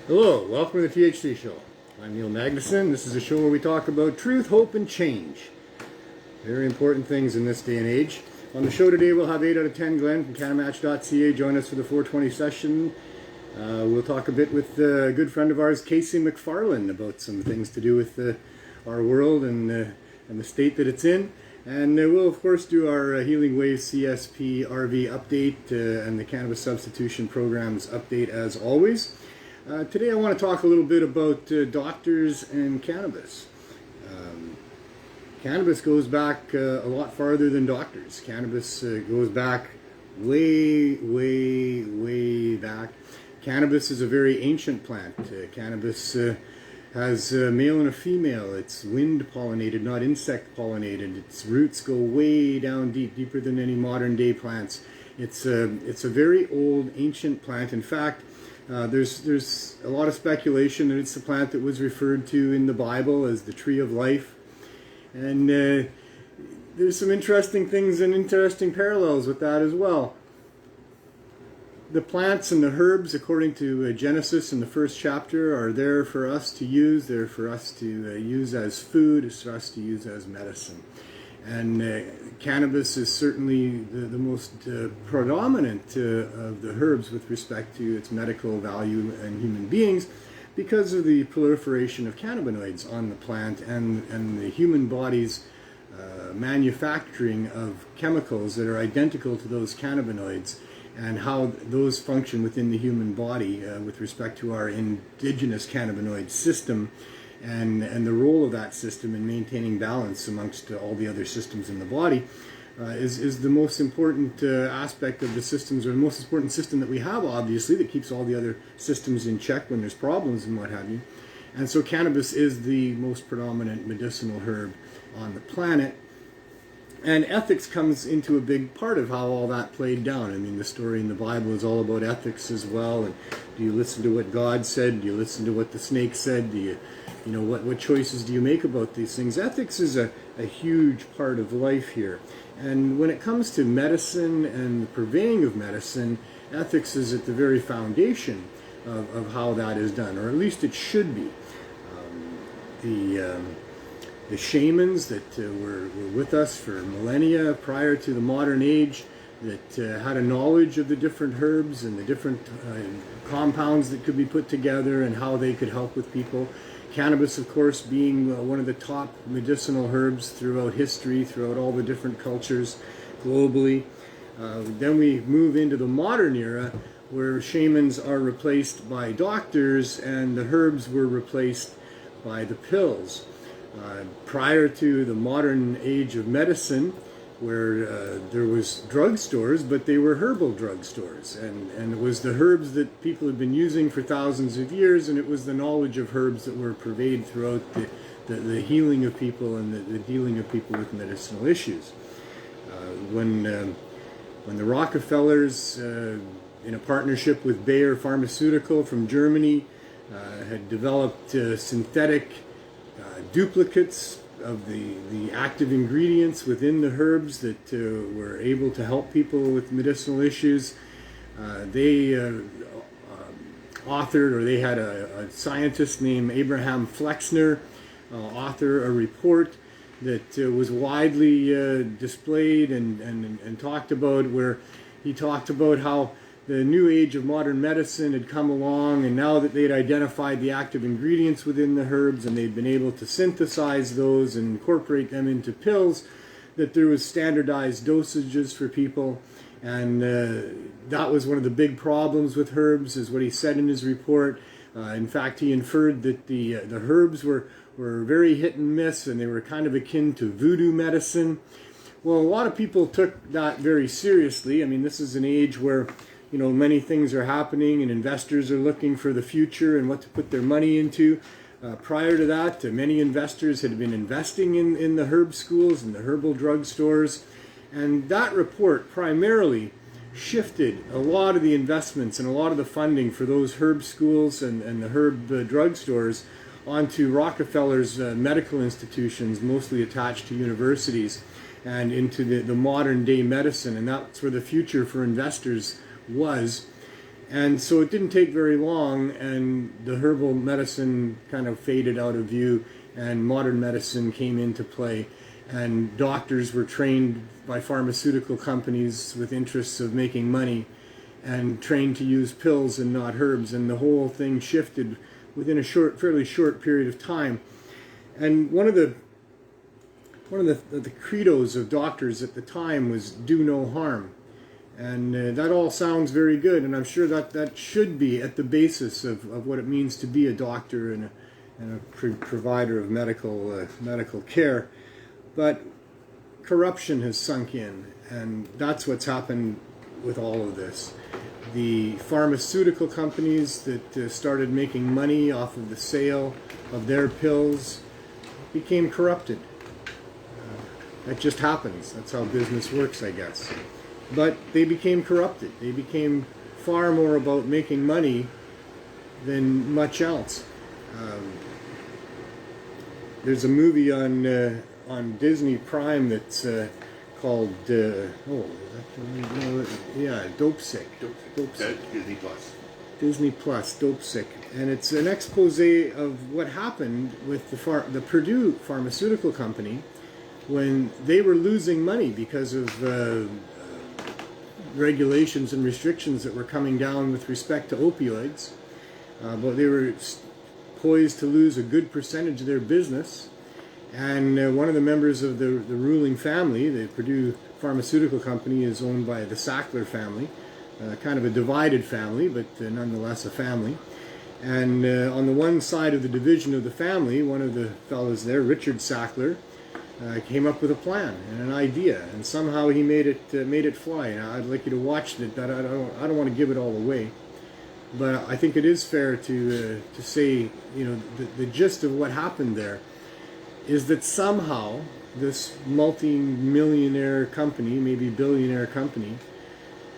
Hello, welcome to the THC Show. I'm Neil Magnuson. This is a show where we talk about truth, hope, and change. Very important things in this day and age. On the show today, we'll have 8 out of 10 Glenn from CannaMatch.ca join us for the 420 session. We'll talk a bit with a good friend of ours, Casey Mcfarland, about some things to do with our world and the state that it's in. And we'll, of course, do our Healing Wave CSP RV update and the Cannabis Substitution Program's update as always. Today I want to talk a little bit about doctors and cannabis. Cannabis goes back a lot farther than doctors. Cannabis goes back way back. Cannabis is a very ancient plant. Cannabis has a male and a female. It's wind pollinated, not insect pollinated. Its roots go way down deep, deeper than any modern day plants. It's a very old, ancient plant. In fact, there's a lot of speculation that it's the plant that was referred to in the Bible as the tree of life. And there's some interesting things and interesting parallels with that as well. The plants and the herbs, according to Genesis in the first chapter, are there for us to use. They're for us to use as food, it's for us to use as medicine. And cannabis is certainly the most predominant of the herbs with respect to its medical value in human beings because of the proliferation of cannabinoids on the plant and the human body's manufacturing of chemicals that are identical to those cannabinoids and how those function within the human body with respect to our indigenous cannabinoid system. And the role of that system in maintaining balance amongst all the other systems in the body is the most important aspect of the systems, or the most important system that we have, obviously, that keeps all the other systems in check when there's problems and what have you. And so cannabis is the most predominant medicinal herb on the planet. And ethics comes into a big part of how all that played down. I mean, the story in the Bible is all about ethics as well. And do you listen to what God said? Do you listen to what the snake said? Do you know, what choices do you make about these things? Ethics is a huge part of life here. And when it comes to medicine and the purveying of medicine, ethics is at the very foundation of how that is done, or at least it should be. The shamans that were with us for millennia prior to the modern age, that had a knowledge of the different herbs and the different compounds that could be put together and how they could help with people. Cannabis, of course, being one of the top medicinal herbs throughout history, throughout all the different cultures globally. Then we move into the modern era where shamans are replaced by doctors and the herbs were replaced by the pills. Prior to the modern age of medicine, where there was drugstores, but they were herbal drugstores, and it was the herbs that people had been using for thousands of years, and it was the knowledge of herbs that were pervaded throughout the healing of people and the dealing of people with medicinal issues. When the Rockefellers, in a partnership with Bayer Pharmaceutical from Germany, had developed synthetic duplicates of the active ingredients within the herbs that were able to help people with medicinal issues. They authored, or they had a scientist named Abraham Flexner author a report that was widely displayed and talked about, where he talked about how the new age of modern medicine had come along, and now that they'd identified the active ingredients within the herbs and they'd been able to synthesize those and incorporate them into pills, that there was standardized dosages for people. And that was one of the big problems with herbs, is what he said in his report. In fact, he inferred that the herbs were very hit and miss, and they were kind of akin to voodoo medicine. Well, a lot of people took that very seriously. I mean, this is an age where many things are happening and investors are looking for the future and what to put their money into. Prior to that, many investors had been investing in the herb schools and the herbal drug stores. And that report primarily shifted a lot of the investments and a lot of the funding for those herb schools and the herb drug stores onto Rockefeller's medical institutions, mostly attached to universities, and into the modern day medicine. And that's where the future for investors was. And so it didn't take very long, and the herbal medicine kind of faded out of view, and modern medicine came into play. And doctors were trained by pharmaceutical companies with interests of making money, and trained to use pills and not herbs. And the whole thing shifted within a fairly short period of time. And one of the credos of doctors at the time was do no harm. And that all sounds very good, and I'm sure that should be at the basis of what it means to be a doctor and a provider of medical care. But corruption has sunk in, and that's what's happened with all of this. The pharmaceutical companies that started making money off of the sale of their pills became corrupted. That just happens. That's how business works, I guess. But they became corrupted. They became far more about making money than much else. There's a movie on Disney Prime that's called Dope Sick. Disney Plus. Disney Plus, Dope Sick, and it's an expose of what happened with the Purdue Pharmaceutical Company when they were losing money because of regulations and restrictions that were coming down with respect to opioids. But they were poised to lose a good percentage of their business. And one of the members of the ruling family, the Purdue Pharmaceutical Company, is owned by the Sackler family, kind of a divided family, but nonetheless a family. And on the one side of the division of the family, one of the fellows there, Richard Sackler, came up with a plan and an idea, and somehow he made it fly. And I'd like you to watch it. I don't want to give it all away, but I think it is fair to say, the gist of what happened there is that somehow this multi-millionaire company, maybe billionaire company,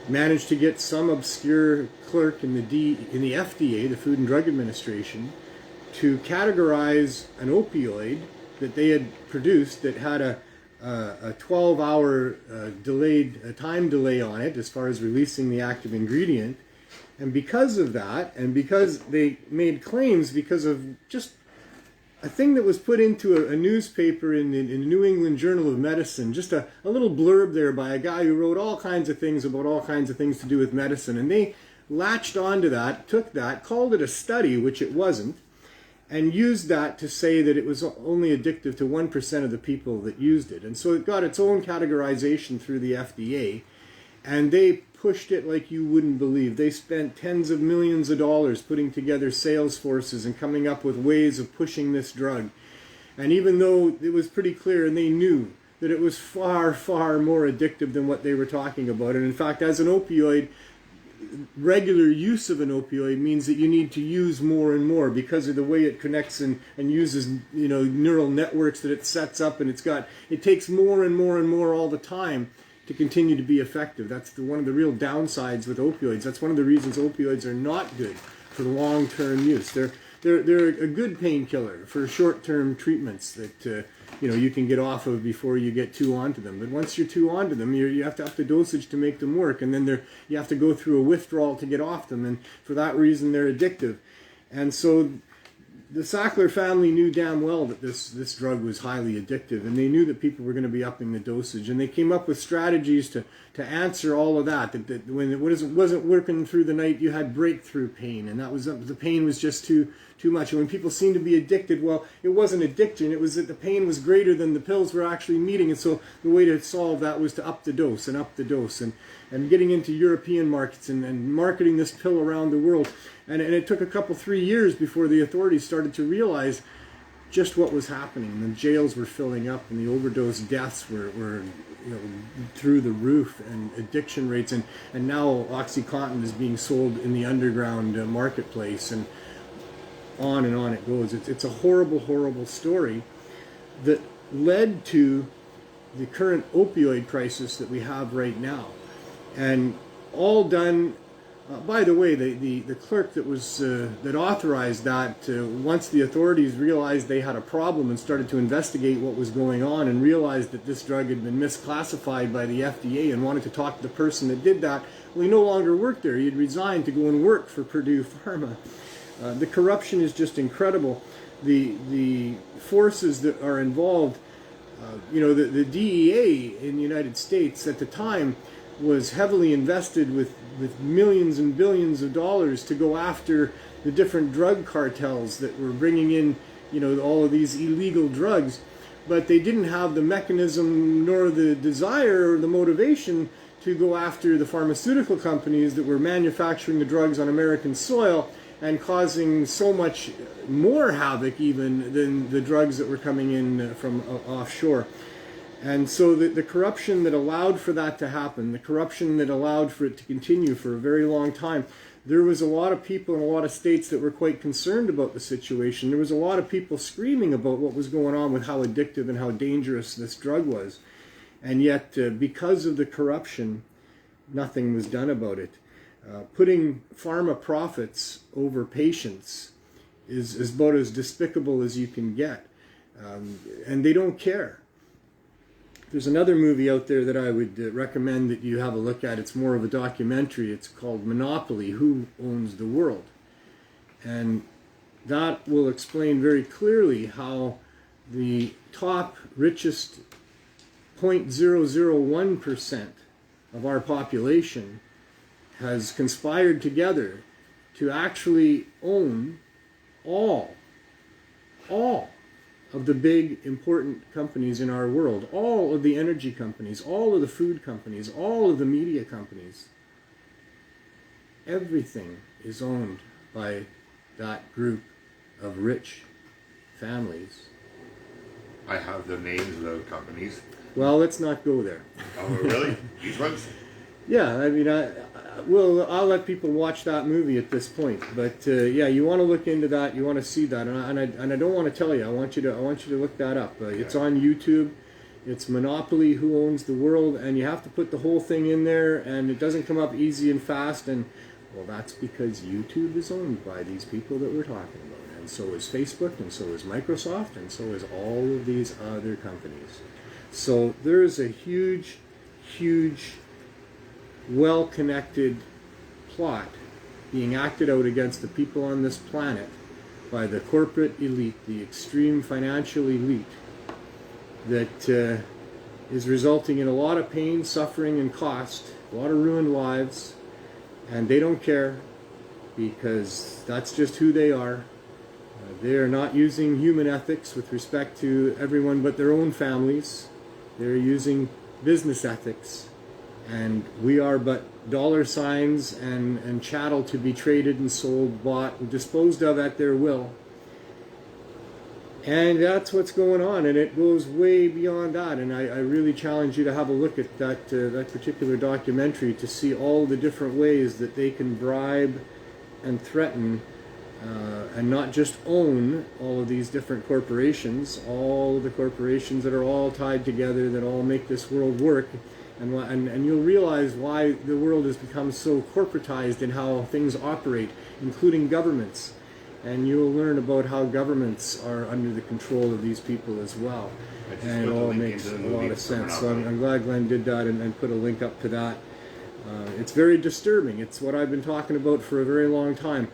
managed to get some obscure clerk in the FDA, the Food and Drug Administration, to categorize an opioid that they had produced that had a 12-hour time delay on it as far as releasing the active ingredient. And because of that, and because they made claims because of just a thing that was put into a newspaper in the New England Journal of Medicine, just a little blurb there by a guy who wrote all kinds of things about all kinds of things to do with medicine. And they latched onto that, took that, called it a study, which it wasn't, and used that to say that it was only addictive to 1% of the people that used it. And so it got its own categorization through the FDA, and they pushed it like you wouldn't believe. They spent tens of millions of dollars putting together sales forces and coming up with ways of pushing this drug. And even though it was pretty clear, and they knew that it was far, far more addictive than what they were talking about. And in fact, as an opioid, regular use of an opioid means that you need to use more and more because of the way it connects and uses neural networks that it sets up, and it takes more and more and more all the time to continue to be effective. That's one of the real downsides with opioids. That's one of the reasons opioids are not good for long-term use. They're a good painkiller for short-term treatments that you can get off of before you get too onto them. But once you're too onto them, you have to up the dosage to make them work, and then you have to go through a withdrawal to get off them, and for that reason they're addictive. And so the Sackler family knew damn well that this drug was highly addictive, and they knew that people were going to be upping the dosage, and they came up with strategies to answer all of that. That when it wasn't working through the night, you had breakthrough pain, and the pain was just too much. And when people seemed to be addicted, well, it wasn't addiction. It was that the pain was greater than the pills were actually meeting, and so the way to solve that was to up the dose and getting into European markets and marketing this pill around the world. And it took 3 years before the authorities started to realize just what was happening. The jails were filling up, and the overdose deaths were through the roof, and addiction rates, and now OxyContin is being sold in the underground marketplace, and on it goes. It's a horrible, horrible story that led to the current opioid crisis that we have right now, and all done By the way, the clerk that was that authorized that, once the authorities realized they had a problem and started to investigate what was going on and realized that this drug had been misclassified by the FDA and wanted to talk to the person that did that, well, he no longer worked there. He had resigned to go and work for Purdue Pharma. The corruption is just incredible. The forces that are involved, the DEA in the United States at the time was heavily invested with millions and billions of dollars to go after the different drug cartels that were bringing in, all of these illegal drugs. But they didn't have the mechanism nor the desire or the motivation to go after the pharmaceutical companies that were manufacturing the drugs on American soil and causing so much more havoc even than the drugs that were coming in from offshore. And so the corruption that allowed for that to happen, the corruption that allowed for it to continue for a very long time, there was a lot of people in a lot of states that were quite concerned about the situation. There was a lot of people screaming about what was going on with how addictive and how dangerous this drug was. And yet, because of the corruption, nothing was done about it. Putting pharma profits over patients is about as despicable as you can get. And they don't care. There's another movie out there that I would recommend that you have a look at. It's more of a documentary. It's called Monopoly, Who Owns the World? And that will explain very clearly how the top richest 0.001% of our population has conspired together to actually own all of the big important companies in our world, all of the energy companies, all of the food companies, all of the media companies. Everything is owned by that group of rich families. I have the names of those companies. Well, let's not go there. Oh, really? These ones? Yeah, I mean, I'll let people watch that movie at this point. But yeah, you want to look into that. You want to see that, and I don't want to tell you. I want you to look that up. It's on YouTube. It's Monopoly, Who Owns the World, and you have to put the whole thing in there, and it doesn't come up easy and fast. And well, that's because YouTube is owned by these people that we're talking about, and so is Facebook, and so is Microsoft, and so is all of these other companies. So there is a huge, huge, well-connected plot being acted out against the people on this planet by the corporate elite, the extreme financial elite, that is resulting in a lot of pain, suffering, and cost, a lot of ruined lives, and they don't care because that's just who they are. They are not using human ethics with respect to everyone but their own families. They're using business ethics. And we are but dollar signs and chattel to be traded and sold, bought, and disposed of at their will. And that's what's going on, and it goes way beyond that. And I really challenge you to have a look at that particular documentary to see all the different ways that they can bribe and threaten and not just own all of these different corporations, all of the corporations that are all tied together, that all make this world work. And you'll realize why the world has become so corporatized in how things operate, including governments. And you'll learn about how governments are under the control of these people as well. And it all makes a lot of sense. So I'm glad Glenn did that and put a link up to that. It's very disturbing. It's what I've been talking about for a very long time.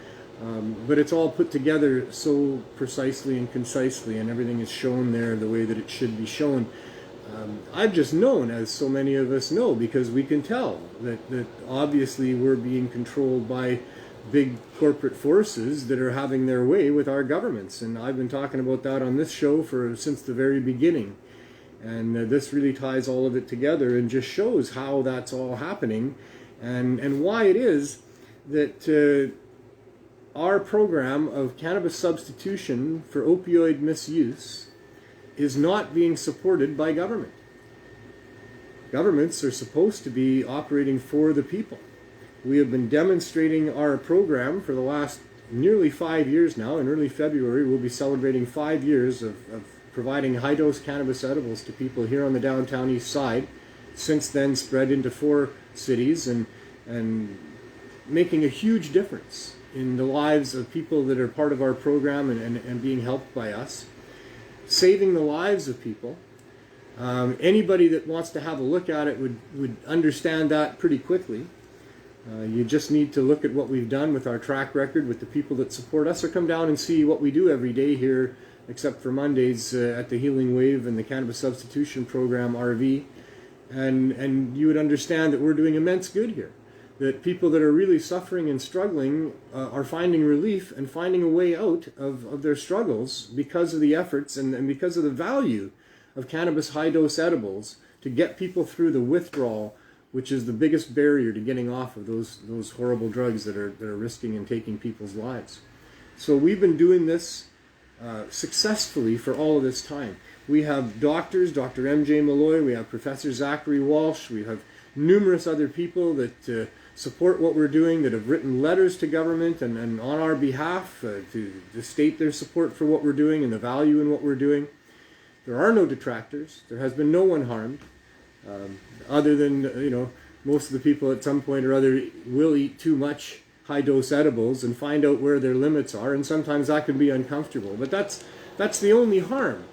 But it's all put together so precisely and concisely, and everything is shown there the way that it should be shown. I've just known, as so many of us know, because we can tell that obviously we're being controlled by big corporate forces that are having their way with our governments. And I've been talking about that on this show since the very beginning. And this really ties all of it together and just shows how that's all happening and why it is that our program of cannabis substitution for opioid misuse is not being supported by government. Governments are supposed to be operating for the people. We have been demonstrating our program for the last nearly 5 years now. In early February, we'll be celebrating 5 years of providing high-dose cannabis edibles to people here on the downtown east side. Since then, spread into 4 cities, and making a huge difference in the lives of people that are part of our program and being helped by us, saving the lives of people. Anybody that wants to have a look at it would understand that pretty quickly. You just need to look at what we've done with our track record, with the people that support us, or come down and see what we do every day here, except for Mondays at the Healing Wave and the Cannabis Substitution Program RV. And you would understand that we're doing immense good here. That people that are really suffering and struggling are finding relief and finding a way out of their struggles because of the efforts and because of the value of cannabis high-dose edibles to get people through the withdrawal, which is the biggest barrier to getting off of those horrible drugs that are risking and taking people's lives. So we've been doing this successfully for all of this time. We have doctors, Dr. M.J. Malloy, we have Professor Zachary Walsh, we have numerous other people that support what we're doing, that have written letters to government and on our behalf to state their support for what we're doing and the value in what we're doing. There are no detractors. There has been no one harmed, other than, most of the people at some point or other will eat too much high-dose edibles and find out where their limits are, and sometimes that can be uncomfortable. But that's the only harm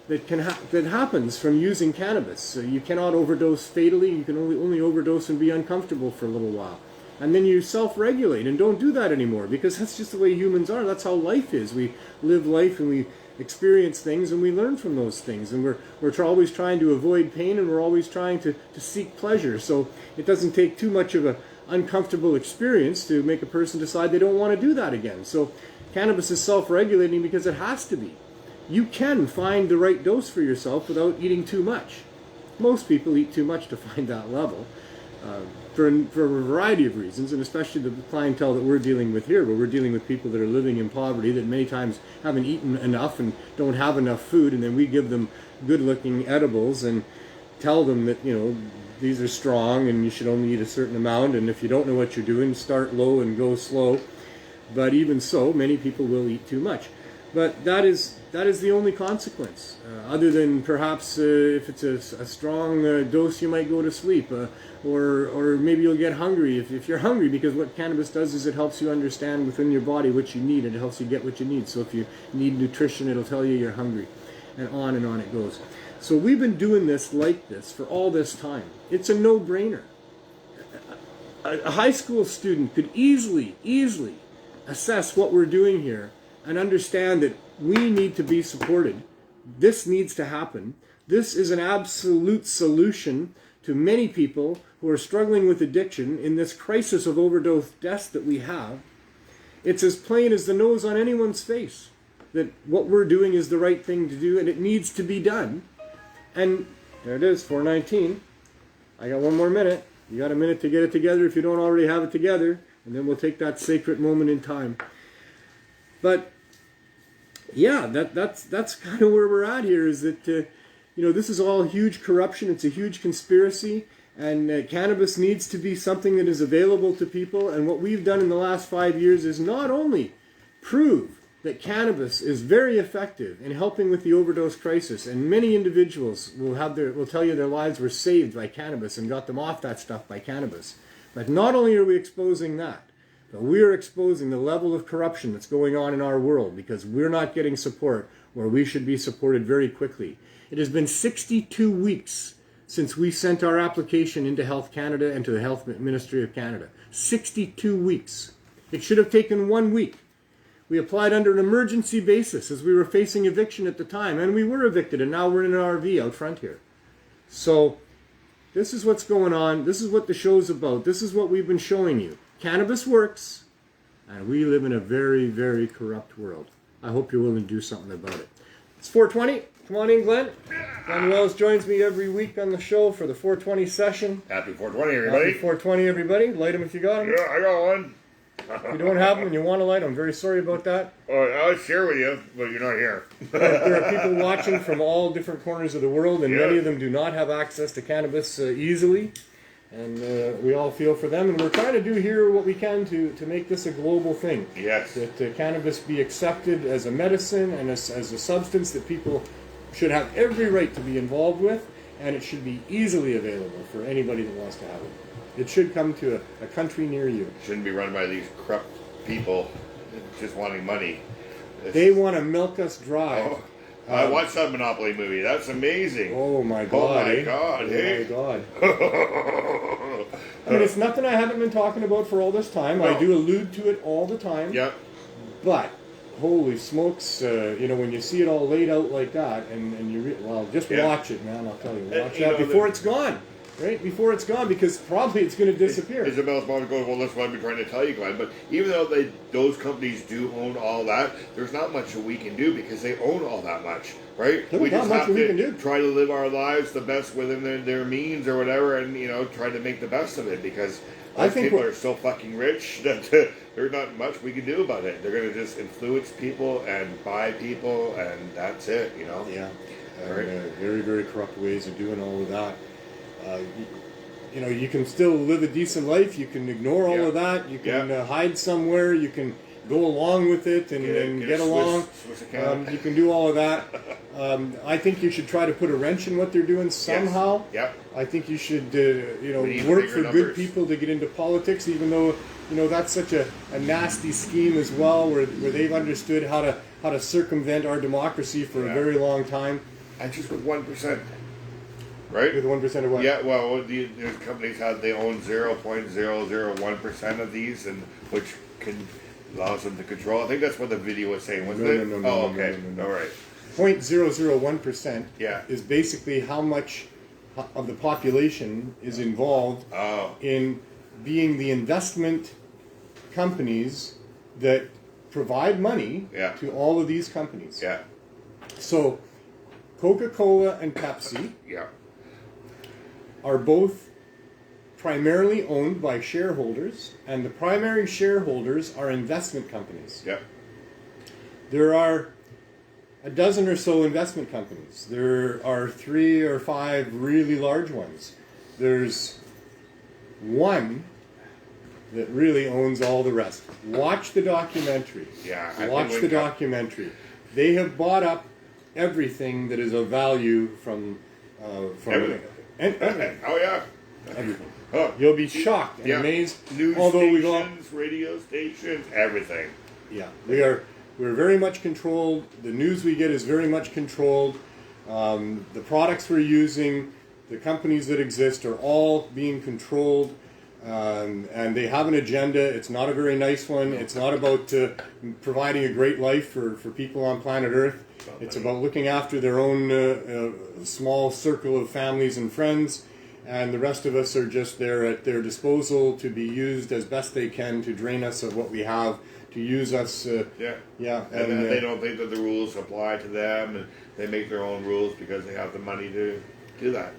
that that happens from using cannabis. So you cannot overdose fatally. You can only overdose and be uncomfortable for a little while. And then you self-regulate and don't do that anymore, because that's just the way humans are. That's how life is. We live life and we experience things and we learn from those things. And we're always trying to avoid pain, and we're always trying to seek pleasure. So it doesn't take too much of an uncomfortable experience to make a person decide they don't want to do that again. So cannabis is self-regulating because it has to be. You can find the right dose for yourself without eating too much. Most people eat too much to find that level for a variety of reasons, and especially the clientele that we're dealing with here, where we're dealing with people that are living in poverty, that many times haven't eaten enough and don't have enough food, and then we give them good-looking edibles and tell them that, these are strong and you should only eat a certain amount, and if you don't know what you're doing, start low and go slow. But even so, many people will eat too much. But that is the only consequence, other than perhaps if it's a strong dose, you might go to sleep, or maybe you'll get hungry if you're hungry, because what cannabis does is it helps you understand within your body what you need, and it helps you get what you need. So if you need nutrition, it'll tell you you're hungry, and on it goes. So we've been doing this like this for all this time. It's a no-brainer. A high school student could easily assess what we're doing here and understand that we need to be supported. This needs to happen. This is an absolute solution to many people who are struggling with addiction in this crisis of overdose deaths that we have. It's as plain as the nose on anyone's face that what we're doing is the right thing to do, and it needs to be done. And there it is, 4:19. I got one more minute. You got a minute to get it together if you don't already have it together, and then we'll take that sacred moment in time. But yeah, that's kind of where we're at here, is that this is all huge corruption. It's a huge conspiracy, and cannabis needs to be something that is available to people. And what we've done in the last 5 years is not only prove that cannabis is very effective in helping with the overdose crisis, and many individuals will tell you their lives were saved by cannabis and got them off that stuff by cannabis. But not only are we exposing that, but we are exposing the level of corruption that's going on in our world, because we're not getting support where we should be supported very quickly. It has been 62 weeks since we sent our application into Health Canada and to the Health Ministry of Canada. 62 weeks. It should have taken 1 week. We applied under an emergency basis as we were facing eviction at the time, and we were evicted, and now we're in an RV out front here. So this is what's going on. This is what the show's about. This is what we've been showing you. Cannabis works, and we live in a very, very corrupt world. I hope you're willing to do something about it. It's 4:20. Come on in, Glenn. Glenn Wells joins me every week on the show for the 4:20 session. Happy 420, everybody. Happy 4:20, everybody. Light them if you got them. Yeah, I got one. If you don't have them and you want to light them, I'm very sorry about that. I'll share with you, but you're not here. There are people watching from all different corners of the world, and many of them do not have access to cannabis easily. And we all feel for them, and we're trying to do here what we can to make this a global thing. Yes. That cannabis be accepted as a medicine and as a substance that people should have every right to be involved with, and it should be easily available for anybody that wants to have it. It should come to a country near you. Shouldn't be run by these corrupt people just wanting money. They want to milk us dry. Oh, I watched that Monopoly movie. That's amazing. Oh my God! Oh my God! Oh my God! I mean, it's nothing I haven't been talking about for all this time. No. I do allude to it all the time. Yep. But holy smokes, when you see it all laid out like that, and just watch it, man. I'll tell you, watch that before it's gone. Right? Before it's gone, because probably it's going to disappear. Isabel's mom goes, well, that's what I've been trying to tell you, Glenn. But even though those companies do own all that, there's not much that we can do because they own all that much, right? There's we not just much have we to can do. try to live our lives the best within their means or whatever, and try to make the best of it because I think people are so fucking rich that there's not much we can do about it. They're going to just influence people and buy people, and that's it, Yeah. Right. Very, very corrupt ways of doing all of that. You can still live a decent life. You can ignore all of that. You can hide somewhere. You can go along with it and get along. You can do all of that. I think you should try to put a wrench in what they're doing somehow. Yes. Yep. I think you should, need work bigger for numbers. good people to get into politics, even though, that's such a nasty scheme as well, where they've understood how to circumvent our democracy for a very long time. And just with 1%. Right? With 1% of what? Yeah, well, the companies they own 0.001% of these, and which allows them to control. I think that's what the video was saying, wasn't it? No. Oh, okay. No. All right. 0.001% Yeah. is basically how much of the population is involved in being the investment companies that provide money to all of these companies. Yeah. So, Coca-Cola and Pepsi are both primarily owned by shareholders, and the primary shareholders are investment companies. Yeah. There are a dozen or so investment companies. There are 3 or 5 really large ones. There's one that really owns all the rest. Watch the documentary. Yeah. Watch the documentary. They have bought up everything that is of value from Everything. Everything. Oh, yeah. Everything. Oh. You'll be shocked and amazed. News stations, radio stations, everything. Yeah, we're very much controlled. The news we get is very much controlled. The products we're using, the companies that exist are all being controlled, and they have an agenda. It's not a very nice one. It's not about providing a great life for people on planet Earth. It's about looking after their own small circle of families and friends, and the rest of us are just there at their disposal to be used as best they can to drain us of what we have, to use us. And they don't think that the rules apply to them, and they make their own rules because they have the money to do that.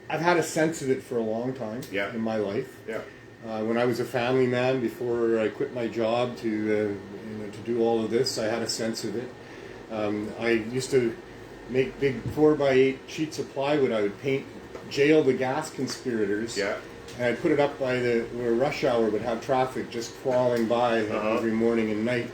I've had a sense of it for a long time in my life. Yeah. When I was a family man, before I quit my job to do all of this, I had a sense of it. I used to make big 4x8 sheets of plywood. I would paint "Jail the Gas Conspirators." Yeah. And I'd put it up by where rush hour would have traffic just crawling by every morning and night.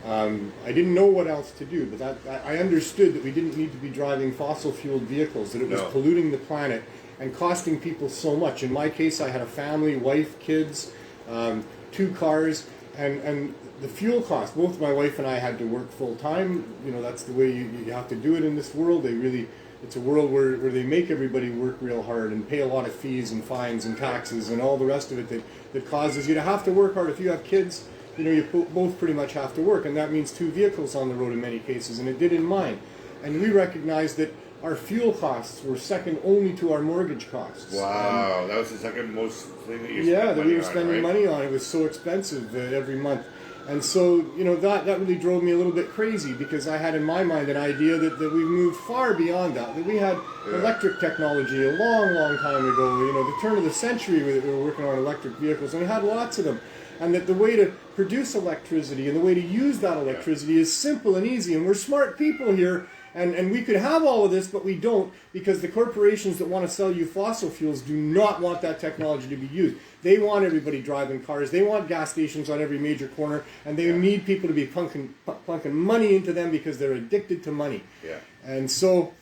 I didn't know what else to do, but I understood that we didn't need to be driving fossil-fueled vehicles, that it was polluting the planet and costing people so much. In my case, I had a family, wife, kids, 2 cars, and the fuel cost. Both my wife and I had to work full-time. That's the way you have to do it in this world. It's a world where they make everybody work real hard and pay a lot of fees and fines and taxes and all the rest of it that causes you to have to work hard. If you have kids, you both pretty much have to work, and that means 2 vehicles on the road in many cases, and it did in mine. And we recognized that our fuel costs were second only to our mortgage costs. Wow, that was the second most thing that you spent that money we were on, spending right? money on. It was so expensive every month. And so, that really drove me a little bit crazy, because I had in my mind an idea that we moved far beyond that we had electric technology a long, long time ago. The turn of the century we were working on electric vehicles, and we had lots of them. And that the way to produce electricity and the way to use that electricity is simple and easy. And we're smart people here, and we could have all of this, but we don't, because the corporations that want to sell you fossil fuels do not want that technology to be used. They want everybody driving cars. They want gas stations on every major corner, and they need people to be plunking money into them because they're addicted to money. Yeah. And so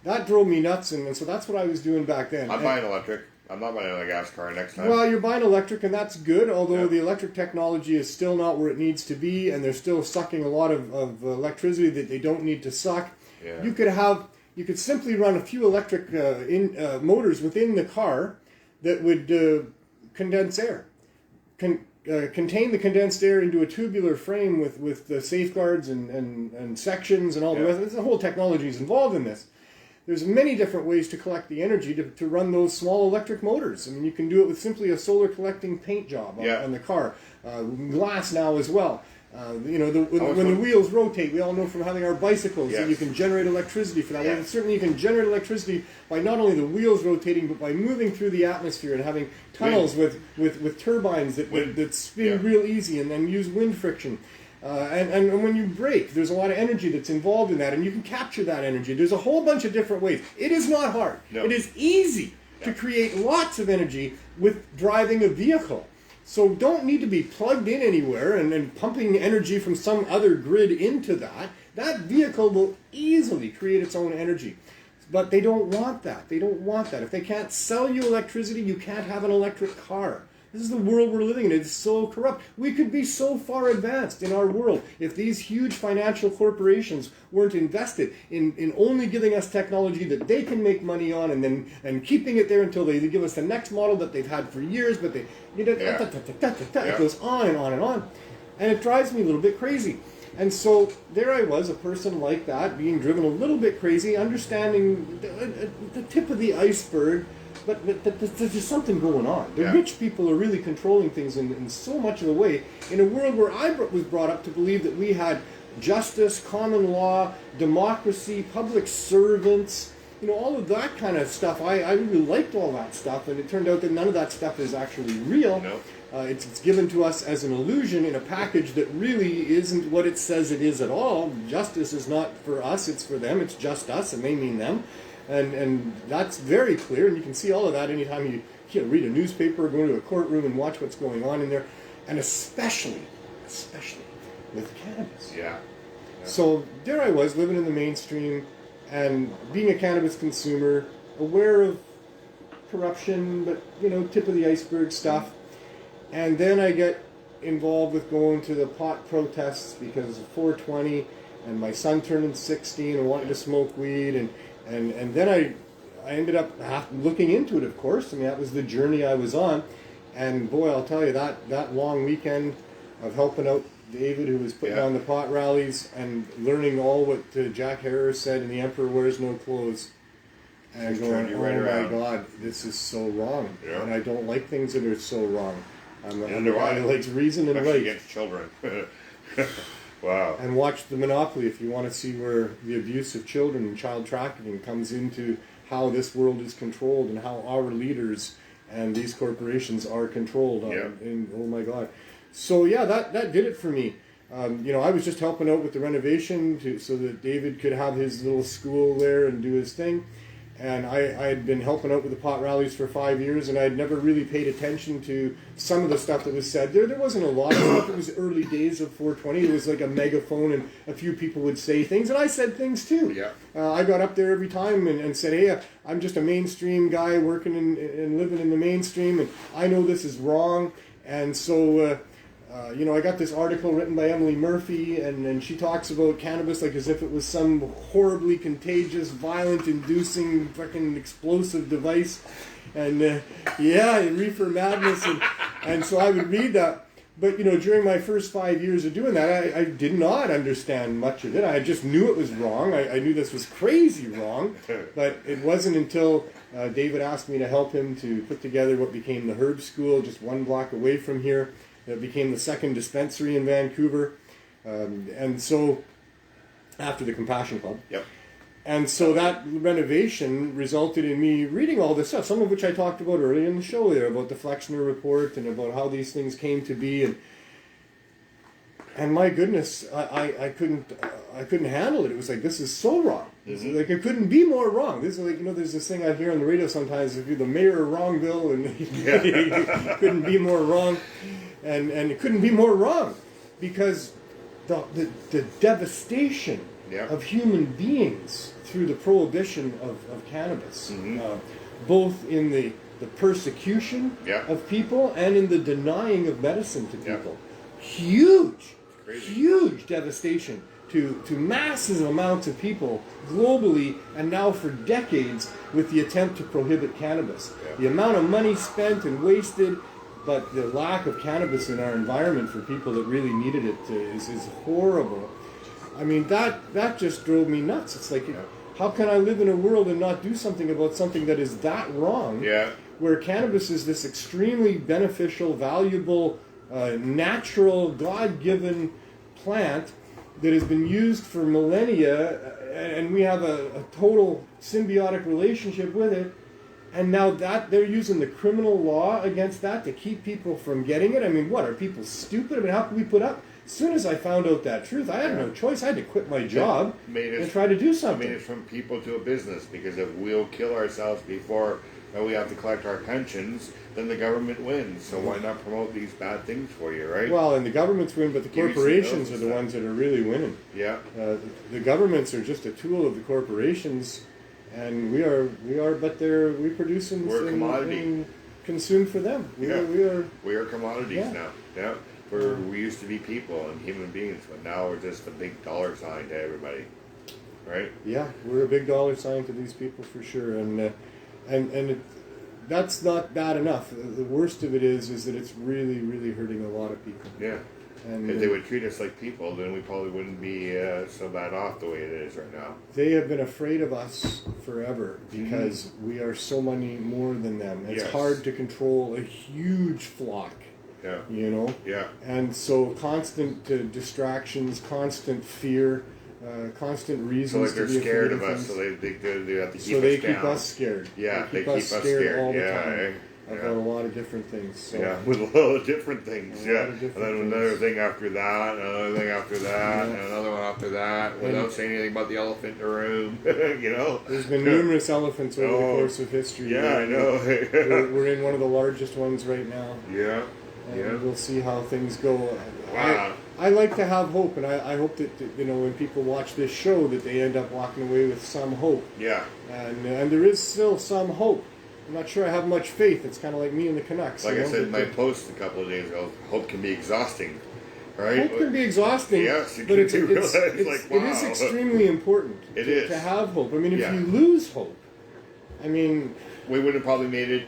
that drove me nuts, and so that's what I was doing back then. I'm buying electric. I'm not buying a gas car next time. Well, you're buying electric, and that's good, although Yeah. the electric technology is still not where it needs to be, and they're still sucking a lot of electricity that they don't need to suck. Yeah. You could simply run a few electric motors within the car that would condense air. Contain the condensed air into a tubular frame with the safeguards and sections and all the rest. There's a whole technology is involved in this. There's many different ways to collect the energy to run those small electric motors. I mean, you can do it with simply a solar collecting paint job on the car. Glass now as well. When the wheels rotate, we all know from having our bicycles that you can generate electricity for that. Yeah. And certainly you can generate electricity by not only the wheels rotating, but by moving through the atmosphere and having tunnels with turbines that spin real easy and then use wind friction. And when you brake, there's a lot of energy that's involved in that, and you can capture that energy. There's a whole bunch of different ways. It is not hard. No. It is easy to create lots of energy with driving a vehicle. So don't need to be plugged in anywhere and pumping energy from some other grid into that. That vehicle will easily create its own energy. But they don't want that. They don't want that. If they can't sell you electricity, you can't have an electric car. This is the world we're living in. It's so corrupt. We could be so far advanced in our world if these huge financial corporations weren't invested in only giving us technology that they can make money on and keeping it there until they give us the next model that they've had for years. But it goes on and on and on. And it drives me a little bit crazy. And so there I was, a person like that, being driven a little bit crazy, understanding the tip of the iceberg. But there's something going on. The rich people are really controlling things in so much of the way, in a world where I was brought up to believe that we had justice, common law, democracy, public servants, all of that kind of stuff. I really liked all that stuff, and it turned out that none of that stuff is actually real. No. It's given to us as an illusion in a package that really isn't what it says it is at all. Justice is not for us, it's for them. It's just us, and they mean them. And that's very clear, and you can see all of that anytime you read a newspaper or go into a courtroom and watch what's going on in there, and especially with cannabis. Yeah. So there I was, living in the mainstream, and being a cannabis consumer, aware of corruption, but tip of the iceberg stuff. And then I get involved with going to the pot protests because of 420, and my son turning 16 and wanting to smoke weed, and then I ended up looking into it, of course. I mean, that was the journey I was on. And boy, I'll tell you, that long weekend of helping out David, who was putting on the pot rallies, and learning all what Jack Harris said in The Emperor Wears No Clothes. And going, my God, this is so wrong. Yeah. And I don't like things that are so wrong. I'm a Neither guy I. who likes reason and Especially right. against children. Wow. And watch The Monopoly if you want to see where the abuse of children and child trafficking comes into how this world is controlled and how our leaders and these corporations are controlled. And oh my God. So yeah, that did it for me. I was just helping out with the renovation so that David could have his little school there and do his thing. And I had been helping out with the pot rallies for 5 years, and I'd never really paid attention to some of the stuff that was said. There wasn't a lot of stuff. It was early days of 420. It was like a megaphone, and a few people would say things, and I said things too. Yeah. I got up there every time and said, hey, I'm just a mainstream guy working and living in the mainstream, and I know this is wrong. And so I got this article written by Emily Murphy, and she talks about cannabis like as if it was some horribly contagious, violent-inducing, fucking explosive device, and reefer madness, and so I would read that. But during my first 5 years of doing that, I did not understand much of it. I just knew it was wrong. I knew this was crazy wrong, but it wasn't until David asked me to help him to put together what became the Herb School, just 1 block away from here. It became the second dispensary in Vancouver, and so after the Compassion Club. Yep. And so that renovation resulted in me reading all this stuff, some of which I talked about earlier in the show there, about the Flexner Report and about how these things came to be, and my goodness, I couldn't handle it. It was like, this is so wrong. Mm-hmm. Like, it couldn't be more wrong. This is like, there's this thing I hear on the radio sometimes, if you're the mayor of Wrongville, and it couldn't be more wrong. And it couldn't be more wrong, because the devastation of human beings through the prohibition of cannabis, both in the the persecution Yeah. of people and in the denying of medicine to Yeah. people. Huge, Crazy. huge devastation to massive amounts of people globally, and now for decades with the attempt to prohibit cannabis. Yeah. The amount of money spent and wasted, but the lack of cannabis in our environment for people that really needed it is horrible. I mean, that just drove me nuts. It's like, how can I live in a world and not do something about something that is that wrong? Yeah. Where cannabis is this extremely beneficial, valuable, natural, God-given plant that has been used for millennia, and we have a total symbiotic relationship with it. And now that they're using the criminal law against that to keep people from getting it. I mean, what, are people stupid? I mean, how can we put up? As soon as I found out that truth, I had no choice. I had to quit my job and try to do something. I mean, it's from people to a business, because if we'll kill ourselves before we have to collect our pensions, then the government wins. So why not promote these bad things for you, right? Well, and the governments win, but the Give you some corporations are notice the then. ones that are really winning. Yeah. The governments are just a tool of the corporations, and we are, but we produce and, We're a commodity. and consume for them. We are commodities Yeah. now. Yeah. We used to be people and human beings, but now we're just a big dollar sign to everybody, right? Yeah, we're a big dollar sign to these people for sure, and that's not bad enough. The worst of it is that it's really, really hurting a lot of people. Yeah. And If they would treat us like people, then we probably wouldn't be so bad off the way it is right now. they have been afraid of us forever because we are so many more than them. It's Yes. hard to control a huge flock, Yeah. you know? Yeah. And so constant distractions, constant fear, constant So reasons like they're to be scared afraid of us, things. so they have to keep So us they down. keep us scared. Yeah, they keep us scared. scared all the Yeah, time eh? about Yeah. a lot of different things. So. Yeah, with a lot of different things. A lot Yeah, of different and then things. another thing after that, another thing after that, Yeah. and another one after that, without And- saying anything about the elephant in the room. You know, There's been numerous elephants over the Oh, course of history. yeah, I know. We're in one of the largest ones right now, Yeah, and yeah. we'll see how things go. Wow. I like to have hope, and I hope that when people watch this show, that they end up walking away with some hope, Yeah, and there is still some hope. I'm not sure I have much faith. It's kind of like me and the Canucks. like you I know, said in my that post a couple of days ago, hope can be exhausting, right? hope can be exhausting. Yes, it but can it's, be it's, real. it's, It's like, it is wow. extremely important It to, is. to have hope. I mean, if Yeah. you lose hope, I mean, We would have probably made it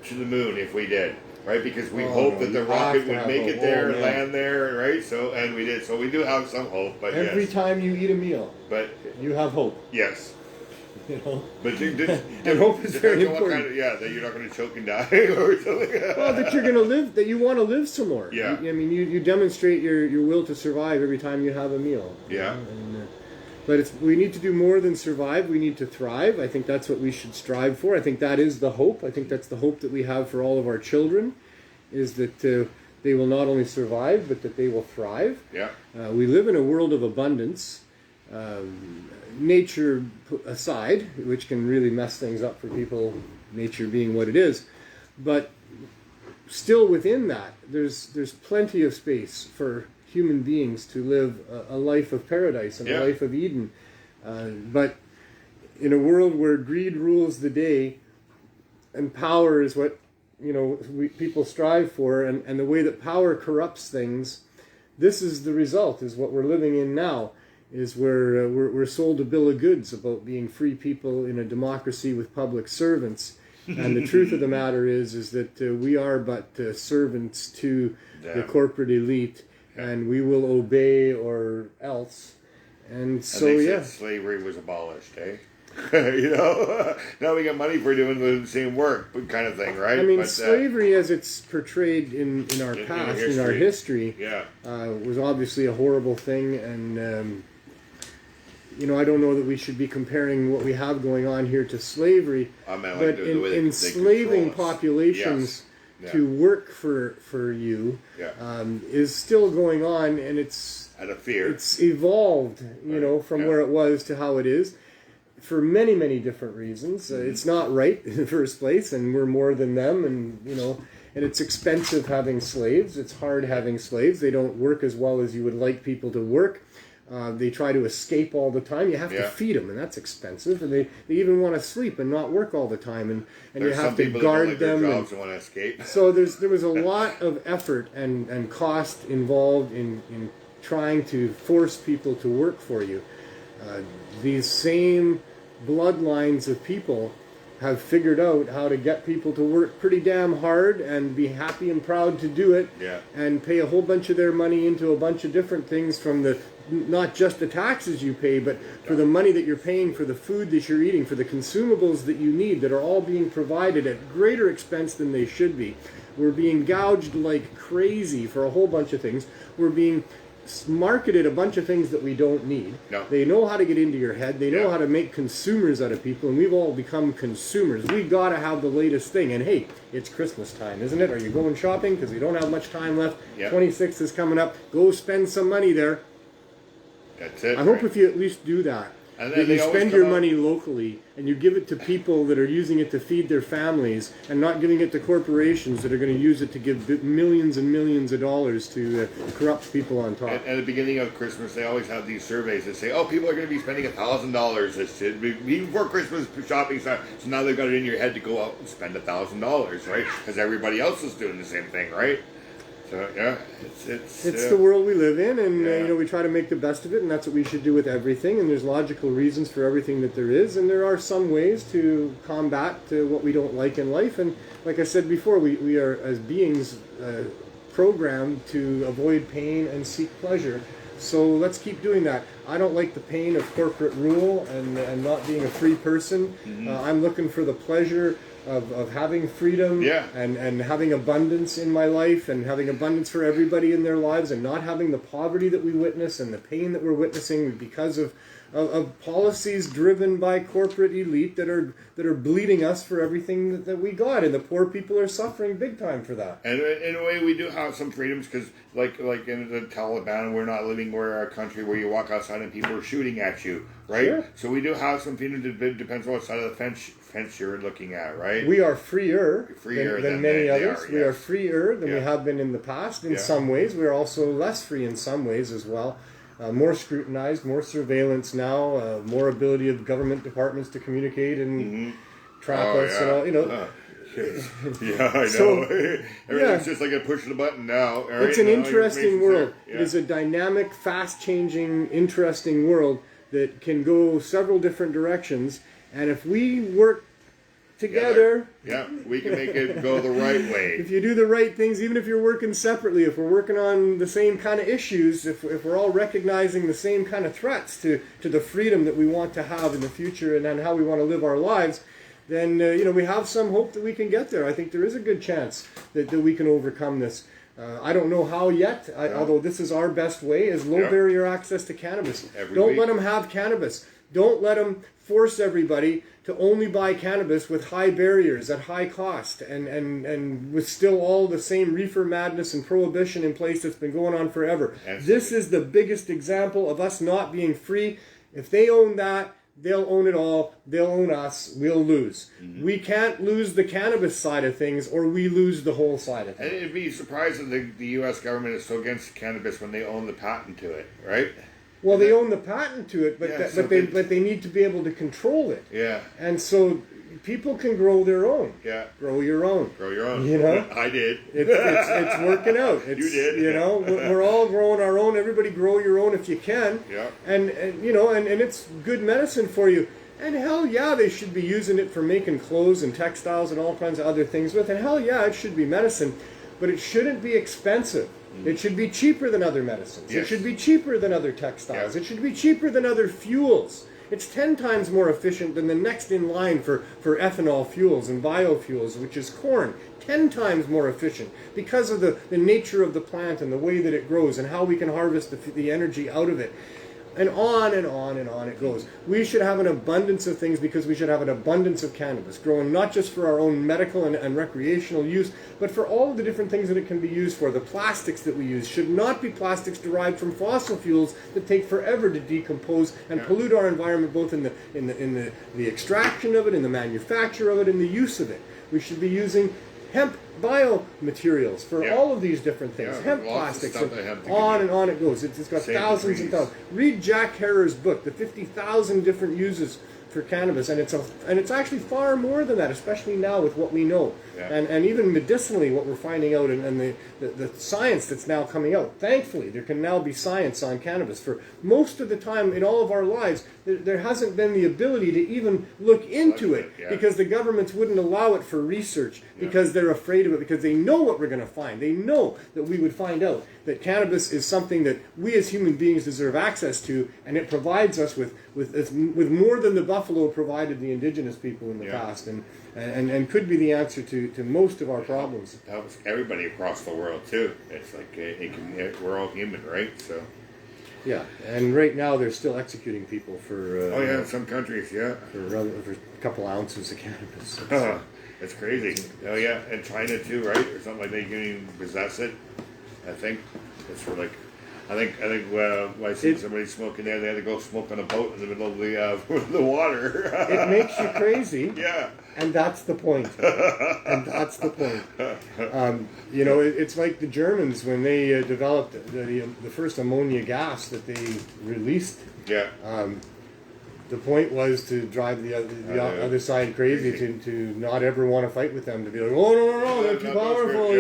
to the moon if we did, right? Because we Oh, hoped no, that the you rocket have to would have make hope. it there Oh, and man. land there, right? So, and we did. So we do have some hope, but every yes. time you eat a meal, But you have hope. yes. You know. But And hope is very depends on what important. that you're not going to choke and die or something. Well, that you're going to live, that you want to live some more. Yeah. I mean, you demonstrate your will to survive every time you have a meal. Yeah. But we need to do more than survive. We need to thrive. I think that's what we should strive for. I think that is the hope. I think that's the hope that we have for all of our children, is that they will not only survive, but that they will thrive. Yeah. We live in a world of abundance. Nature aside, which can really mess things up for people, nature being what it is, but still within that, there's plenty of space for human beings to live a life of paradise and Yeah. a life of Eden. But in a world where greed rules the day, and power is what people strive for, and the way that power corrupts things, this is the result, is what we're living in now. Is where we're sold a bill of goods about being free people in a democracy with public servants. And the truth of the matter is that we are but servants to the Yeah. corporate elite, and we will obey or else. And so, and they yeah. said slavery was abolished, eh? Now we got money for doing the same work, kind of thing, right? I mean, But, slavery as it's portrayed in our past, in our history, Yeah. was obviously a horrible thing, and I don't know that we should be comparing what we have going on here to slavery, I meant but like the way they enslaving control us. populations Yes. to work for you Yeah. is still going on, and it's Out of fear. evolved, from Yeah. where it was to how it is, for many, many different reasons. It's not right in the first place, and we're more than them, and and it's expensive having slaves. It's hard having slaves. They don't work as well as you would like people to work. They try to escape all the time. You have to feed them, and that's expensive. And they even want to sleep and not work all the time. And you have to guard them. And want to escape. So there was a lot of effort and cost involved in trying to force people to work for you. These same bloodlines of people have figured out how to get people to work pretty damn hard and be happy and proud to do it, and pay a whole bunch of their money into a bunch of different things, from the not just the taxes you pay, but for the money that you're paying for the food that you're eating, for the consumables that you need, that are all being provided at greater expense than they should be. We're being gouged like crazy for a whole bunch of things. We're being marketed a bunch of things that we don't need. They know how to get into your head. They know how to make consumers out of people, and we've all become consumers. We gotta have the latest thing. And hey, it's Christmas time, isn't it? Are you going shopping? Because we don't have much time left. 26th is coming up. Go spend some money there. That's it. I hope if you at least do that, that you spend your money locally and you give it to people that are using it to feed their families, and not giving it to corporations that are going to use it to give millions and millions of dollars to corrupt people on top. At the beginning of Christmas, they always have these surveys that say, oh, people are going to be spending $1,000 even before Christmas shopping. So now they've got it in your head to go out and spend $1,000, right? Because everybody else is doing the same thing, right? So, yeah, it's the world we live in, and we try to make the best of it, and that's what we should do with everything. And there's logical reasons for everything that there is, and there are some ways to combat what we don't like in life. And like I said before, we are, as beings, programmed to avoid pain and seek pleasure. So let's keep doing that. I don't like the pain of corporate rule and not being a free person. I'm looking for the pleasure of having freedom and having abundance in my life, and having abundance for everybody in their lives, and not having the poverty that we witness and the pain that we're witnessing because of policies driven by corporate elite that are bleeding us for everything that we got, and the poor people are suffering big time for that. And in a way, we do have some freedoms, because like in the Taliban, we're not living where a country where you walk outside and people are shooting at you, right? Sure. So we do have some freedom. It depends on what side of the fence you're looking at, right? We are freer than many others. Are, we are freer than we have been in the past in some ways. We are also less free in some ways as well. More scrutinized, more surveillance now, more ability of government departments to communicate and trap us and all, Yeah, I know. Everything's just like a push of the button now. Right? It's an interesting world. It is a dynamic, fast-changing, interesting world that can go several different directions. And if we work together, we can make it go the right way. If you do the right things, even if you're working separately, if we're working on the same kind of issues, if we're all recognizing the same kind of threats to the freedom that we want to have in the future and how we want to live our lives, then we have some hope that we can get there. I think there is a good chance that we can overcome this. I don't know how yet, although this is our best way, is low barrier access to cannabis. Don't let them have cannabis. Don't let them force everybody to only buy cannabis with high barriers at high cost and with still all the same reefer madness and prohibition in place that's been going on forever. This is the biggest example of us not being free. If they own that, they'll own it all. They'll own us. We'll lose. We can't lose the cannabis side of things, or we lose the whole side of things. And it'd be surprising that the U.S. government is so against cannabis when they own the patent to it, right? Well, they own the patent to it, but they need to be able to control it. Yeah. And so people can grow their own. Yeah. Grow your own. Grow your own. You know? I did. It's working out. You did. We're all growing our own. Everybody grow your own if you can. Yeah. And it's good medicine for you. And hell yeah, they should be using it for making clothes and textiles and all kinds of other things with. And hell yeah, it should be medicine. But it shouldn't be expensive. It should be cheaper than other medicines. Yes. It should be cheaper than other textiles. It should be cheaper than other fuels. It's 10 times more efficient than the next in line for ethanol fuels and biofuels, which is corn. 10 times more efficient because of the nature of the plant and the way that it grows and how we can harvest the energy out of it. And on and on and on it goes. We should have an abundance of things because we should have an abundance of cannabis, growing not just for our own medical and recreational use, but for all the different things that it can be used for. The plastics that we use should not be plastics derived from fossil fuels that take forever to decompose and pollute our environment, both in the extraction of it, in the manufacture of it, in the use of it. We should be using hemp biomaterials, for Yeah. all of these different things, Yeah, hemp lots of plastics, stuff that hemp can on do. and on it goes. It's got Save the thousands and trees. thousands. Read Jack Herer's book, The 50,000 Different Uses for Cannabis, and it's actually far more than that, especially now with what we know, Yeah. and even medicinally what we're finding out, and the science that's now coming out. Thankfully, there can now be science on cannabis. For most of the time in all of our lives, there hasn't been the ability to even look into it, Yeah. because the governments wouldn't allow it for research, because they're afraid of it, because they know what we're going to find. They know that we would find out that cannabis is something that we as human beings deserve access to, and it provides us with more than the buffalo provided the indigenous people in the past, and could be the answer to most of our problems. It helps everybody across the world too. It's like we're all human, right? So. Yeah, and right now they're still executing people for in some countries, yeah. for a couple ounces of cannabis. It's crazy. Oh yeah, and China too, right? Or something like that. You can even possess it. I think it's for like. I think when I see somebody smoking there, they had to go smoke on a boat in the middle of the water. It makes you crazy. Yeah. And that's the point. It's like the Germans when they developed the first ammonia gas that they released. Yeah. The point was to drive the other side crazy, to not ever want to fight with them, to be like, oh, no, they're too powerful.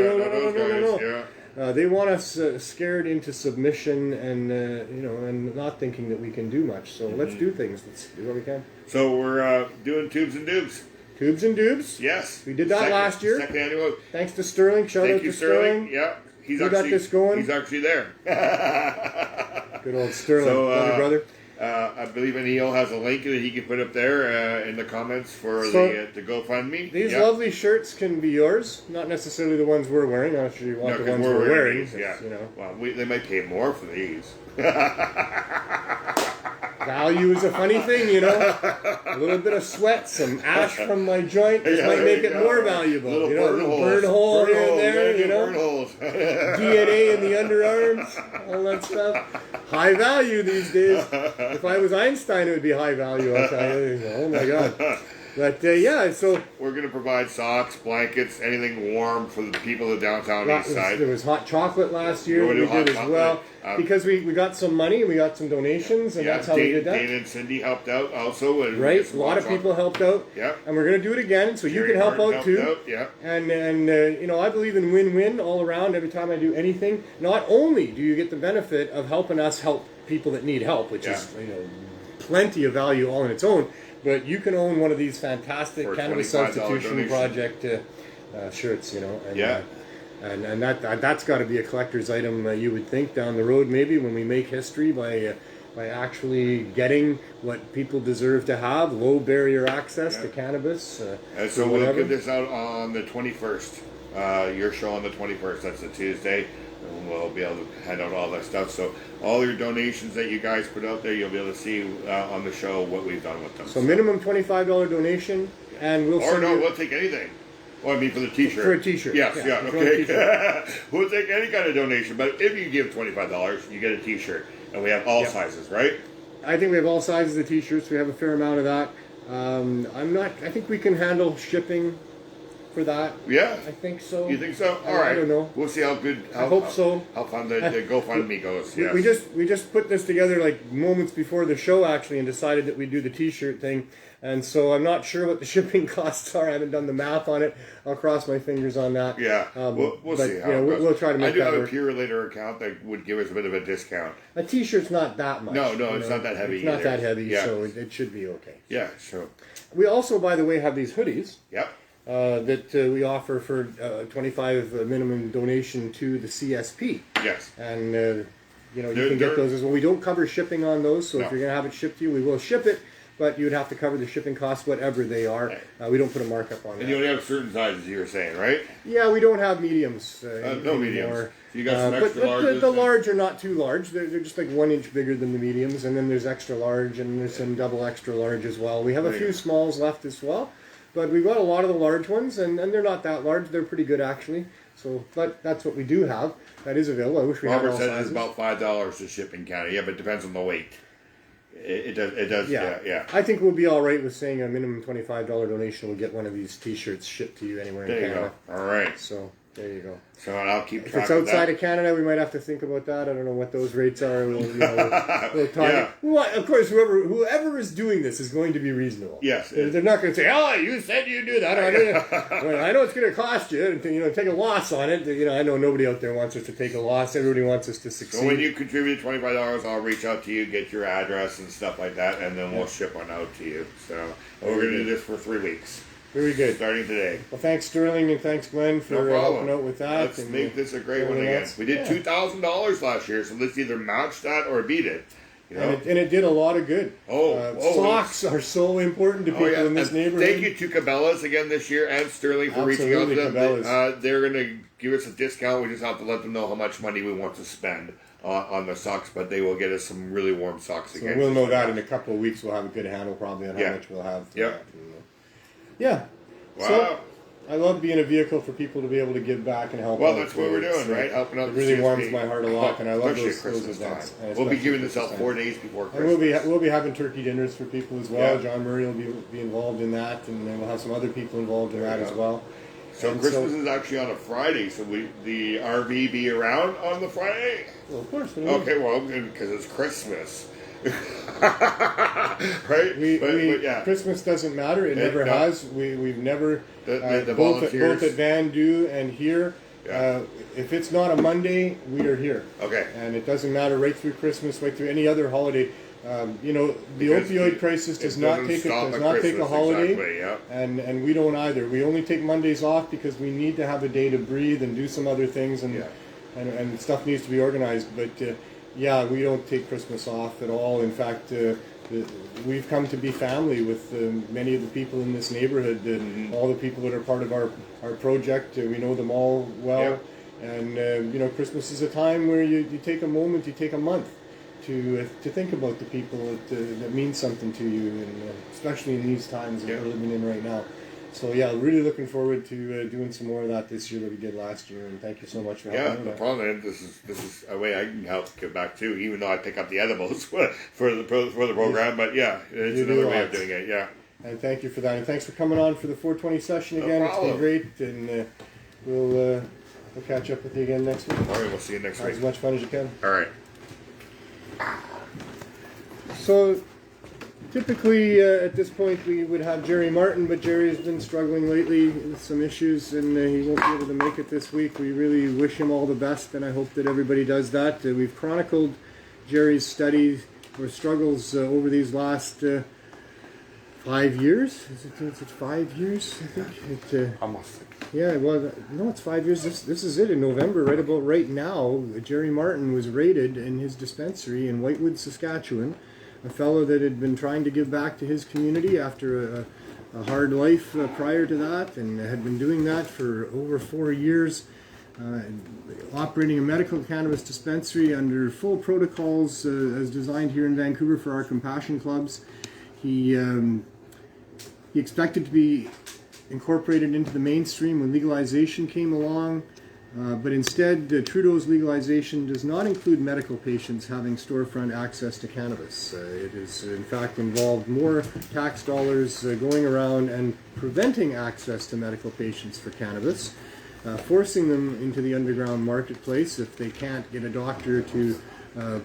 No. They want us scared into submission and not thinking that we can do much. So let's do things. Let's do what we can. So we're doing Tubes and Doobs. Tubes and Doobs? Yes. We did that last year. Second annual. Thanks to Sterling. Shout out to Sterling. Yeah. He got this going. He's actually there. Good old Sterling. So, brother. I believe Neil has a link that he can put up there in the comments for the GoFundMe. These lovely shirts can be yours, not necessarily the ones we're wearing. I'm not sure you want the ones we're wearing. These, yeah. Well, they might pay more for these. Value is a funny thing, A little bit of sweat, some ash from my joint. This might make it more valuable. Little burn hole here and there, burn holes. DNA in the underarms, all that stuff. High value these days. If I was Einstein, it would be high value, I'll tell you. Oh my God. But so we're going to provide socks, blankets, anything warm for the people of the downtown east side. There was hot chocolate last year that we did as well. Because we got some money and we got some donations, and that's how we did that. Dana and Cindy helped out also. Right, a lot of people helped out. Yeah. And we're going to do it again, so you can help out too. Yeah. And I believe in win-win all around every time I do anything. Not only do you get the benefit of helping us help people that need help, which is plenty of value all on its own, but you can own one of these fantastic Cannabis Substitution Project shirts, and that's got to be a collector's item, you would think, down the road, maybe when we make history by actually getting what people deserve to have, low barrier access to cannabis. And so we'll give this out on the 21st. Your show on the 21st. That's a Tuesday. And we'll be able to hand out all that stuff. So all your donations that you guys put out there, you'll be able to see on the show what we've done with them. So minimum $25 donation, and we'll send you... we'll take anything. Well, I mean for the T-shirt. For a T-shirt. Yes, okay. We'll take any kind of donation, but if you give $25, you get a T-shirt. And we have all sizes, right? I think we have all sizes of T-shirts. We have a fair amount of that. I think we can handle shipping for that. Yeah. I think so. You think so? All right. I don't know. We'll see how good. I hope so. How fun the GoFundMe goes. Yes. We just put this together like moments before the show actually, and decided that we'd do the T-shirt thing. And so I'm not sure what the shipping costs are. I haven't done the math on it. I'll cross my fingers on that. Yeah, we'll see how it goes. We'll try to make that work. I do have a Purelator account that would give us a bit of a discount. A T-shirt's not that much. No, it's not that heavy. It's not that heavy, so it should be okay. Yeah, sure. We also, by the way, have these hoodies. Yep. That we offer for 25 minimum donation to the CSP. Yes. And you can get those as well. We don't cover shipping on those, so if you're going to have it shipped to you, we will ship it. But you would have to cover the shipping costs, whatever they are. We don't put a markup on that. And you only have certain sizes, you were saying, right? Yeah, we don't have mediums. No mediums. So you got some extra large. But the large are not too large. They're just like 1 inch bigger than the mediums. And then there's extra large, and there's some double extra large as well. We have a few smalls left as well. But we've got a lot of the large ones, and they're not that large. They're pretty good, actually. So, but that's what we do have. That is available. I wish we had all sizes. Robert said it's about $5 to ship in Canada. Yeah, but it depends on the weight. It does. Yeah. I think we'll be all right with saying a minimum $25 donation will get one of these T-shirts shipped to you anywhere in Canada. Go. All right. So there you go. So I'll keep If track it's of outside that. of Canada, we might have to think about that. I don't know what those rates are. We'll talk. Yeah. Well, of course, whoever is doing this is going to be reasonable. Yes. They're not going to say, "Oh, you said you do that." I know it's going to cost you, and take a loss on it. I know nobody out there wants us to take a loss. Everybody wants us to succeed. So when you contribute $25, I'll reach out to you, get your address and stuff like that, and then we'll ship one out to you. So we're going to do this for 3 weeks. Very good. Starting today. Well, thanks Sterling and thanks Glenn for helping out with that. Let's make this a great one again. We did $2,000 last year, so let's either match that or beat it. And it did a lot of good. Socks are so important to people in this neighborhood. Thank you to Cabela's again this year and Sterling for reaching out to them. They're going to give us a discount. We just have to let them know how much money we want to spend on the socks, but they will get us some really warm socks again. So we'll know that in a couple of weeks. We'll have a good handle probably on how much we'll have. Yeah. Wow. So, I love being a vehicle for people to be able to give back and help. Well, that's what we're doing, right? Helping out. It really warms my heart a lot, and I love those events. We'll be giving this out 4 days before Christmas. And we'll be having turkey dinners for people as well. Yeah. John Murray will be involved in that, and then we'll have some other people involved in that as well. So Christmas is actually on a Friday. So the RV be around on the Friday? Well, of course. Okay, well, because it's Christmas. Right? Christmas doesn't matter. It never has. We've never the both at Van Do and here. If it's not a Monday, we are here. Okay. And it doesn't matter right through Christmas, right through any other holiday. The opioid crisis does not take a holiday, exactly, and we don't either. We only take Mondays off because we need to have a day to breathe and do some other things, and stuff needs to be organized. But we don't take Christmas off at all. In fact, we've come to be family with many of the people in this neighborhood. All the people that are part of our project, we know them all well. And Christmas is a time where you take a moment, you take a month to think about the people that mean something to you, and especially in these times that we're living in right now. So really looking forward to doing some more of that this year that we did last year, and thank you so much for helping. No problem. And this is a way I can help give back too, even though I pick up the edibles for the program. But it's another way of doing it. Yeah. And thank you for that, and thanks for coming on for the 420 session again. It's been great, and we'll catch up with you again next week. All right, we'll see you next week. As much fun as you can. All right. So, typically at this point we would have Jerry Martin, but Jerry has been struggling lately with some issues, and he won't be able to make it this week. We really wish him all the best, and I hope that everybody does that. We've chronicled Jerry's studies or struggles over these last 5 years. Is it 5 years? I think. Almost. Yeah, well, no, it's 5 years. This is it in November, right about right now. Jerry Martin was raided in his dispensary in Whitewood, Saskatchewan. A fellow that had been trying to give back to his community after a hard life prior to that, and had been doing that for over 4 years, operating a medical cannabis dispensary under full protocols as designed here in Vancouver for our compassion clubs. He expected to be incorporated into the mainstream when legalization came along, but instead Trudeau's legalization does not include medical patients having storefront access to cannabis. It is in fact involved more tax dollars going around and preventing access to medical patients for cannabis, forcing them into the underground marketplace if they can't get a doctor to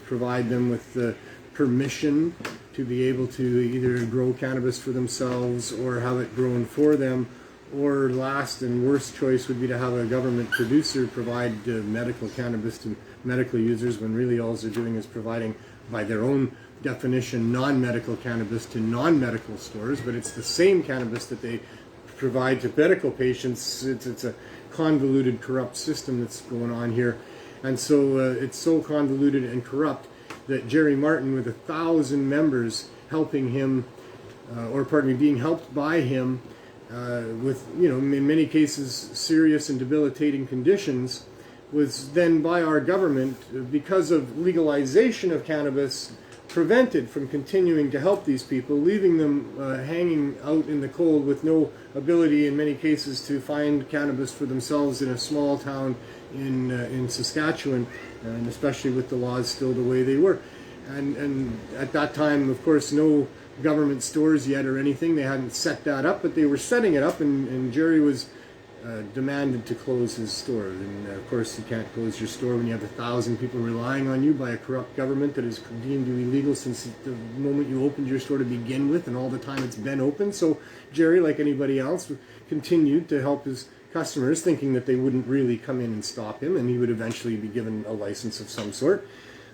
provide them with permission to be able to either grow cannabis for themselves or have it grown for them, or last and worst choice would be to have a government producer provide medical cannabis to medical users, when really all they're doing is providing, by their own definition, non-medical cannabis to non-medical stores, but it's the same cannabis that they provide to medical patients. It's a convoluted, corrupt system that's going on here, and so it's so convoluted and corrupt that Jerry Martin, with 1,000 members helping him, being helped by him, with, in many cases serious and debilitating conditions, was then by our government, because of legalization of cannabis, prevented from continuing to help these people, leaving them hanging out in the cold with no ability in many cases to find cannabis for themselves in a small town in Saskatchewan, and especially with the laws still the way they were. And at that time, of course, no government stores yet or anything. They hadn't set that up, but they were setting it up, and Jerry was demanded to close his store. And of course, you can't close your store when you have 1,000 people relying on you by a corrupt government that has deemed you illegal since the moment you opened your store to begin with, and all the time it's been open. So Jerry, like anybody else, continued to help his customers, thinking that they wouldn't really come in and stop him, and he would eventually be given a license of some sort.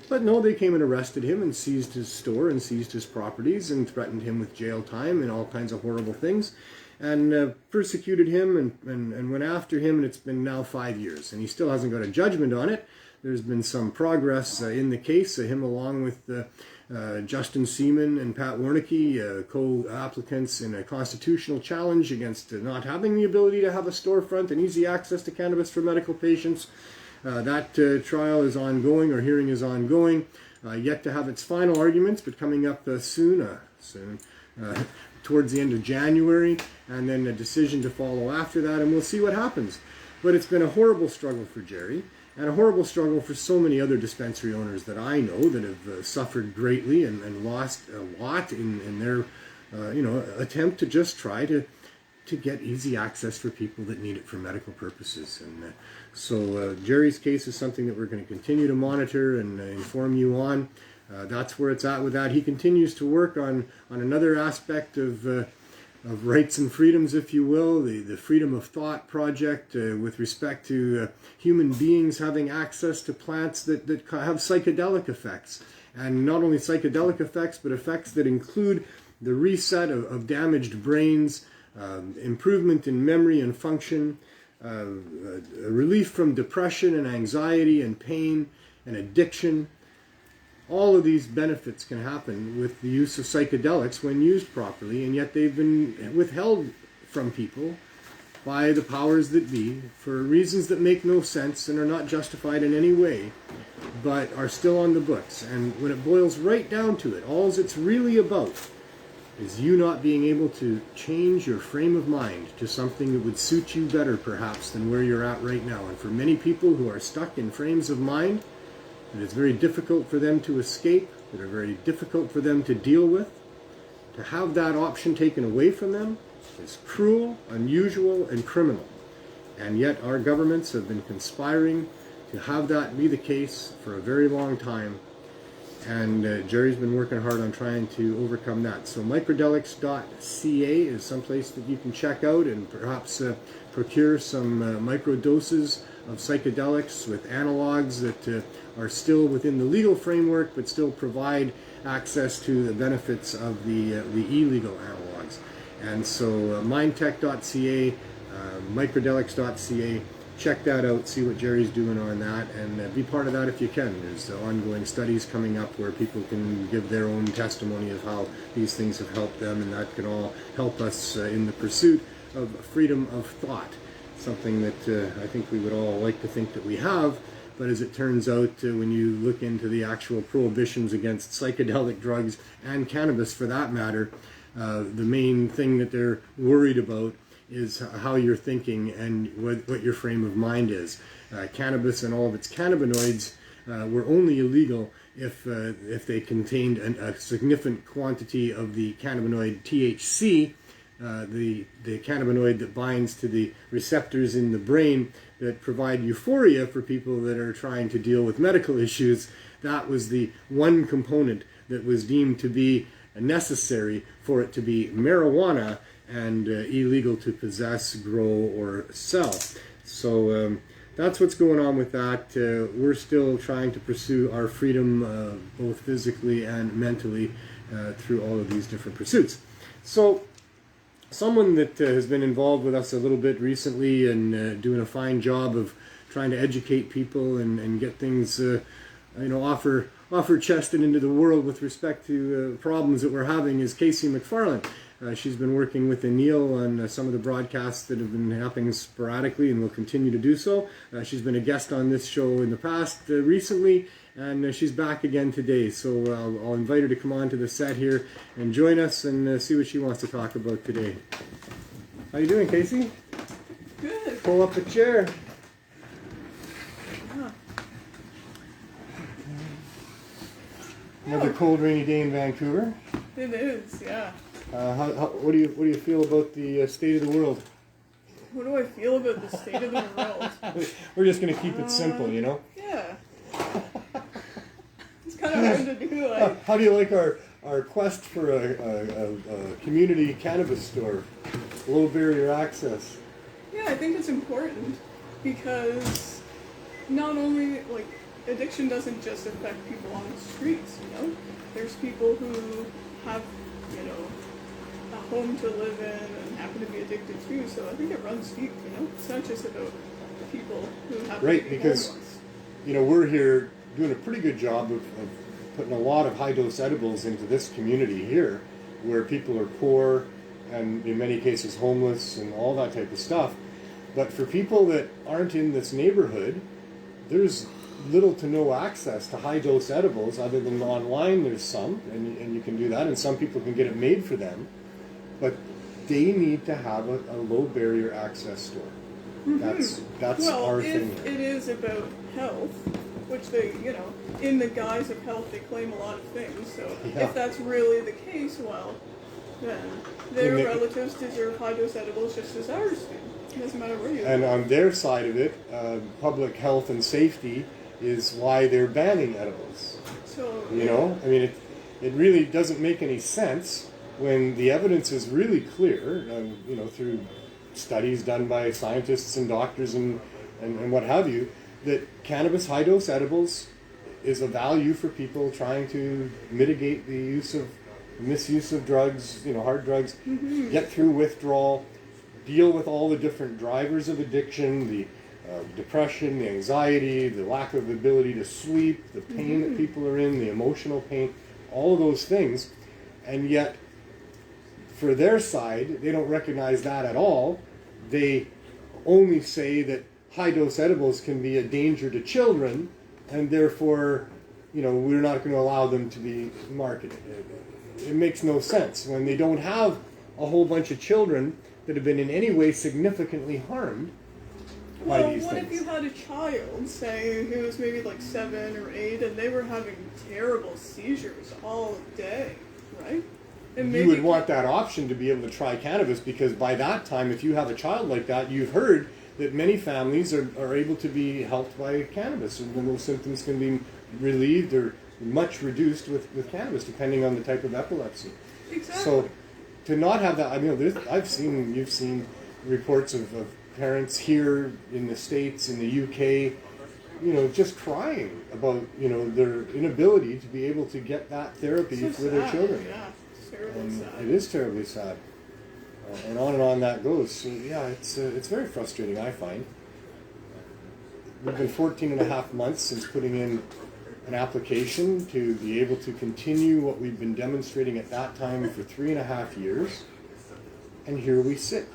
But no, they came and arrested him and seized his store and seized his properties and threatened him with jail time and all kinds of horrible things, and persecuted him and went after him, and it's been now 5 years, and he still hasn't got a judgment on it. There's been some progress in the case, him along with Justin Seaman and Pat Warnicki, co-applicants in a constitutional challenge against not having the ability to have a storefront and easy access to cannabis for medical patients. That trial is ongoing, or hearing is ongoing, yet to have its final arguments, but coming up soon, towards the end of January, and then a decision to follow after that, and we'll see what happens. But it's been a horrible struggle for Jerry, and a horrible struggle for so many other dispensary owners that I know that have suffered greatly and lost a lot in their attempt to just try to get easy access for people that need it for medical purposes. And so Jerry's case is something that we're going to continue to monitor and inform you on. That's where it's at with that. He continues to work on another aspect of rights and freedoms, if you will, the Freedom of Thought project with respect to human beings having access to plants that have psychedelic effects. And not only psychedelic effects, but effects that include the reset of damaged brains, improvement in memory and function, relief from depression and anxiety and pain and addiction. All of these benefits can happen with the use of psychedelics when used properly, and yet they've been withheld from people by the powers that be for reasons that make no sense and are not justified in any way, but are still on the books. And when it boils right down to it, all it's really about is you not being able to change your frame of mind to something that would suit you better, perhaps, than where you're at right now. And for many people who are stuck in frames of mind that it's very difficult for them to escape, that are very difficult for them to deal with, to have that option taken away from them is cruel, unusual, and criminal. And yet our governments have been conspiring to have that be the case for a very long time. And Jerry's been working hard on trying to overcome that. So microdelics.ca is someplace that you can check out and perhaps procure some micro doses of psychedelics with analogs that are still within the legal framework, but still provide access to the benefits of the illegal analogs. And so mindtech.ca, microdelics.ca, check that out, see what Jerry's doing on that, and be part of that if you can. There's ongoing studies coming up where people can give their own testimony of how these things have helped them, and that can all help us in the pursuit of freedom of thought, something that I think we would all like to think that we have. But as it turns out, when you look into the actual prohibitions against psychedelic drugs and cannabis for that matter, the main thing that they're worried about is how you're thinking and what your frame of mind is. Cannabis and all of its cannabinoids were only illegal if they contained a significant quantity of the cannabinoid THC, the cannabinoid that binds to the receptors in the brain that provide euphoria for people that are trying to deal with medical issues. That was the one component that was deemed to be necessary for it to be marijuana and illegal to possess, grow, or sell. So that's what's going on with that. We're still trying to pursue our freedom both physically and mentally through all of these different pursuits. So someone that has been involved with us a little bit recently and doing a fine job of trying to educate people and get things, offer chested into the world with respect to problems that we're having is Casey Mcfarland. She's been working with Neil on some of the broadcasts that have been happening sporadically and will continue to do so. She's been a guest on this show in the past recently, and she's back again today. So I'll invite her to come on to the set here and join us and see what she wants to talk about today. How you doing, Casey? Good. Pull up a chair. Another cold, rainy day in Vancouver. It is, yeah. What do you feel about the state of the world? What do I feel about the state of the world? We're just going to keep it simple, you know? Yeah. It's kind of hard to do. How do you like our quest for a community cannabis store? Low barrier access. Yeah, I think it's important because not only, like, addiction doesn't just affect people on the streets, you know? There's people who have, you know, a home to live in and happen to be addicted too, so I think it runs deep, you know? It's not just about people who have Right, because, you know, we're here doing a pretty good job of putting a lot of high-dose edibles into this community here, where people are poor and in many cases homeless and all that type of stuff. But for people that aren't in this neighborhood, there's little to no access to high-dose edibles other than online. There's some, and you can do that, and some people can get it made for them. But they need to have a low-barrier access store. Mm-hmm. That's our thing. Well, if it is about health, which they, you know, in the guise of health, they claim a lot of things. So Yeah. if that's really the case, well, then their relatives deserve high-dose edibles just as ours do. It doesn't matter where you live. And on their side of it, public health and safety is why they're banning edibles. So, You know, I mean, it really doesn't make any sense when the evidence is really clear, you know, through studies done by scientists and doctors and what have you, that cannabis high-dose edibles is a value for people trying to mitigate the misuse of drugs, you know, hard drugs, get through withdrawal, deal with all the different drivers of addiction, the depression, the anxiety, the lack of ability to sleep, the pain that people are in, the emotional pain, all of those things. And yet, for their side, they don't recognize that at all. They only say that high-dose edibles can be a danger to children, and therefore, you know, we're not going to allow them to be marketed. It makes no sense when they don't have a whole bunch of children that have been in any way significantly harmed by these what things. if you had a child, say, who was maybe like 7 or 8, and they were having terrible seizures all day, right? And You would want that option to be able to try cannabis, because by that time, if you have a child like that, you've heard that many families are able to be helped by cannabis, and those symptoms can be relieved or much reduced with cannabis, depending on the type of epilepsy. Exactly. So, to not have that, I mean, you've seen reports of parents here in the States, in the UK, you know, just crying about, you know, their inability to be able to get that therapy So for their sad, children. Yeah, it's terribly And sad. it is terribly sad. And on that goes. So, yeah, it's very frustrating, I find. We've been 14 and a half months since putting in an application to be able to continue what we've been demonstrating at that time for 3.5 years. And here we sit.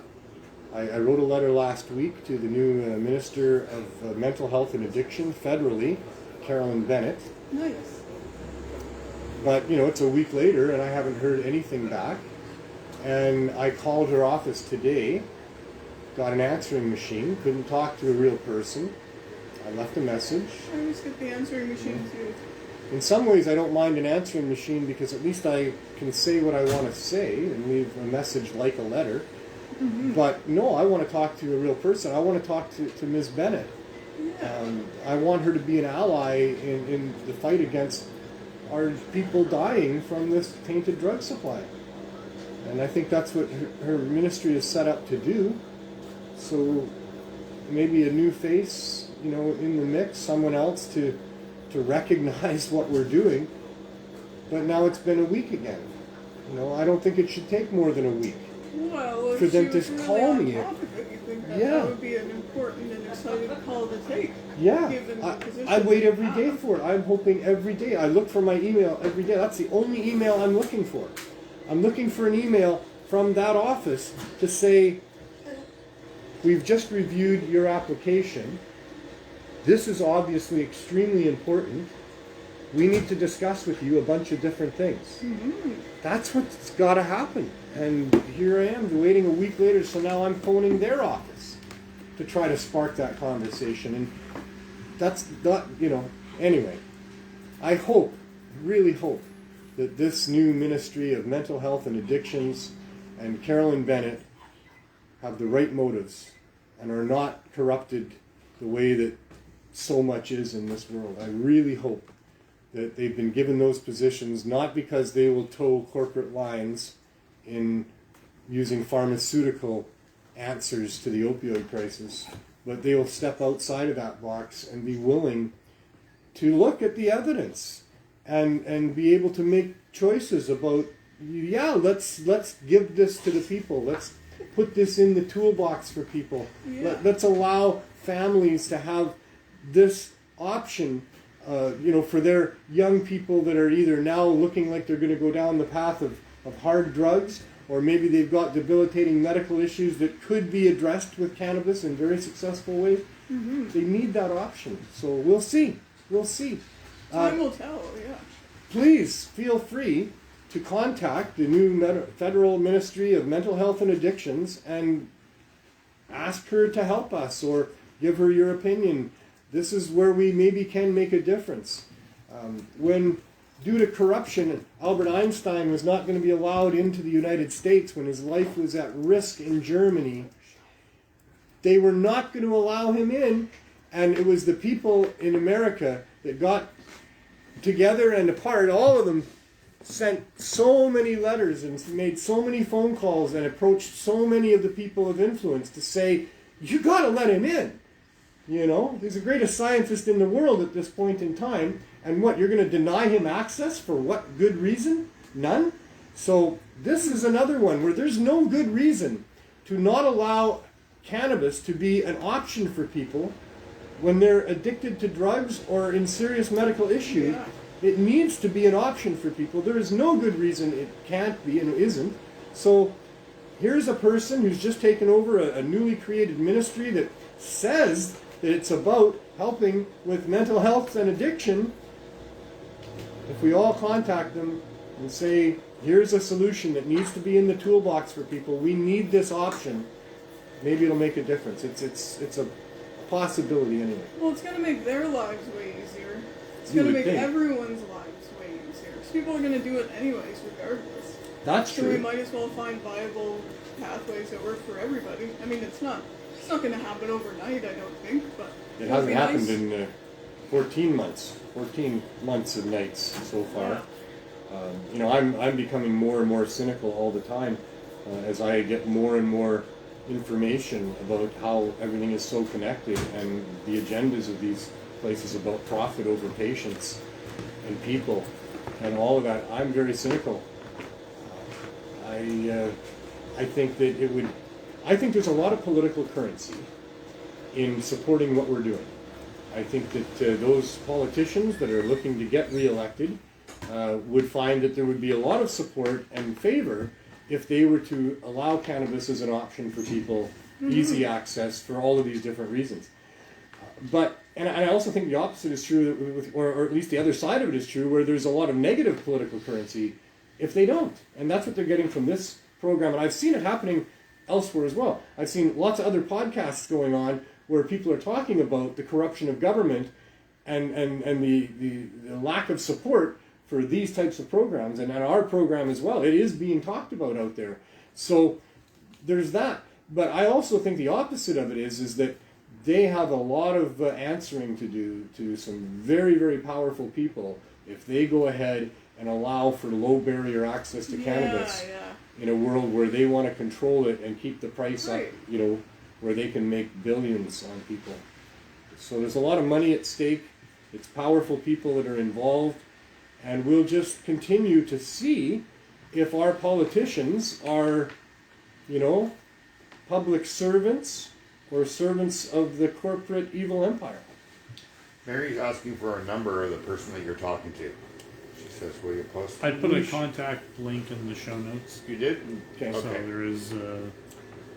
I wrote a letter last week to the new Minister of Mental Health and Addiction federally, Carolyn Bennett. Nice. But, you know, it's a week later and I haven't heard anything back. And I called her office today, got an answering machine, couldn't talk to a real person. I left a message. I always get the answering machine too. In some ways, I don't mind an answering machine because at least I can say what I want to say and leave a message like a letter. Mm-hmm. But no, I want to talk to a real person. I want to talk to Ms. Bennett. Yeah. I want her to be an ally in the fight against our people dying from this tainted drug supply. And I think that's what her ministry is set up to do. So maybe a new face, you know, in the mix, someone else to recognize what we're doing. But now it's been a week again. You know, I don't think it should take more than a week. Well, if for them she to was really call on me. top of it, you think that, Yeah. that would be an important and exciting call to take? Yeah, Given the position I wait every you day have. for it. I'm hoping every day. I look for my email every day. That's the only email I'm looking for. I'm looking for an email from that office to say, we've just reviewed your application. This is obviously extremely important. We need to discuss with you a bunch of different things. Mm-hmm. That's what's got to happen. And here I am waiting a week later, so now I'm phoning their office to try to spark that conversation. And that's not, you know, anyway, I hope really hope that this new Ministry of Mental Health and Addictions and Carolyn Bennett have the right motives and are not corrupted the way that so much is in this world. I really hope that they've been given those positions not because they will toe corporate lines in using pharmaceutical answers to the opioid crisis, but they will step outside of that box and be willing to look at the evidence and be able to make choices about, yeah, let's give this to the people. Let's put this in the toolbox for people. Yeah. Let's allow families to have this option, for their young people that are either now looking like they're going to go down the path of hard drugs, or maybe they've got debilitating medical issues that could be addressed with cannabis in very successful ways. Mm-hmm. They need that option. So we'll see. We'll see. Time will tell, yeah. Please feel free to contact the new Federal Ministry of Mental Health and Addictions and ask her to help us or give her your opinion. This is where we maybe can make a difference. When, due to corruption, Albert Einstein was not going to be allowed into the United States when his life was at risk in Germany, they were not going to allow him in, and it was the people in America that got together and apart. All of them sent so many letters and made so many phone calls and approached so many of the people of influence to say, you got to let him in. He's the greatest scientist in the world at this point in time. And what, you're going to deny him access for what good reason? None? So this is another one where there's no good reason to not allow cannabis to be an option for people when they're addicted to drugs or in serious medical issues. Yeah. It needs to be an option for people. There is no good reason it can't be, and it isn't. So here's a person who's just taken over a newly created ministry that says that it's about helping with mental health and addiction. If we all contact them and say, here's a solution that needs to be in the toolbox for people, we need this option, maybe it'll make a difference. It's a possibility anyway. Well, it's going to make their lives way easier. It's You going to would make think. everyone's lives way easier. Because people are going to do it anyways, regardless. That's So true. we might as well find viable pathways that work for everybody. I mean, it's not going to happen overnight, I don't think, but It would hasn't be happened nice. in 14 months and nights so far. I'm becoming more and more cynical all the time as I get more and more information about how everything is so connected and the agendas of these places about profit over patients and people and all of that. I'm very cynical. I think that it would. I think there's a lot of political currency in supporting what we're doing. I think that those politicians that are looking to get reelected would find that there would be a lot of support and favor if they were to allow cannabis as an option for people, easy access for all of these different reasons. And I also think the opposite is true, or at least the other side of it is true, where there's a lot of negative political currency if they don't. And that's what they're getting from this program. And I've seen it happening elsewhere as well. I've seen lots of other podcasts going on where people are talking about the corruption of government and the lack of support for these types of programs, and our program as well. It is being talked about out there. So there's that. But I also think the opposite of it is that they have a lot of answering to do to some very, very powerful people if they go ahead and allow for low barrier access to cannabis in a world where they want to control it and keep the price up, where they can make billions on people. So there's a lot of money at stake. It's powerful people that are involved. And we'll just continue to see if our politicians are, public servants or servants of the corporate evil empire. Mary's asking for a number of the person that you're talking to. She says, will you post? I'd put a contact link in the show notes. You did? Okay. So there is a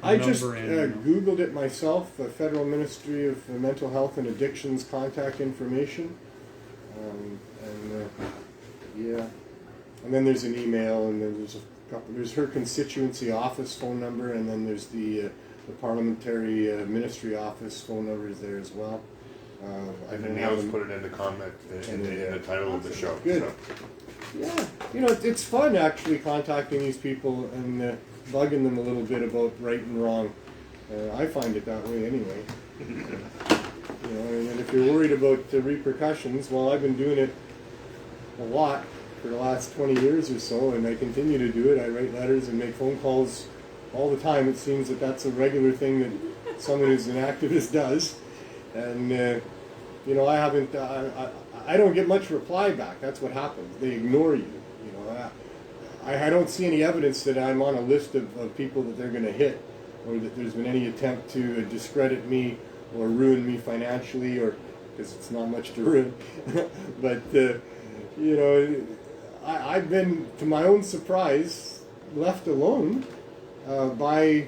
I just number and Googled it myself, the Federal Ministry of Mental Health and Addictions contact information. And then there's an email, and then there's a couple. There's her constituency office phone number, and then there's the parliamentary ministry office phone number is there as well. I've And been Neil's having- put it in the comment in the title of the show. Good. So. Yeah, it's fun actually contacting these people and bugging them a little bit about right and wrong. I find it that way anyway. And if you're worried about the repercussions, well, I've been doing it a lot for the last 20 years or so, and I continue to do it. I write letters and make phone calls all the time. It seems that that's a regular thing that someone who's an activist does. And, I haven't, I don't get much reply back. That's what happens. They ignore you. I don't see any evidence that I'm on a list of people that they're going to hit, or that there's been any attempt to discredit me or ruin me financially, or because it's not much to ruin. But I've been, to my own surprise, left alone by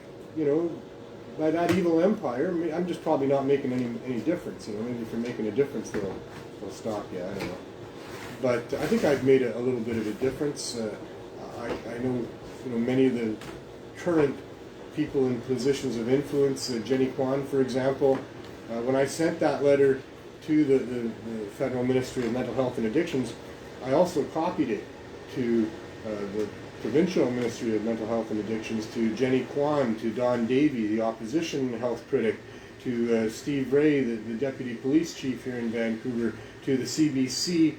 that evil empire. I'm just probably not making any difference. Maybe if you're making a difference, they'll stop you. I don't know. But I think I've made a little bit of a difference. I know, many of the current people in positions of influence, Jenny Kwan, for example. When I sent that letter to the Federal Ministry of Mental Health and Addictions, I also copied it to the Provincial Ministry of Mental Health and Addictions, to Jenny Kwan, to Don Davey, the opposition health critic, to Steve Ray, the deputy police chief here in Vancouver, to the CBC,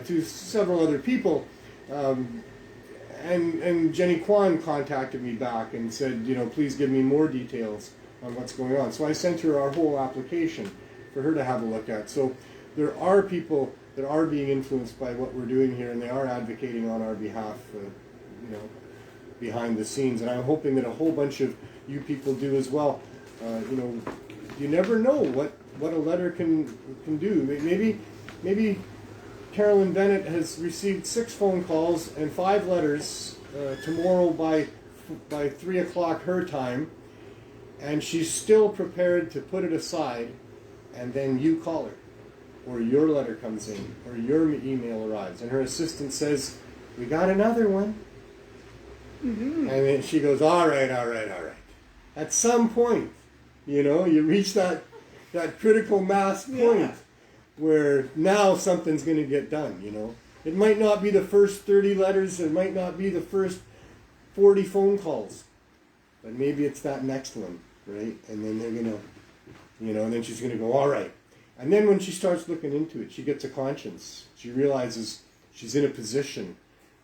to several other people. And Jenny Kwan contacted me back and said, please give me more details on what's going on. So I sent her our whole application for her to have a look at. So there are people that are being influenced by what we're doing here, and they are advocating on our behalf, behind the scenes. And I'm hoping that a whole bunch of you people do as well. You never know what a letter can do. Maybe Carolyn Bennett has received 6 phone calls and 5 letters tomorrow by 3 o'clock her time, and she's still prepared to put it aside, and then you call her, or your letter comes in, or your email arrives, and her assistant says, "We got another one." Mm-hmm. And then she goes, all right. At some point, you reach that critical mass point where now something's going to get done, It might not be the first 30 letters, it might not be the first 40 phone calls, but maybe it's that next one, right? And then they're going to, and then she's going to go, all right. And then when she starts looking into it, she gets a conscience. She realizes she's in a position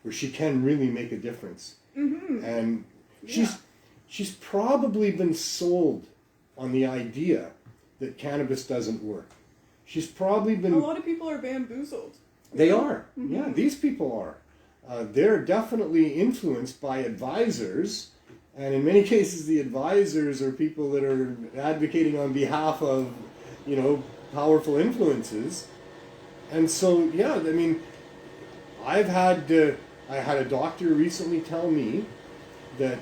where she can really make a difference. Mm-hmm. And she's probably been sold on the idea that cannabis doesn't work. She's probably been... A lot of people are bamboozled. They are. Mm-hmm. Yeah, these people are. They're definitely influenced by advisors, and in many cases the advisors are people that are advocating on behalf of, powerful influences. And so, I had a doctor recently tell me that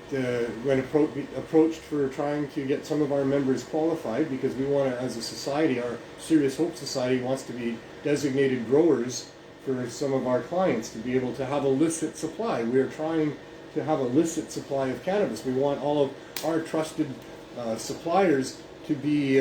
when approached for trying to get some of our members qualified, because we want to, as a society, our Serious Hope Society wants to be designated growers for some of our clients to be able to have a licit supply. We are trying to have a licit supply of cannabis. We want all of our trusted suppliers to be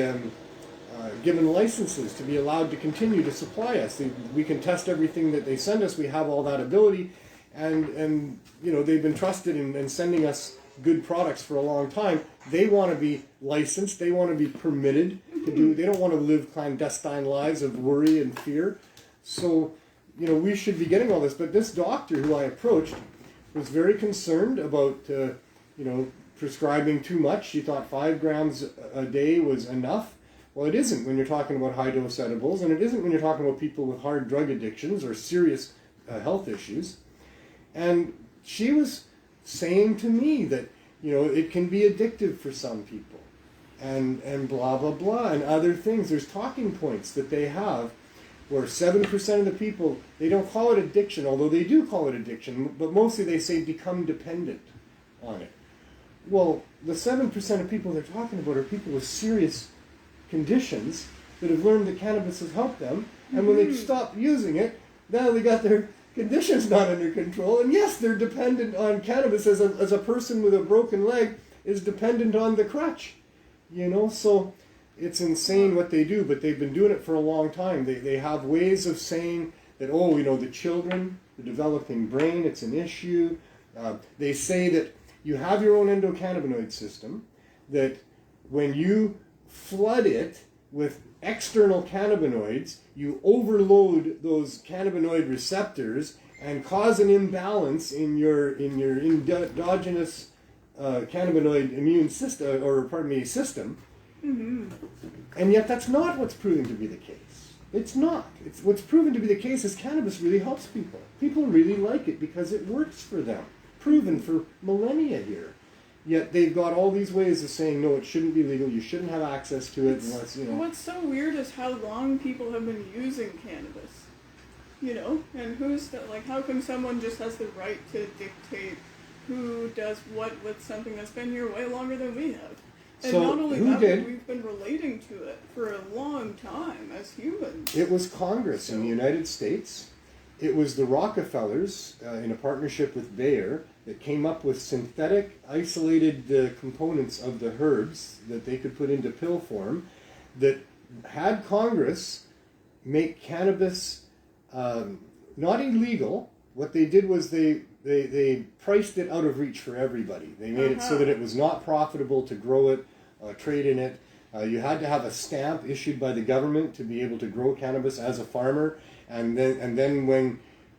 given licenses, to be allowed to continue to supply us. We can test everything that they send us. We have all that ability. And they've been trusted in sending us good products for a long time. They want to be licensed. They want to be permitted to do. They don't want to live clandestine lives of worry and fear. So, we should be getting all this. But this doctor who I approached was very concerned about, prescribing too much. She thought 5 grams a day was enough. Well, it isn't when you're talking about high-dose edibles, and it isn't when you're talking about people with hard drug addictions or serious health issues. And she was saying to me that, it can be addictive for some people, and blah, blah, blah, and other things. There's talking points that they have where 7% of the people, they don't call it addiction, although they do call it addiction, but mostly they say become dependent on it. Well, the 7% of people they're talking about are people with serious conditions that have learned that cannabis has helped them, and when they stop using it, now they got their conditions not under control, and yes, they're dependent on cannabis as a person with a broken leg is dependent on the crutch, so It's insane what they do, but they've been doing it for a long time. They have ways of saying that, oh, the children, the developing brain, it's an issue. They say that you have your own endocannabinoid system, that when you flood it with external cannabinoids, you overload those cannabinoid receptors and cause an imbalance in your endogenous cannabinoid immune system, system. Mm-hmm. And yet that's not what's proven to be the case. It's not. What's proven to be the case is cannabis really helps people. People really like it because it works for them. Proven for millennia here. Yet they've got all these ways of saying, no, it shouldn't be legal, you shouldn't have access to it. What's so weird is how long people have been using cannabis. And how come someone just has the right to dictate who does what with something that's been here way longer than we have? And So, not only who that, did? but we've been relating to it for a long time as humans. It was Congress in the United States. It was the Rockefellers, in a partnership with Bayer, that came up with synthetic, isolated components of the herbs that they could put into pill form, that had Congress make cannabis not illegal. What they did was they priced it out of reach for everybody. They made it so that it was not profitable to grow it, trade in it. You had to have a stamp issued by the government to be able to grow cannabis as a farmer. And then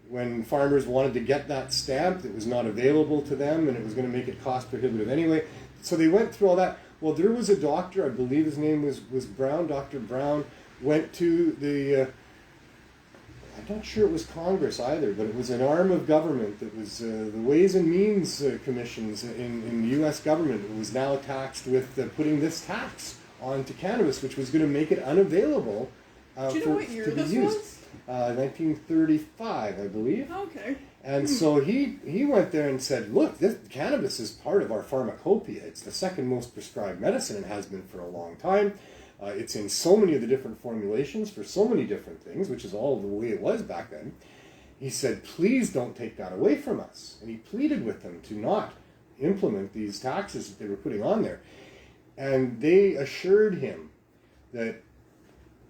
when farmers wanted to get that stamp, it was not available to them, and it was going to make it cost prohibitive anyway. So they went through all that. Well, there was a doctor, I believe his name was Brown, Dr. Brown, went to the, I'm not sure it was Congress either, but it was an arm of government that was the Ways and Means Commissions in the U.S. government. It was now taxed with putting this tax onto cannabis, which was going to make it unavailable Do you know what year this was? 1935, I believe. Okay. And so he went there and said, look, this cannabis is part of our pharmacopoeia. It's the second most prescribed medicine and has been for a long time. It's in so many of the different formulations for so many different things, which is all the way it was back then. He said, please don't take that away from us. And he pleaded with them to not implement these taxes that they were putting on there. And they assured him that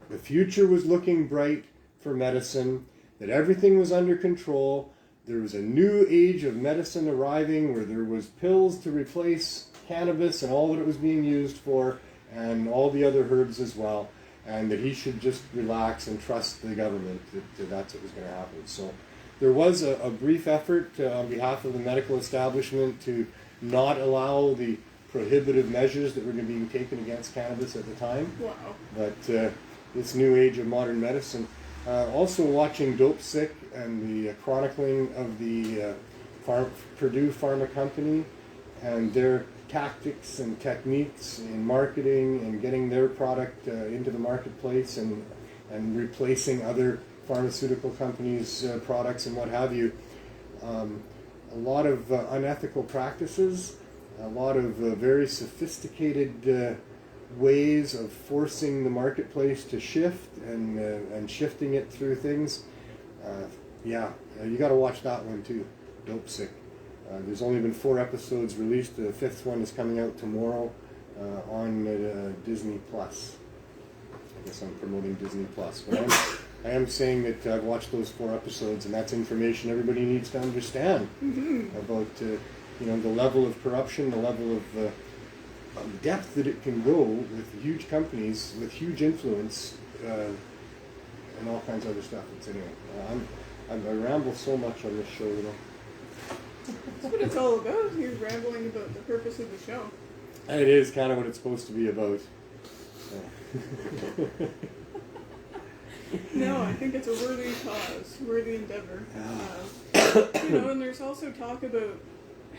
the future was looking bright for medicine, that everything was under control. There was a new age of medicine arriving where there was pills to replace cannabis and all that it was being used for, and all the other herbs as well, and that he should just relax and trust the government that that's what was going to happen. So there was a brief effort on behalf of the medical establishment to not allow the prohibitive measures that were being taken against cannabis at the time. Wow. But this new age of modern medicine. Also watching Dope Sick and the chronicling of the Purdue Pharma Company and their tactics and techniques in marketing and getting their product into the marketplace and replacing other pharmaceutical companies' products and what have you. A lot of unethical practices, a lot of very sophisticated ways of forcing the marketplace to shift and shifting it through things. You got to watch that one too, Dope Sick. There's only been 4 episodes released. The 5th one is coming out tomorrow on Disney Plus. I guess I'm promoting Disney Plus, but I am saying that I've watched those 4 episodes, and that's information everybody needs to understand about the level of corruption, the level of depth that it can go with huge companies, with huge influence, and all kinds of other stuff. It's anyway. I ramble so much on this show, That's what it's all about. You're rambling about the purpose of the show. And it is kind of what it's supposed to be about. No, I think it's a worthy cause, worthy endeavor. And there's also talk about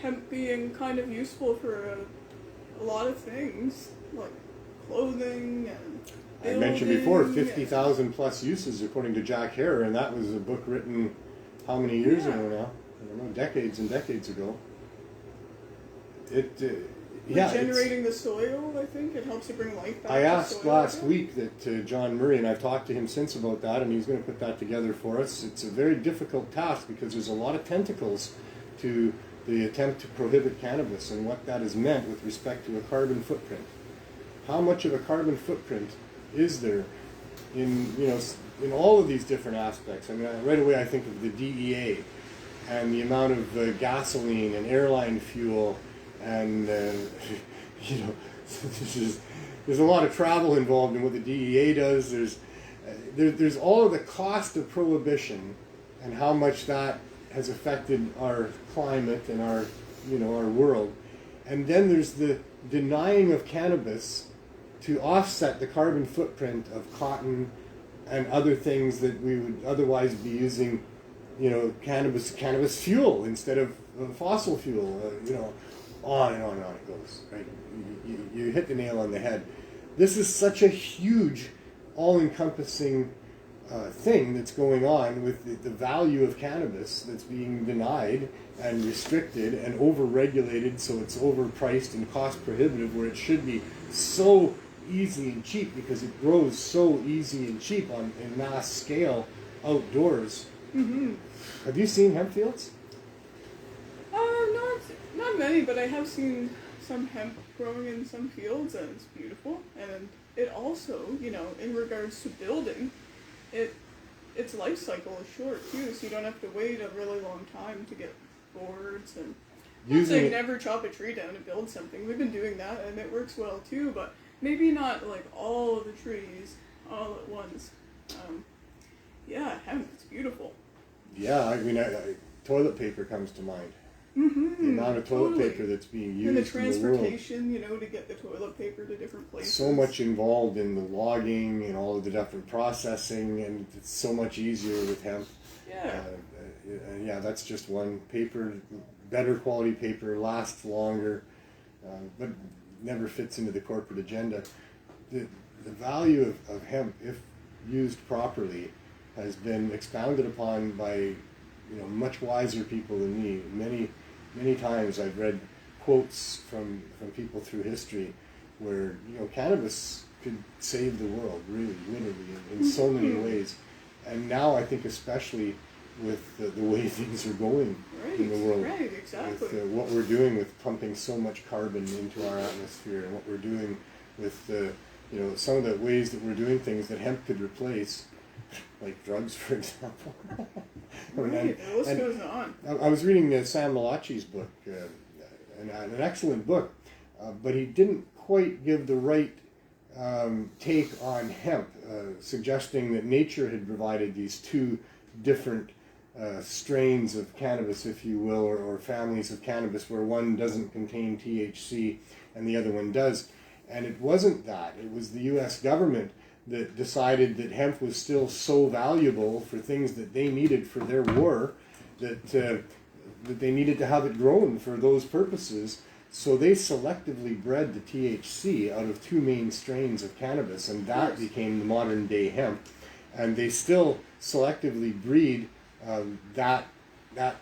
hemp being kind of useful for a lot of things, like clothing and I mentioned before, building 50,000 plus uses according to Jack Hare, and that was a book written how many years ago now? I don't know, decades and decades ago. Regenerating the soil, I think. It helps to bring life back I to asked soil. last week that John Murray, and I've talked to him since about that, and he's going to put that together for us. It's a very difficult task because there's a lot of tentacles to the attempt to prohibit cannabis and what that has meant with respect to a carbon footprint. how much of a carbon footprint is there in, in all of these different aspects? I mean, right away I think of the DEA and the amount of gasoline and airline fuel, and there's a lot of travel involved in what the DEA does. There's all of the cost of prohibition and how much that has affected our climate and our world. And then there's the denying of cannabis to offset the carbon footprint of cotton and other things that we would otherwise be using, cannabis fuel instead of fossil fuel, on and on and on it goes, right? You hit the nail on the head. This is such a huge, all-encompassing thing that's going on with the value of cannabis that's being denied and restricted and over-regulated, so it's overpriced and cost-prohibitive, where it should be so easy and cheap because it grows so easy and cheap in mass scale outdoors. Mm-hmm. Have you seen hemp fields? Not many, but I have seen some hemp growing in some fields, and it's beautiful. And it also, in regards to building, its life cycle is short too, so you don't have to wait a really long time to get boards. And I'm saying never chop a tree down to build something. We've been doing that, and it works well too, but maybe not like all of the trees all at once. Hemp, it's beautiful. Yeah, I mean, toilet paper comes to mind. Mm-hmm. The amount of toilet paper that's being used and the in the world. transportation, to get the toilet paper to different places. So much involved in the logging and all of the different processing, and it's so much easier with hemp. Yeah. That's just one paper. Better quality paper, lasts longer, but never fits into the corporate agenda. The value of hemp, if used properly, has been expounded upon by much wiser people than me. Many times I've read quotes from people through history where cannabis could save the world, really, literally, in so many ways. And now I think especially with the way things are going in the world, right, exactly. with what we're doing with pumping so much carbon into our atmosphere, and what we're doing with some of the ways that we're doing things that hemp could replace, like drugs, for example. Right, the list goes on. I was reading Sam Malachi's book, an excellent book, but he didn't quite give the right take on hemp, suggesting that nature had provided these two different strains of cannabis, if you will, or families of cannabis, where one doesn't contain THC and the other one does. And it wasn't that. It was the U.S. government that decided that hemp was still so valuable for things that they needed for their war, that they needed to have it grown for those purposes. So they selectively bred the THC out of two main strains of cannabis, and that became the modern day hemp. And they still selectively breed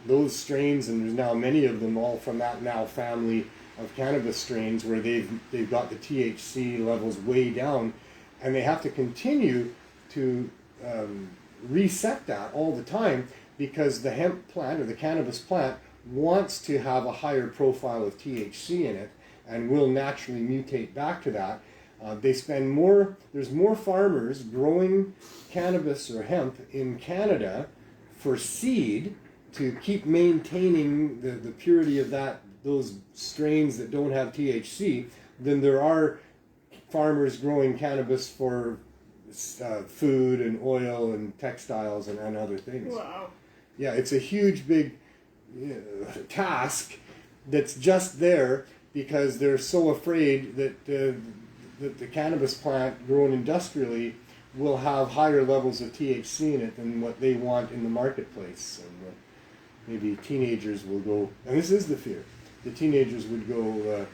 those strains, and there's now many of them, all from that now family of cannabis strains, where they've got the THC levels way down. And they have to continue to reset that all the time, because the hemp plant, or the cannabis plant, wants to have a higher profile of THC in it, and will naturally mutate back to that. There's more farmers growing cannabis or hemp in Canada for seed to keep maintaining the purity of those strains that don't have THC than there are farmers growing cannabis for food and oil and textiles and other things. Wow. Yeah, it's a huge, big task that's just there because they're so afraid that the cannabis plant grown industrially will have higher levels of THC in it than what they want in the marketplace. And maybe teenagers will go, and this is the fear, the teenagers would go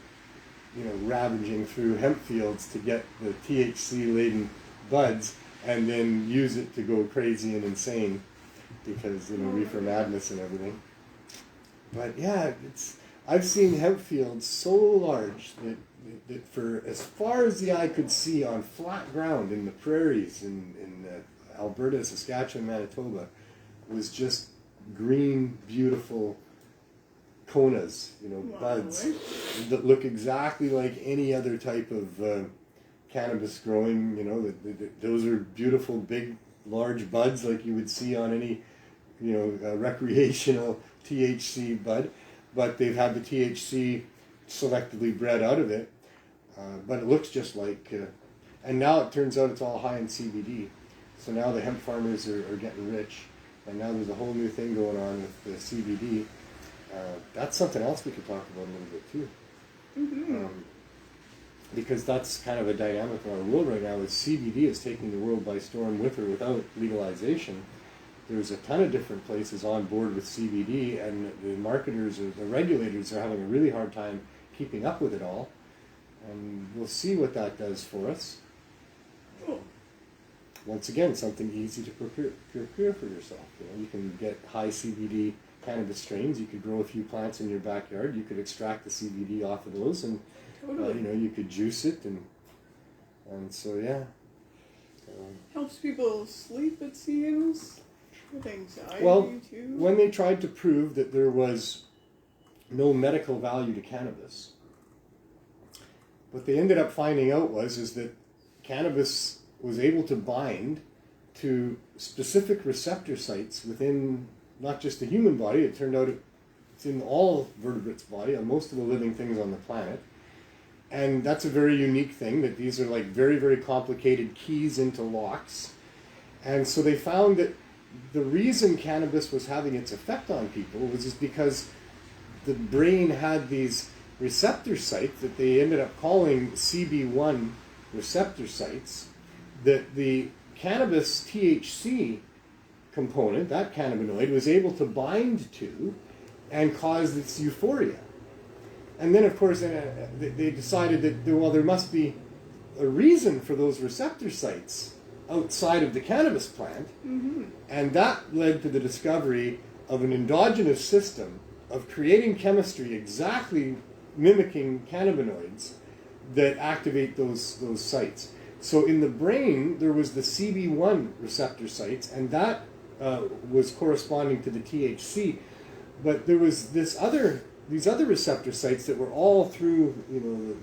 ravaging through hemp fields to get the THC-laden buds, and then use it to go crazy and insane because reefer madness and everything. But yeah, I've seen hemp fields so large that for as far as the eye could see on flat ground in the prairies in Alberta, Saskatchewan, Manitoba, was just green, beautiful konas, buds that look exactly like any other type of cannabis growing. You know, those are beautiful, big, large buds like you would see on any, recreational THC bud. But they've had the THC selectively bred out of it. But it looks just like, and now it turns out it's all high in CBD. So now the hemp farmers are getting rich. And now there's a whole new thing going on with the CBD. That's something else we could talk about a little bit too. Mm-hmm. Because that's kind of a dynamic in our world right now. Is CBD is taking the world by storm with or without legalization. There's a ton of different places on board with CBD, and the marketers or the regulators are having a really hard time keeping up with it all. And we'll see what that does for us. Cool. Once again, something easy to procure for yourself. You can get high CBD cannabis strains. You could grow a few plants in your backyard. You could extract the CBD off of those, and Totally. you could juice it, and so yeah. Helps people sleep, it seems. With anxiety, Well, too. when they tried to prove that there was no medical value to cannabis, what they ended up finding out is that cannabis was able to bind to specific receptor sites within not just the human body. It turned out it's in all vertebrates' body, on most of the living things on the planet. And that's a very unique thing, that these are like very, very complicated keys into locks. And so they found that the reason cannabis was having its effect on people was just because the brain had these receptor sites that they ended up calling CB1 receptor sites, that the cannabis THC component, that cannabinoid, was able to bind to and cause this euphoria. And then, of course, they decided that, well, there must be a reason for those receptor sites outside of the cannabis plant. Mm-hmm. And that led to the discovery of an endogenous system of creating chemistry exactly mimicking cannabinoids that activate those sites. So in the brain, there was the CB1 receptor sites, and that was corresponding to the THC. But there was these other receptor sites that were all through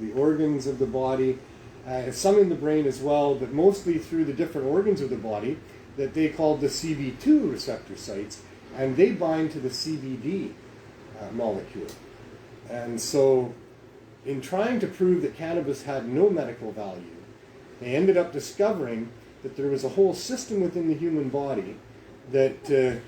the organs of the body, some in the brain as well, but mostly through the different organs of the body, that they called the CB2 receptor sites, and they bind to the CBD molecule. And so in trying to prove that cannabis had no medical value, they ended up discovering that there was a whole system within the human body that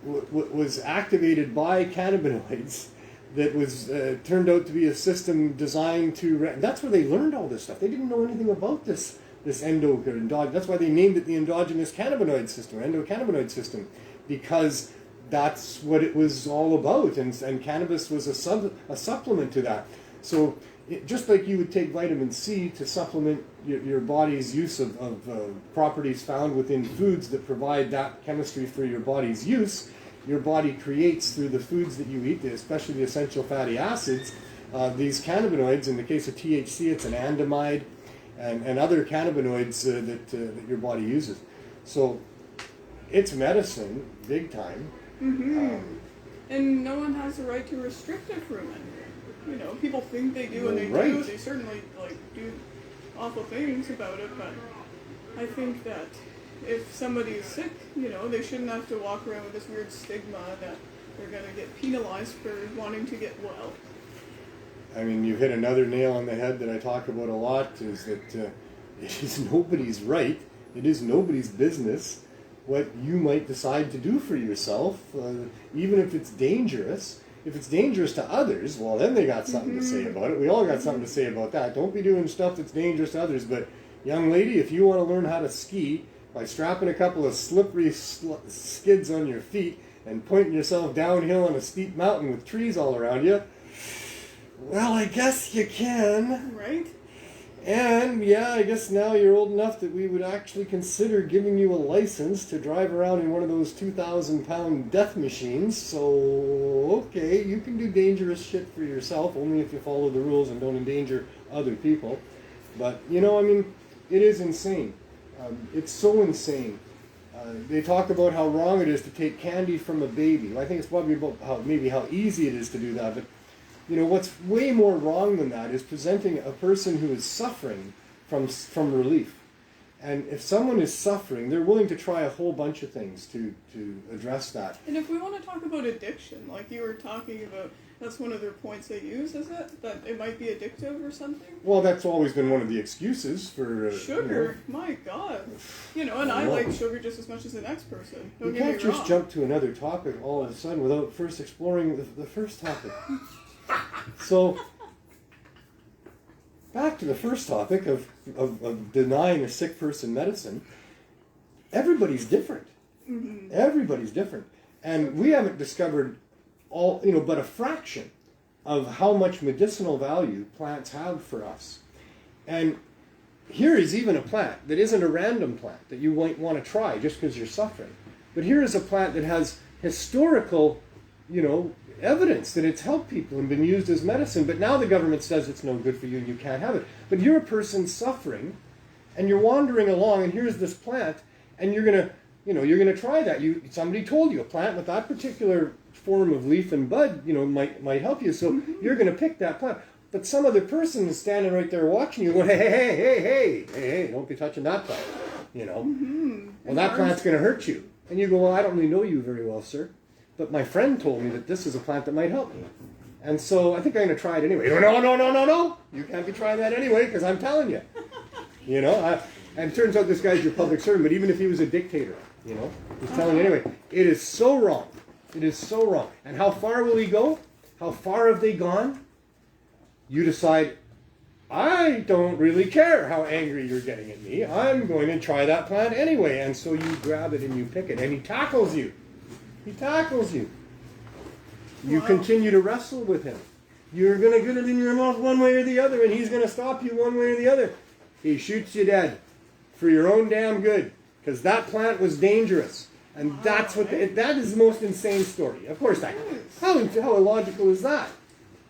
was activated by cannabinoids, that was turned out to be a system designed to... That's where they learned all this stuff. They didn't know anything about this endogenous. That's why they named it the Endogenous Cannabinoid System, or Endocannabinoid System, because that's what it was all about, and cannabis was a supplement to that. So just like you would take vitamin C to supplement your body's use of properties found within foods that provide that chemistry for your body's use, your body creates through the foods that you eat, especially the essential fatty acids, these cannabinoids. In the case of THC, it's an andamide, and other cannabinoids that your body uses. So it's medicine, big time. Mm-hmm. And no one has the right to restrict it from it. People think they do, and they Right. do. They certainly do awful things about it. But I think that if somebody is sick, they shouldn't have to walk around with this weird stigma that they're going to get penalized for wanting to get well. I mean, you hit another nail on the head that I talk about a lot, is that it is nobody's right, it is nobody's business what you might decide to do for yourself, even if it's dangerous. If it's dangerous to others, well, then they got something to say about it. We all got something to say about that. Don't be doing stuff that's dangerous to others. But, young lady, if you want to learn how to ski by strapping a couple of slippery skids on your feet and pointing yourself downhill on a steep mountain with trees all around you, well, I guess you can. Right? And, yeah, I guess now you're old enough that we would actually consider giving you a license to drive around in one of those 2,000-pound death machines. So, okay, you can do dangerous shit for yourself, only if you follow the rules and don't endanger other people. But, it is insane. It's so insane. They talk about how wrong it is to take candy from a baby. Well, I think it's probably about how easy it is to do that, but what's way more wrong than that is presenting a person who is suffering from relief. And if someone is suffering, they're willing to try a whole bunch of things to address that. And if we want to talk about addiction, like you were talking about, that's one of their points they use, is it? That it might be addictive or something? Well, that's always been one of the excuses for... sugar, my God. And I like sugar just as much as the next person. Don't You get me can't just wrong. jump to another topic all of a sudden without first exploring the first topic. So, back to the first topic of denying a sick person medicine. Everybody's different. Mm-hmm. Everybody's different. And we haven't discovered but a fraction of how much medicinal value plants have for us. And here is even a plant that isn't a random plant that you might want to try just because you're suffering. But here is a plant that has historical, evidence that it's helped people and been used as medicine. But now the government says it's no good for you and you can't have it. But you're a person suffering, and you're wandering along, and here's this plant, and you're gonna try that. Somebody told you a plant with that particular form of leaf and bud, might help you. So you're gonna pick that plant. But some other person is standing right there watching you, going, hey, don't be touching that plant. Well, that plant's gonna hurt you, and you go, well, I don't really know you very well, sir, but my friend told me that this is a plant that might help me. And so I think I'm going to try it anyway. No. You can't be trying that anyway because I'm telling you. And it turns out this guy's your public servant, but even if he was a dictator, he's telling you anyway. It is so wrong. It is so wrong. And how far will he go? How far have they gone? You decide, I don't really care how angry you're getting at me. I'm going to try that plant anyway. And so you grab it and you pick it. And he tackles you. He tackles you. You continue to wrestle with him. You're going to get it in your mouth one way or the other, and he's going to stop you one way or the other. He shoots you dead for your own damn good, because that plant was dangerous. And that's what that is the most insane story. Of course, how illogical is that?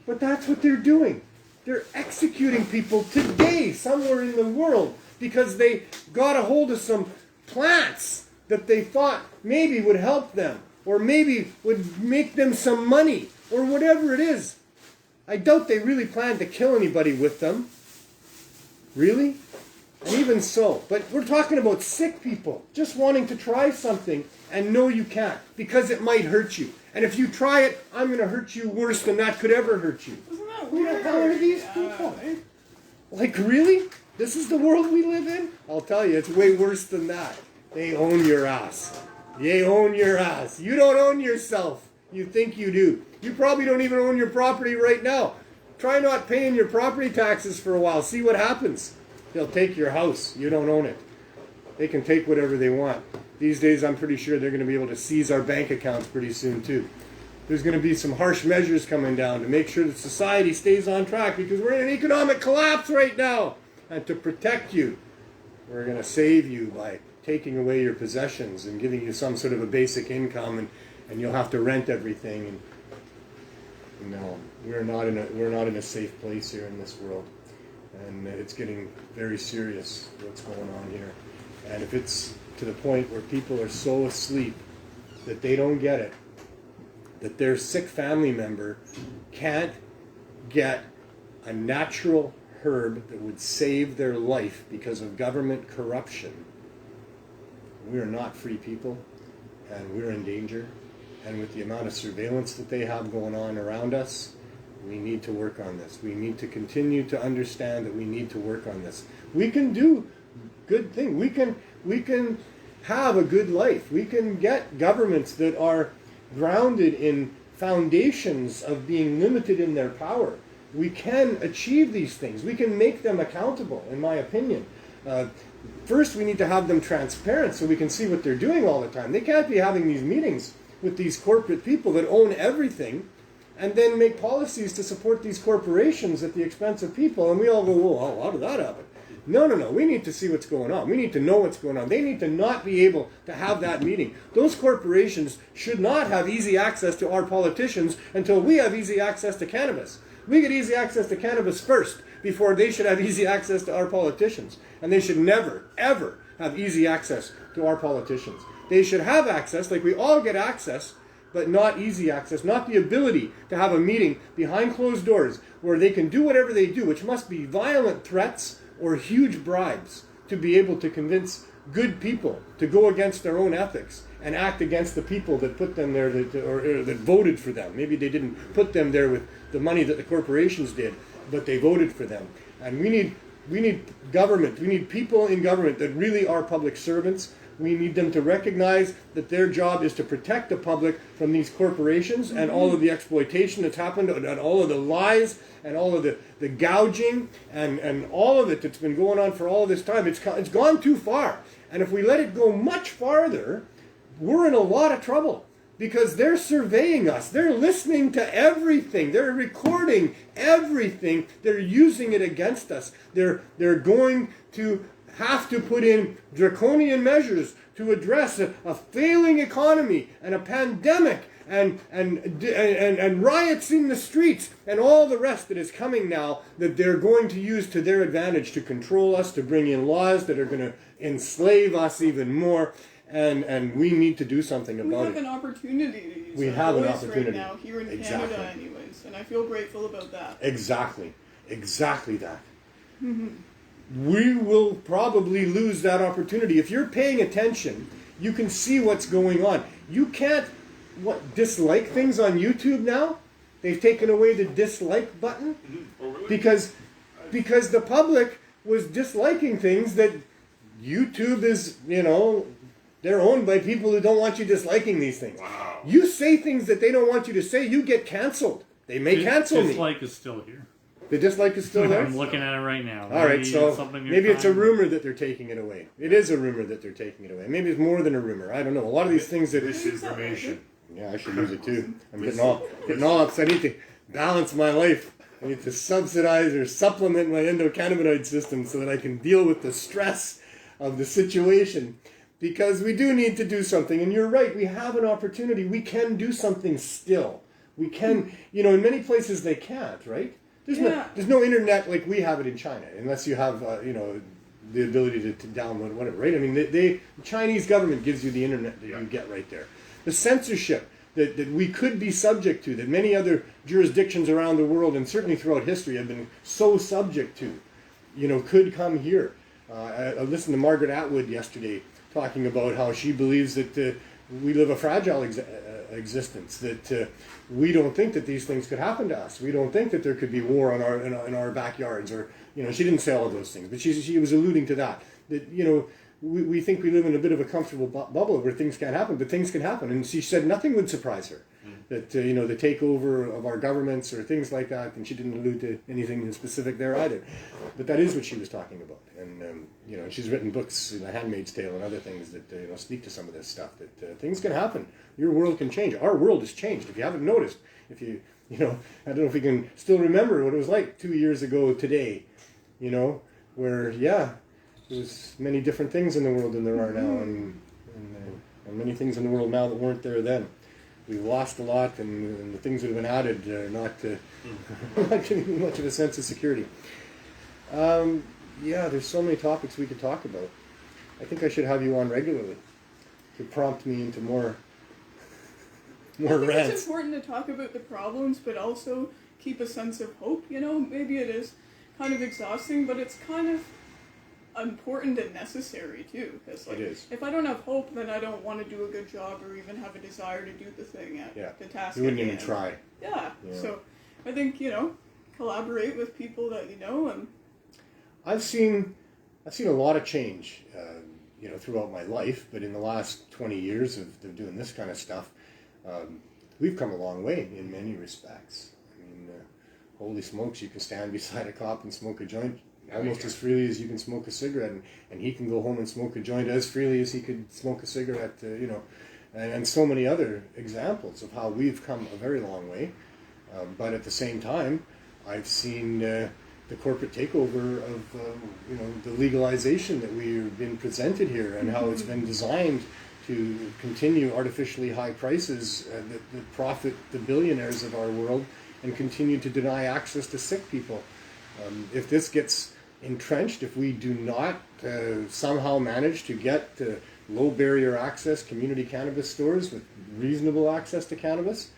But that's what they're doing. They're executing people today somewhere in the world because they got a hold of some plants that they thought maybe would help them, or maybe would make them some money, or whatever it is. I doubt they really planned to kill anybody with them. Really? And even so. But we're talking about sick people just wanting to try something and know you can't because it might hurt you. And if you try it, I'm going to hurt you worse than that could ever hurt you. Isn't that Who weird? the hell are these people? Like, really? This is the world we live in? I'll tell you, it's way worse than that. They own your ass. They own your ass. You don't own yourself. You think you do. You probably don't even own your property right now. Try not paying your property taxes for a while. See what happens. They'll take your house. You don't own it. They can take whatever they want. These days, I'm pretty sure they're going to be able to seize our bank accounts pretty soon, too. There's going to be some harsh measures coming down to make sure that society stays on track because we're in an economic collapse right now. And to protect you, we're going to save you by taking away your possessions and giving you some sort of a basic income, and you'll have to rent everything. And no, we're not in a safe place here in this world, and it's getting very serious what's going on here. And if it's to the point where people are so asleep that they don't get it, that their sick family member can't get a natural herb that would save their life because of government corruption, we are not free people, and we're in danger. And with the amount of surveillance that they have going on around us, we need to work on this. We need to continue to understand that we need to work on this. We can do good things. We can have a good life. We can get governments that are grounded in foundations of being limited in their power. We can achieve these things. We can make them accountable, in my opinion. First, we need to have them transparent so we can see what they're doing all the time. They can't be having these meetings with these corporate people that own everything and then make policies to support these corporations at the expense of people. And we all go, whoa, how did that happen? No. We need to see what's going on. We need to know what's going on. They need to not be able to have that meeting. Those corporations should not have easy access to our politicians until we have easy access to cannabis. We get easy access to cannabis first before they should have easy access to our politicians. And they should never, ever have easy access to our politicians. They should have access, like we all get access, but not easy access, not the ability to have a meeting behind closed doors where they can do whatever they do, which must be violent threats or huge bribes to be able to convince good people to go against their own ethics and act against the people that put them there, or that voted for them. Maybe they didn't put them there with the money that the corporations did, but they voted for them. And we need government. We need people in government that really are public servants. We need them to recognize that their job is to protect the public from these corporations and all of the exploitation that's happened, and all of the lies and all of the gouging and all of it that's been going on for all of this time. It's gone too far. And if we let it go much farther, we're in a lot of trouble, because they're surveying us. They're listening to everything. They're recording everything. They're using it against us. They're going to have to put in draconian measures to address a failing economy and a pandemic and riots in the streets and all the rest that is coming now, that they're going to use to their advantage to control us, to bring in laws that are going to enslave us even more. And we need to do something about it. We have an opportunity to use We our have an voice opportunity. right now here in Exactly. Canada anyways, and I feel grateful about that. Exactly that. We will probably lose that opportunity. If you're paying attention, you can see what's going on. You can't dislike things on YouTube now. They've taken away the dislike button because the public was disliking things that YouTube is, they're owned by people who don't want you disliking these things. Wow. You say things that they don't want you to say, you get canceled. They may cancel me. Dislike is still here. The dislike is still there? I'm looking at it right now. All right, so maybe it's a finding. rumor that they're taking it away. It is a rumor that they're taking it away. Maybe it's more than a rumor. I don't know. A lot of these things that... Misinformation. Yeah, I should use it too. I'm getting all upset. I need to balance my life. I need to subsidize or supplement my endocannabinoid system so that I can deal with the stress of the situation. Because we do need to do something. And you're right, we have an opportunity. We can do something still. We can, in many places they can't, right? There's no internet like we have it in China, unless you have, the ability to download whatever, right? I mean, the Chinese government gives you the internet that you get right there. The censorship that we could be subject to, that many other jurisdictions around the world, and certainly throughout history, have been so subject to, could come here. I listened to Margaret Atwood yesterday talking about how she believes that we live a fragile existence, that we don't think that these things could happen to us. We don't think that there could be war in our backyards, or she didn't say all of those things, but she was alluding to that we think we live in a bit of a comfortable bubble where things can't happen, but things can happen. And she said nothing would surprise her, that the takeover of our governments or things like that. And she didn't allude to anything specific there either, but that is what she was talking about. And she's written books, The Handmaid's Tale and other things that speak to some of this stuff. That things can happen. Your world can change. Our world has changed. If you haven't noticed, I don't know if you can still remember what it was like 2 years ago today. Where there's many different things in the world than there are now, and many things in the world now that weren't there then. We've lost a lot, and the things that have been added are not giving me much of a sense of security. There's so many topics we could talk about. I think I should have you on regularly to prompt me into more I think rants. it's important to talk about the problems, but also keep a sense of hope. Maybe it is kind of exhausting, but it's kind of important and necessary too. Because It is. if I don't have hope, then I don't want to do a good job or even have a desire to do the thing the task. You wouldn't at even hand. try. Yeah. Yeah. So I think collaborate with people that you know, and I've seen a lot of change, throughout my life, but in the last 20 years of doing this kind of stuff, we've come a long way in many respects. I mean, holy smokes, you can stand beside a cop and smoke a joint almost as freely as you can smoke a cigarette, and he can go home and smoke a joint as freely as he could smoke a cigarette, and so many other examples of how we've come a very long way. But at the same time, I've seen the corporate takeover of the legalization that we've been presented here, and how it's been designed to continue artificially high prices that profit the billionaires of our world and continue to deny access to sick people. If this gets entrenched, if we do not somehow manage to get low barrier access community cannabis stores with reasonable access to cannabis,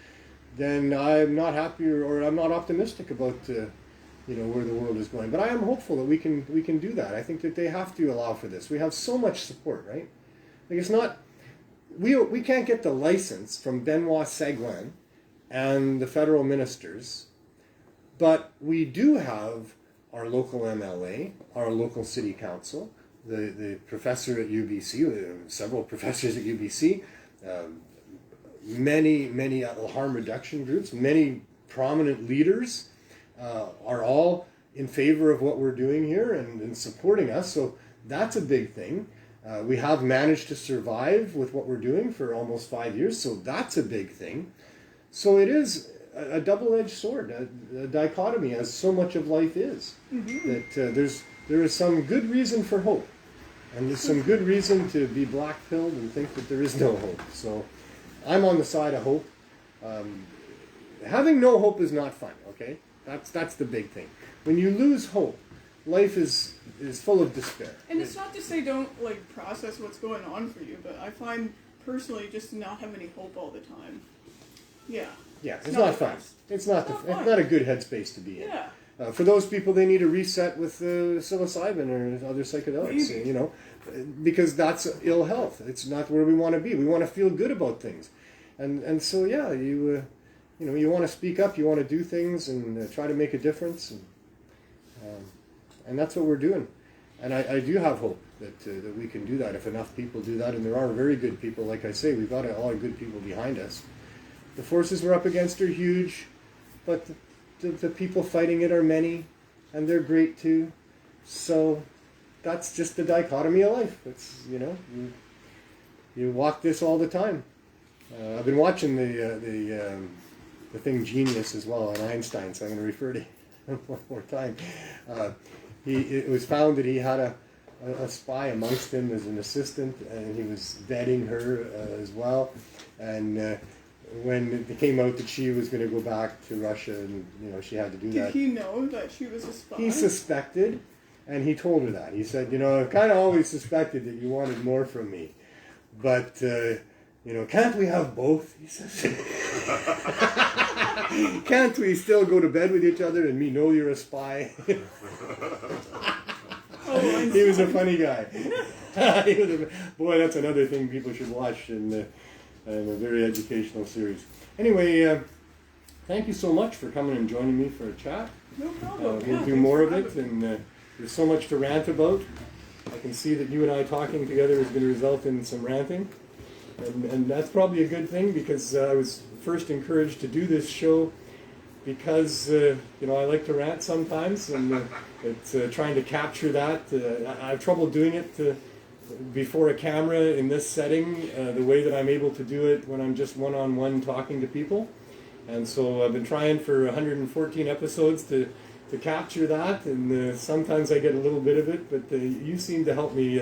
then I'm not happy or I'm not optimistic about where the world is going. But I am hopeful that we can do that. I think that they have to allow for this. We have so much support, right? Like, it's not, we can't get the license from Benoit Seguin and the federal ministers, but we do have our local MLA, our local city council, the professor at UBC, several professors at UBC, many harm reduction groups, many prominent leaders are all in favor of what we're doing here and supporting us. So that's a big thing. We have managed to survive with what we're doing for almost 5 years, so that's a big thing. So it is a double-edged sword, a dichotomy, as so much of life is. That there is some good reason for hope, and there's some good reason to be black-pilled and think that there is no hope. So I'm on the side of hope. Having no hope is not fun, okay? That's the big thing. When you lose hope, life is full of despair. And it's not to say don't process what's going on for you, but I find personally just to not have any hope all the time. Yeah. Yeah, it's not fun. It's not a good headspace to be in. Yeah. For those people, they need a reset with psilocybin or other psychedelics, because that's ill health. It's not where we want to be. We want to feel good about things, and so yeah, you want to speak up, you want to do things and try to make a difference, and that's what we're doing. And I do have hope that we can do that if enough people do that, and there are very good people. Like I say, we've got a lot of good people behind us. The forces we're up against are huge, but the people fighting it are many, and they're great too. So that's just the dichotomy of life. It's you walk this all the time. I've been watching the thing Genius as well on Einstein, so I'm going to refer to him one more time. It was found that he had a spy amongst them as an assistant, and he was vetting her as well. And when it came out that she was going to go back to Russia, and she had to do that. Did he know that she was a spy? He suspected, and he told her that. He said, I've kind of always suspected that you wanted more from me, but can't we have both? He says. Can't we still go to bed with each other and me know you're a spy? He was a funny guy. Boy, that's another thing people should watch in a very educational series. Anyway, thank you so much for coming and joining me for a chat. No problem. We'll do more of it, and there's so much to rant about. I can see that you and I talking together is going to result in some ranting, and that's probably a good thing, because I was first encouraged to do this show because I like to rant sometimes, and it's trying to capture that. I have trouble doing it before a camera in this setting, the way that I'm able to do it when I'm just one-on-one talking to people. And so I've been trying for 114 episodes to capture that, and sometimes I get a little bit of it, but you seem to help me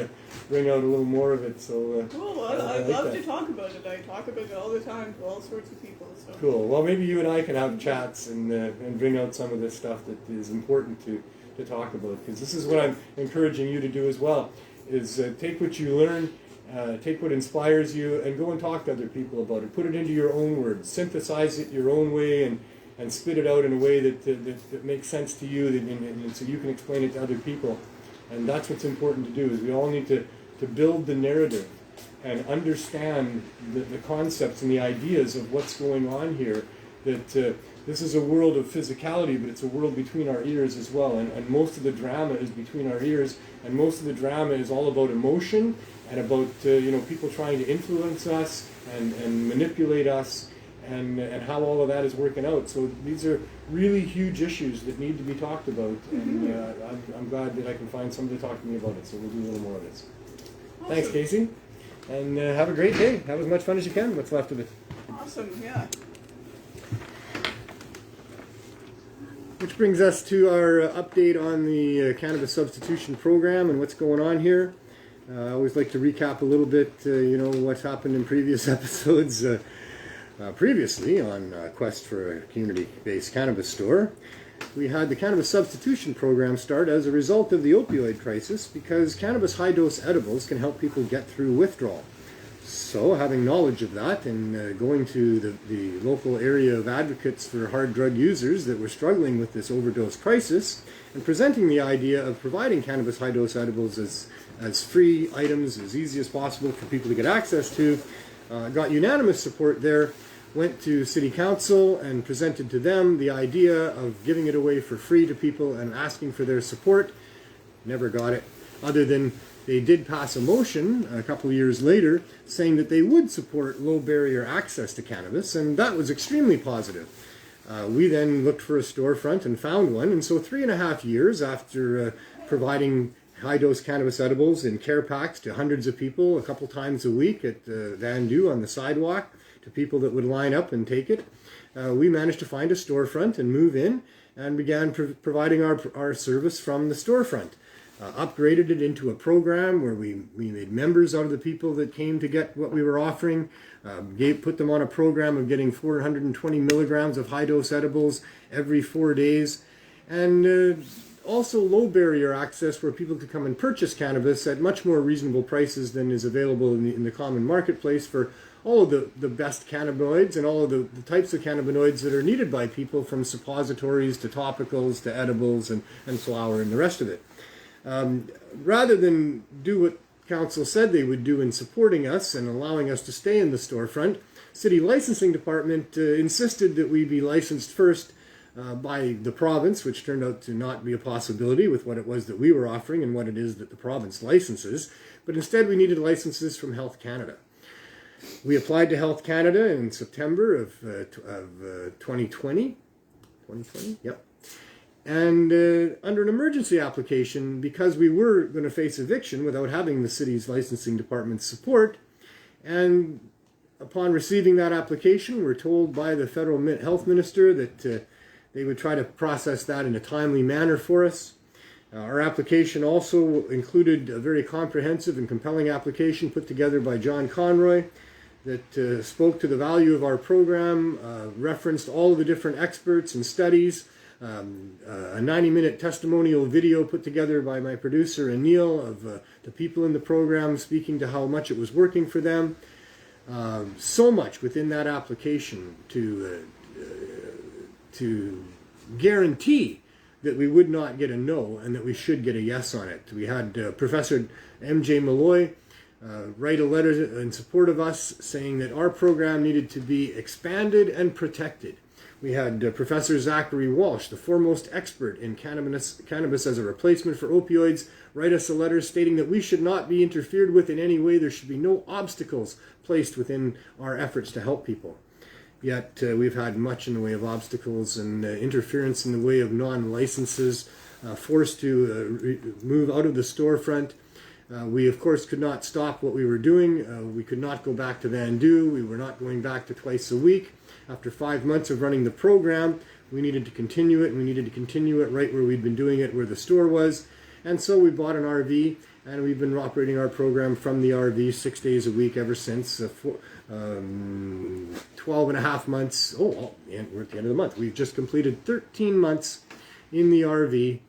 bring out a little more of it. So cool. I love to talk about it. I talk about it all the time to all sorts of people. So. Cool. Well, maybe you and I can have chats and bring out some of this stuff that is important to talk about, because this is what I'm encouraging you to do as well, is take what you learn, take what inspires you, and go and talk to other people about it. Put it into your own words. Synthesize it your own way, and spit it out in a way that makes sense to you, and so you can explain it to other people. And that's what's important to do, is we all need to build the narrative and understand the concepts and the ideas of what's going on here, that this is a world of physicality, but it's a world between our ears as well. And most of the drama is between our ears, and most of the drama is all about emotion and about people trying to influence us and manipulate us, and how all of that is working out. So these are really huge issues that need to be talked about, and I'm glad that I can find somebody to talk to me about it, so we'll do a little more of this. Awesome. Thanks, Casey, and have a great day. Have as much fun as you can, what's left of it. Awesome, yeah. Which brings us to our update on the Cannabis Substitution Program and what's going on here. I always like to recap a little bit, what's happened in previous episodes. Previously on Quest for a Community-Based Cannabis Store, we had the Cannabis Substitution Program start as a result of the opioid crisis, because cannabis high-dose edibles can help people get through withdrawal. So, having knowledge of that and going to the local area of advocates for hard drug users that were struggling with this overdose crisis and presenting the idea of providing cannabis high-dose edibles as free items as easy as possible for people to get access to, got unanimous support there, went to City Council and presented to them the idea of giving it away for free to people and asking for their support. Never got it, other than they did pass a motion a couple of years later saying that they would support low barrier access to cannabis, and that was extremely positive. We then looked for a storefront and found one, and so 3.5 years after providing high-dose cannabis edibles in care packs to hundreds of people a couple times a week at Vandu on the sidewalk to people that would line up and take it, we managed to find a storefront and move in and began providing our service from the storefront. Upgraded it into a program where we made members out of the people that came to get what we were offering, put them on a program of getting 420 milligrams of high-dose edibles every 4 days, and also low barrier access where people could come and purchase cannabis at much more reasonable prices than is available in the common marketplace for all of the best cannabinoids and all of the types of cannabinoids that are needed by people, from suppositories to topicals to edibles and flour and the rest of it. Rather than do what Council said they would do in supporting us and allowing us to stay in the storefront, City Licensing Department insisted that we be licensed first by the province, which turned out to not be a possibility with what it was that we were offering and what it is that the province licenses, but instead we needed licenses from Health Canada. We applied to Health Canada in September of 2020. 2020? Yep. And under an emergency application, because we were going to face eviction without having the city's licensing department's support, and upon receiving that application, we're told by the federal health minister that they would try to process that in a timely manner for us. Our application also included a very comprehensive and compelling application put together by John Conroy that spoke to the value of our program, referenced all of the different experts and studies, a 90-minute testimonial video put together by my producer and Neil of the people in the program speaking to how much it was working for them. So much within that application to guarantee that we would not get a no and that we should get a yes on it. We had Professor M.J. Malloy write a letter in support of us saying that our program needed to be expanded and protected. We had Professor Zachary Walsh, the foremost expert in cannabis as a replacement for opioids, write us a letter stating that we should not be interfered with in any way. There should be no obstacles placed within our efforts to help people. Yet we've had much in the way of obstacles and interference in the way of non-licenses, forced to move out of the storefront. We, of course, could not stop what we were doing. We could not go back to Vandu. We were not going back to twice a week. After 5 months of running the program, we needed to continue it, and we needed to continue it right where we'd been doing it, where the store was. And so we bought an RV, and we've been operating our program from the RV 6 days a week ever since. 12 and a half months. And we're at the end of the month. We've just completed 13 months in the RV,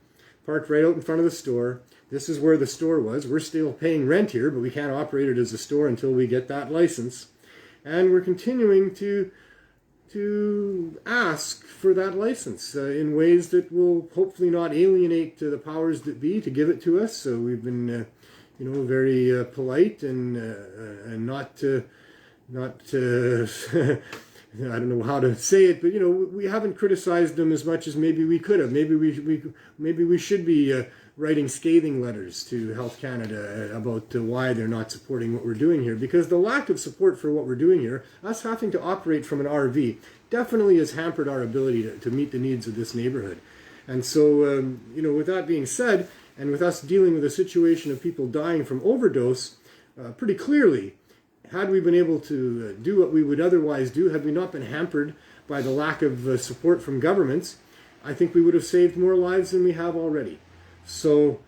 parked right out in front of the store. This is where the store was. We're still paying rent here, but we can't operate it as a store until we get that license. And we're continuing to ask for that license in ways that will hopefully not alienate the powers that be to give it to us. So we've been, very polite and not I don't know how to say it, but we haven't criticized them as much as maybe we could have. Maybe we should be writing scathing letters to Health Canada about why they're not supporting what we're doing here. Because the lack of support for what we're doing here, us having to operate from an RV, definitely has hampered our ability to meet the needs of this neighborhood. And so, with that being said, and with us dealing with a situation of people dying from overdose, pretty clearly, had we been able to do what we would otherwise do, had we not been hampered by the lack of support from governments, I think we would have saved more lives than we have already. So,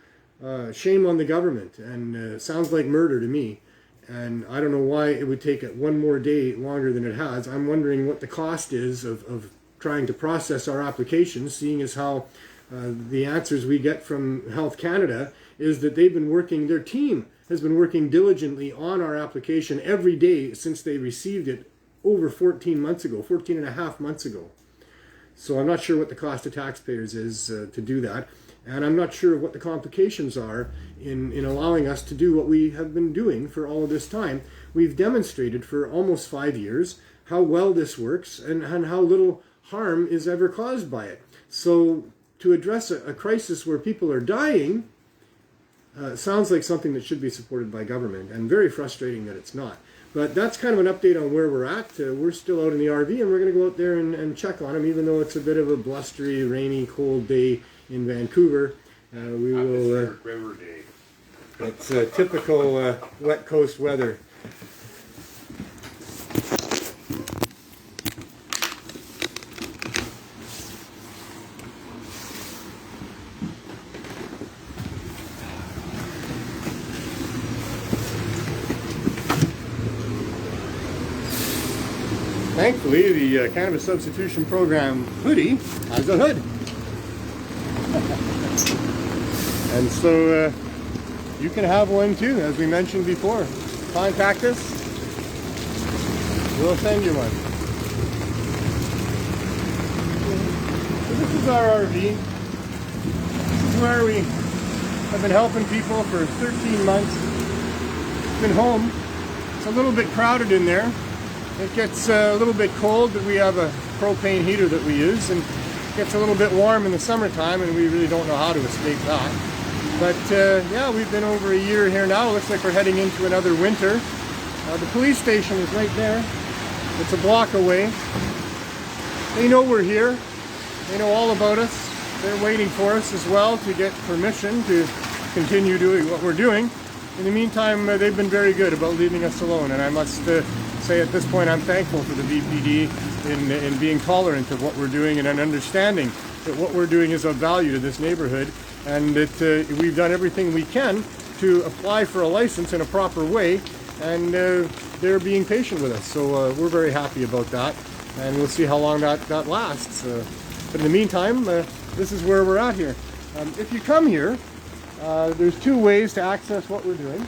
shame on the government, and sounds like murder to me. And I don't know why it would take one more day longer than it has. I'm wondering what the cost is of trying to process our applications, seeing as how the answers we get from Health Canada is that they've been working, their team has been working diligently on our application every day since they received it over 14 and a half months ago. So I'm not sure what the cost to taxpayers is to do that. And I'm not sure what the complications are in allowing us to do what we have been doing for all of this time. We've demonstrated for almost 5 years how well this works and how little harm is ever caused by it. So to address a crisis where people are dying sounds like something that should be supported by government, and very frustrating that it's not. But that's kind of an update on where we're at. We're still out in the RV, and we're going to go out there and check on them, even though it's a bit of a blustery, rainy, cold day in Vancouver. We will. River Day. It's typical wet coast weather. Thankfully, the Cannabis Substitution Program hoodie has a hood. And so you can have one too, as we mentioned before. Contact us. We'll send you one. So this is our RV. This is where we have been helping people for 13 months. It's been home. It's a little bit crowded in there. It gets a little bit cold, but we have a propane heater that we use, and it gets a little bit warm in the summertime, and we really don't know how to escape that. But yeah, we've been over a year here now. It looks like we're heading into another winter. The police station is right there. It's a block away. They know we're here. They know all about us. They're waiting for us as well to get permission to continue doing what we're doing. In the meantime, they've been very good about leaving us alone, and I must say at this point I'm thankful for the VPD in being tolerant of what we're doing and understanding that what we're doing is of value to this neighborhood, and that we've done everything we can to apply for a license in a proper way, and they're being patient with us. So we're very happy about that, and we'll see how long that lasts. But in the meantime, this is where we're at here. If you come here, there's two ways to access what we're doing.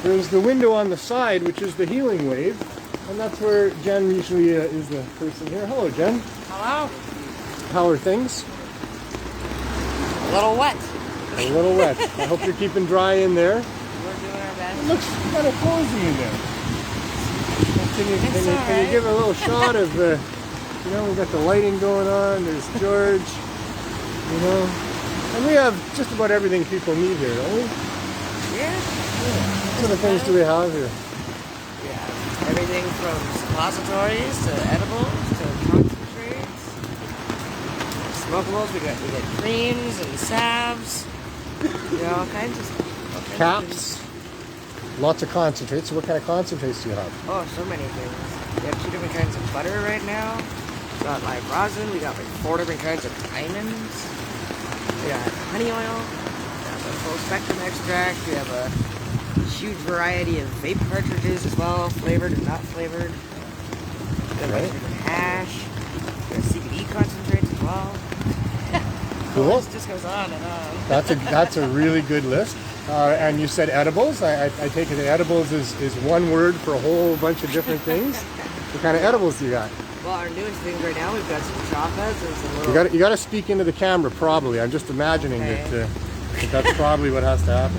There's the window on the side, which is the Healing Wave, and that's where Jen usually is the person here. Hello, Jen. Hello. How are things? A little wet. A little wet. I hope you're keeping dry in there. We're doing our It best. looks kind of cozy in there. Can you give a little shot of you know, we've got the lighting going on, there's George, you know, and we have just about everything people need here, don't we? Yeah. What sort of things do we have here? Yeah. Everything from suppositories to edibles to concentrates, smokables. We got creams and salves. You know, all kinds of stuff. All kinds of Caps, lots of concentrates. So what kind of concentrates do you have? things. Oh, so many things. We have 2 different kinds of butter right now. We got live rosin. We got like 4 different kinds of diamonds. We got honey oil. We have a full spectrum extract. We have a huge variety of vape cartridges as well, flavored and not flavored. We have a bunch of different hash. We have CBD concentrates as well. Cool. The list just goes on and on. That's a really good list. And you said edibles. I take it that edibles is one word for a whole bunch of different things. What kind of edibles do you got? Well, our newest things right now, we've got some chocolates and some little... You got to speak into the camera, probably. I'm just imagining that that's probably what has to happen.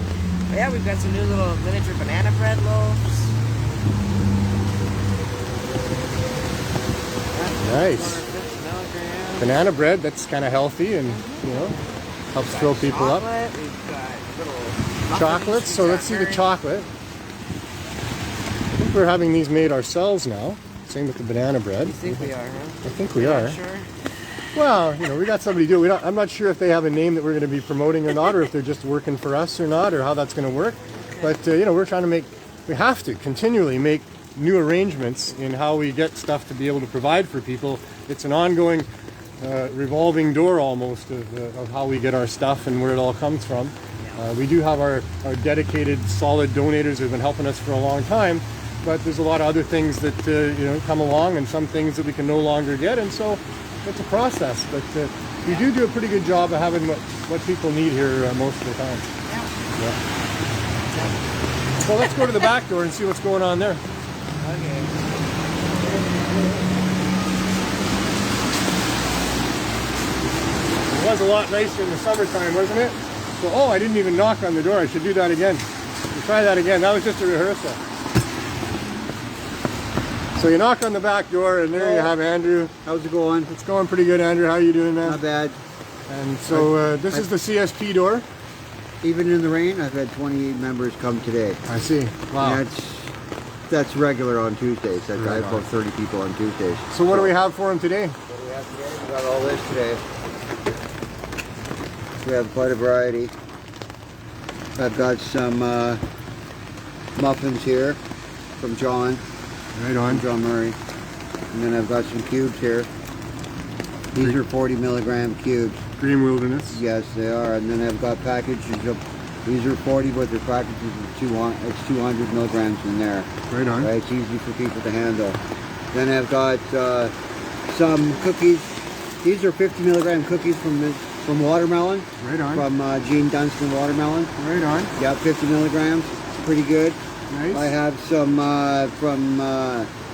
But yeah, we've got some new little miniature banana bread loaves. Nice. 450 milligrams. Banana bread, that's kind of healthy and, you know, helps fill people up. Chocolate, we've got little muffins Chocolates, so from let's see the Tucker. chocolate. I think we're having these made ourselves now. Same with the banana bread. You think we are, huh? I think we Not are. sure. Well, you know, we got somebody do it. I'm not sure if they have a name that we're going to be promoting or not, or if they're just working for us or not, or how that's going to work. But, you know, we're trying to we have to continually make new arrangements in how we get stuff to be able to provide for people. It's an ongoing revolving door almost of how we get our stuff and where it all comes from. We do have our dedicated solid donators who have been helping us for a long time, but there's a lot of other things that you know, come along, and some things that we can no longer get, and so it's a process. But we do a pretty good job of having what people need here most of the time. Yeah. Well, let's go to the back door and see what's going on there. Okay. It was a lot nicer in the summertime, wasn't it? So, oh, I didn't even knock on the door. I should do that again. We'll try that again. That was just a rehearsal. So you knock on the back door, and there you have Andrew. How's it going? It's going pretty good, Andrew. How are you doing, man? Not bad. And so this is the CSP door. Even in the rain, I've had 28 members come today. I see. Wow. And that's regular on Tuesdays. I Right have about 30 people on Tuesdays. So what do we have for him today? What do we have today? We got all this today. We have quite a variety. I've got some muffins here from John. Right on. John Murray. And then I've got some cubes here. These are 40 milligram cubes. Green Wilderness. Yes, they are. And then I've got packages of, these are 40, but they're packages of 200, it's 200 milligrams in there. Right on. Right, it's easy for people to handle. Then I've got some cookies. These are 50 milligram cookies from watermelon. Right on. From Gene Dunstan watermelon. Right on. Yeah, 50 milligrams. Pretty good. Nice. I have some from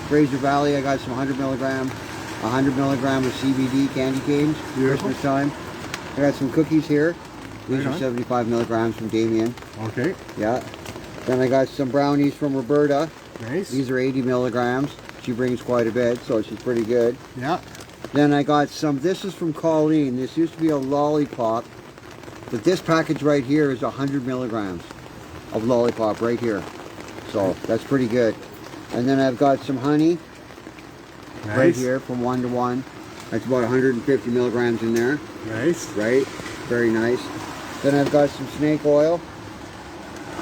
Fraser Valley. I got some 100 milligram. 100 milligram of CBD candy canes. Beautiful. Christmas time. I got some cookies here. These Right are on. 75 milligrams from Damien. Okay. Yeah. Then I got some brownies from Roberta. Nice. These are 80 milligrams. She brings quite a bit, so she's pretty good. Yeah. Then I got some, this is from Colleen. This used to be a lollipop, but this package right here is 100 milligrams of lollipop right here. So that's pretty good. And then I've got some honey Nice. right here from 1 to 1. That's about 150 milligrams in there. Nice. Right? Very nice. Then I've got some snake oil.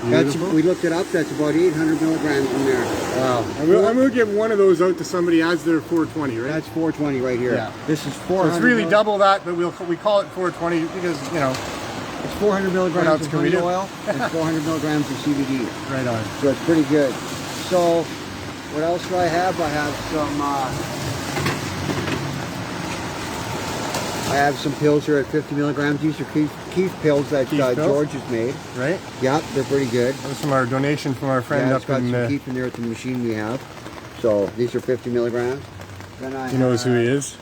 That's, Beautiful. we looked it up, that's about 800 milligrams in there. Wow. I'm going to give one of those out to somebody as their 420, right? That's 420 right here. Yeah. This is So 400. it's really mil- double that, but we call it 420 because, you know, It's 400 What milligrams else of can we honey do? oil and 400 milligrams of CBD. right on. So it's pretty good. So what else do I have? I have some pills here at 50 milligrams. These are Keith pills that Keith pills? George has made. Right? Yep, they're pretty good. That was from our donation from our friend Yeah, it's up got in, some Keith in there at the machine we have. So these are 50 milligrams. Then I he knows who have- he is.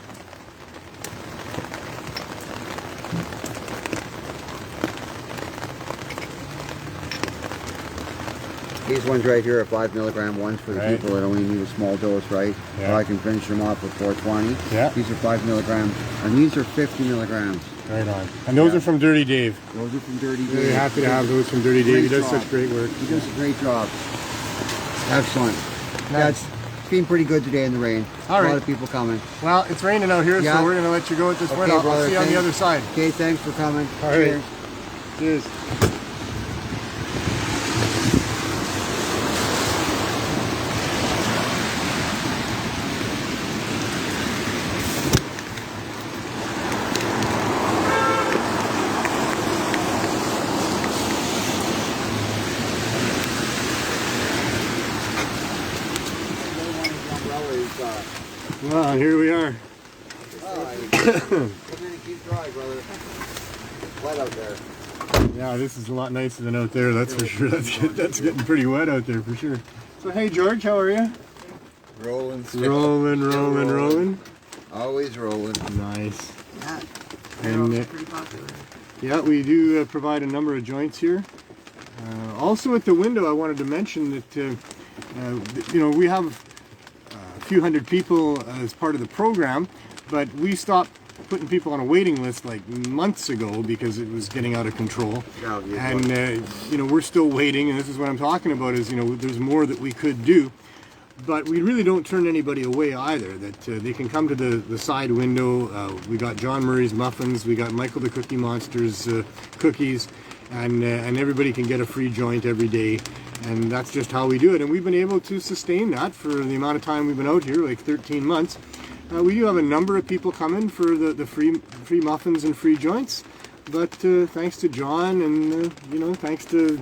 These ones right here are 5 milligram ones for the Right. people that only need a small dose, right? Yeah. Or I can finish them off with 420. Yeah. These are 5 milligrams, and these are 50 milligrams. Right on. And those Yeah. are from Dirty Dave. Those are from Dirty Really Dave. happy to have those from Dirty Dave. He Great does job. such great work. He does a great job. Excellent. Yeah, Nice. it's been pretty good today in the rain. All A right. lot of people coming. Well, it's raining out here, Yeah. so we're going to let you go at this point. Okay, I'll brother, see you on the thanks. other side. Okay, thanks for coming. All right. Cheers. Cheers. Well, here we are. Come in and keep dry, brother. Wet out there. Yeah, this is a lot nicer than out there, that's for sure. That's getting pretty wet out there for sure. So, hey, George, how are you? Rolling. Rolling. Always rolling. Nice. Yeah, And they're pretty popular. yeah, we do provide a number of joints here. Also at the window, I wanted to mention that, you know, we have a few hundred people as part of the program, but we stopped putting people on a waiting list like months ago because it was getting out of control. Yeah, yeah. And, you know, we're still waiting, and this is what I'm talking about is, you know, there's more that we could do. But we really don't turn anybody away either, that they can come to the side window. We got John Murray's muffins, we got Michael the Cookie Monster's cookies, and everybody can get a free joint every day. And that's just how we do it. And we've been able to sustain that for the amount of time we've been out here, like 13 months. We do have a number of people coming for the free muffins and free joints. But thanks to John and you know, thanks to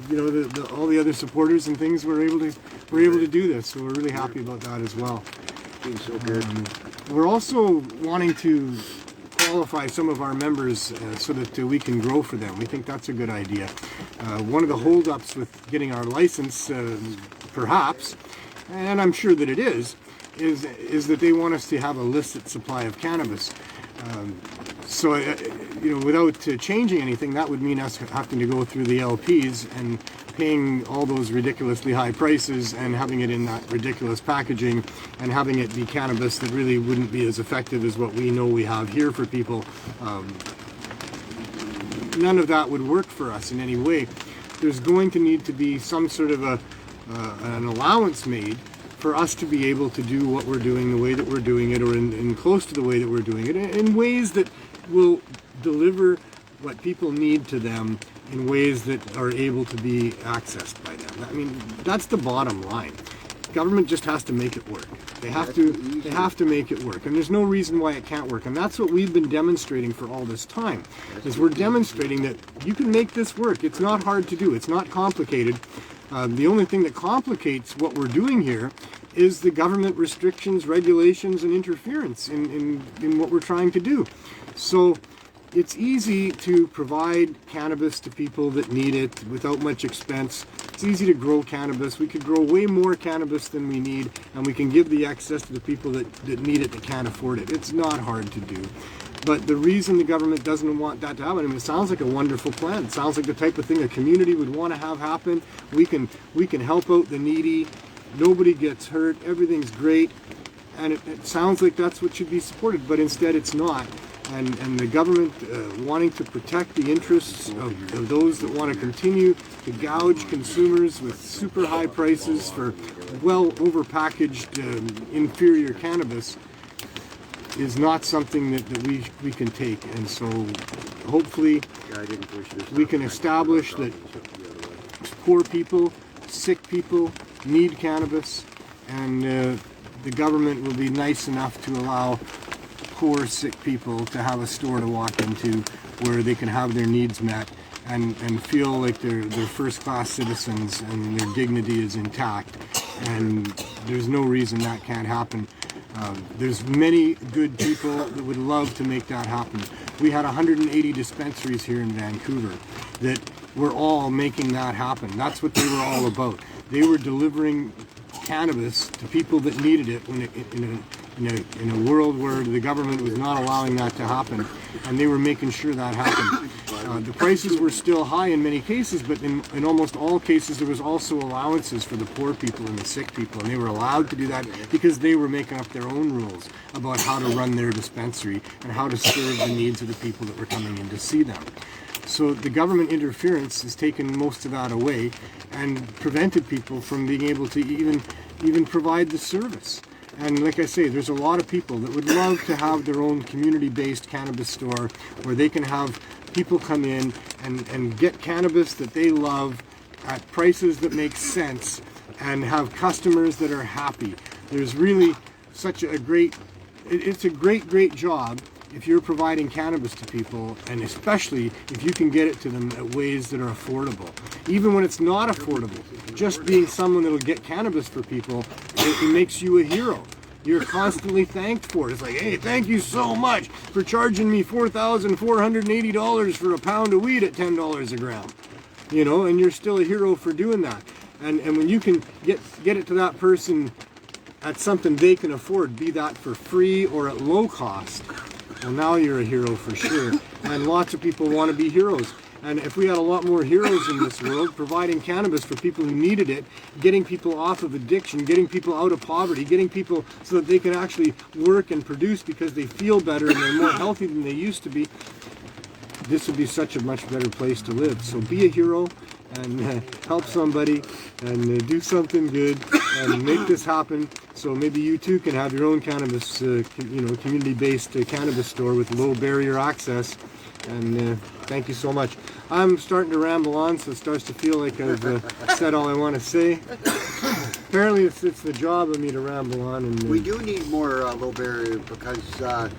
all the other supporters and things, we're able to do this. So we're really happy about that as well. Being so good. We're also wanting to qualify some of our members so that we can grow for them. We think that's a good idea. One of the holdups with getting our license, perhaps, and I'm sure that it is that they want us to have a illicit supply of cannabis. So, without changing anything, that would mean us having to go through the LPs and paying all those ridiculously high prices and having it in that ridiculous packaging and having it be cannabis that really wouldn't be as effective as what we know we have here for people. None of that would work for us in any way. There's going to need to be some sort of an allowance made for us to be able to do what we're doing the way that we're doing it, or in close to the way that we're doing it, in ways that will deliver what people need to them in ways that are able to be accessed by them. I mean, that's the bottom line. Government just has to make it work. They have to make it work, and there's no reason why it can't work. And that's what we've been demonstrating for all this time. Is we're demonstrating that you can make this work. It's not hard to do. It's not complicated. The only thing that complicates what we're doing here is the government restrictions, regulations, and interference in what we're trying to do. So it's easy to provide cannabis to people that need it without much expense. It's easy to grow cannabis. We could grow way more cannabis than we need, and we can give the excess to the people that need it, that can't afford it. It's not hard to do. But the reason the government doesn't want that to happen, I mean, it sounds like a wonderful plan. It sounds like the type of thing a community would want to have happen. We can help out the needy. Nobody gets hurt. Everything's great. And it sounds like that's what should be supported, but instead it's not. And the government wanting to protect the interests of those that want to continue to gouge consumers with super high prices for well overpackaged inferior cannabis is not something that we can take. And so hopefully we can establish that poor people, sick people need cannabis, and the government will be nice enough to allow poor, sick people to have a store to walk into where they can have their needs met and feel like they're first-class citizens and their dignity is intact. And there's no reason that can't happen. There's many good people that would love to make that happen. We had 180 dispensaries here in Vancouver that were all making that happen. That's what they were all about. They were delivering cannabis to people that needed it when in a world where the government was not allowing that to happen, and they were making sure that happened. The prices were still high in many cases, but in almost all cases there was also allowances for the poor people and the sick people, and they were allowed to do that because they were making up their own rules about how to run their dispensary and how to serve the needs of the people that were coming in to see them. So the government interference has taken most of that away and prevented people from being able to even provide the service. And like I say, there's a lot of people that would love to have their own community-based cannabis store where they can have people come in and get cannabis that they love at prices that make sense and have customers that are happy. There's really such a great, it's a great job if you're providing cannabis to people, and especially if you can get it to them at ways that are affordable. Even when it's not affordable, just being someone that'll get cannabis for people, it makes you a hero. You're constantly thanked for it. It's like, hey, thank you so much for charging me $4,480 for a pound of weed at $10 a gram. You know, and you're still a hero for doing that. And when you can get it to that person at something they can afford, be that for free or at low cost, well, now you're a hero for sure. And lots of people want to be heroes. And if we had a lot more heroes in this world, providing cannabis for people who needed it, getting people off of addiction, getting people out of poverty, getting people so that they can actually work and produce because they feel better and they're more healthy than they used to be, this would be such a much better place to live. So be a hero and help somebody and do something good and make this happen. So maybe you too can have your own cannabis, community-based cannabis store with low barrier access. And thank you so much. I'm starting to ramble on, so it starts to feel like I've said all I want to say. Apparently, it's the job of me to ramble on. And we do need more low barrier because there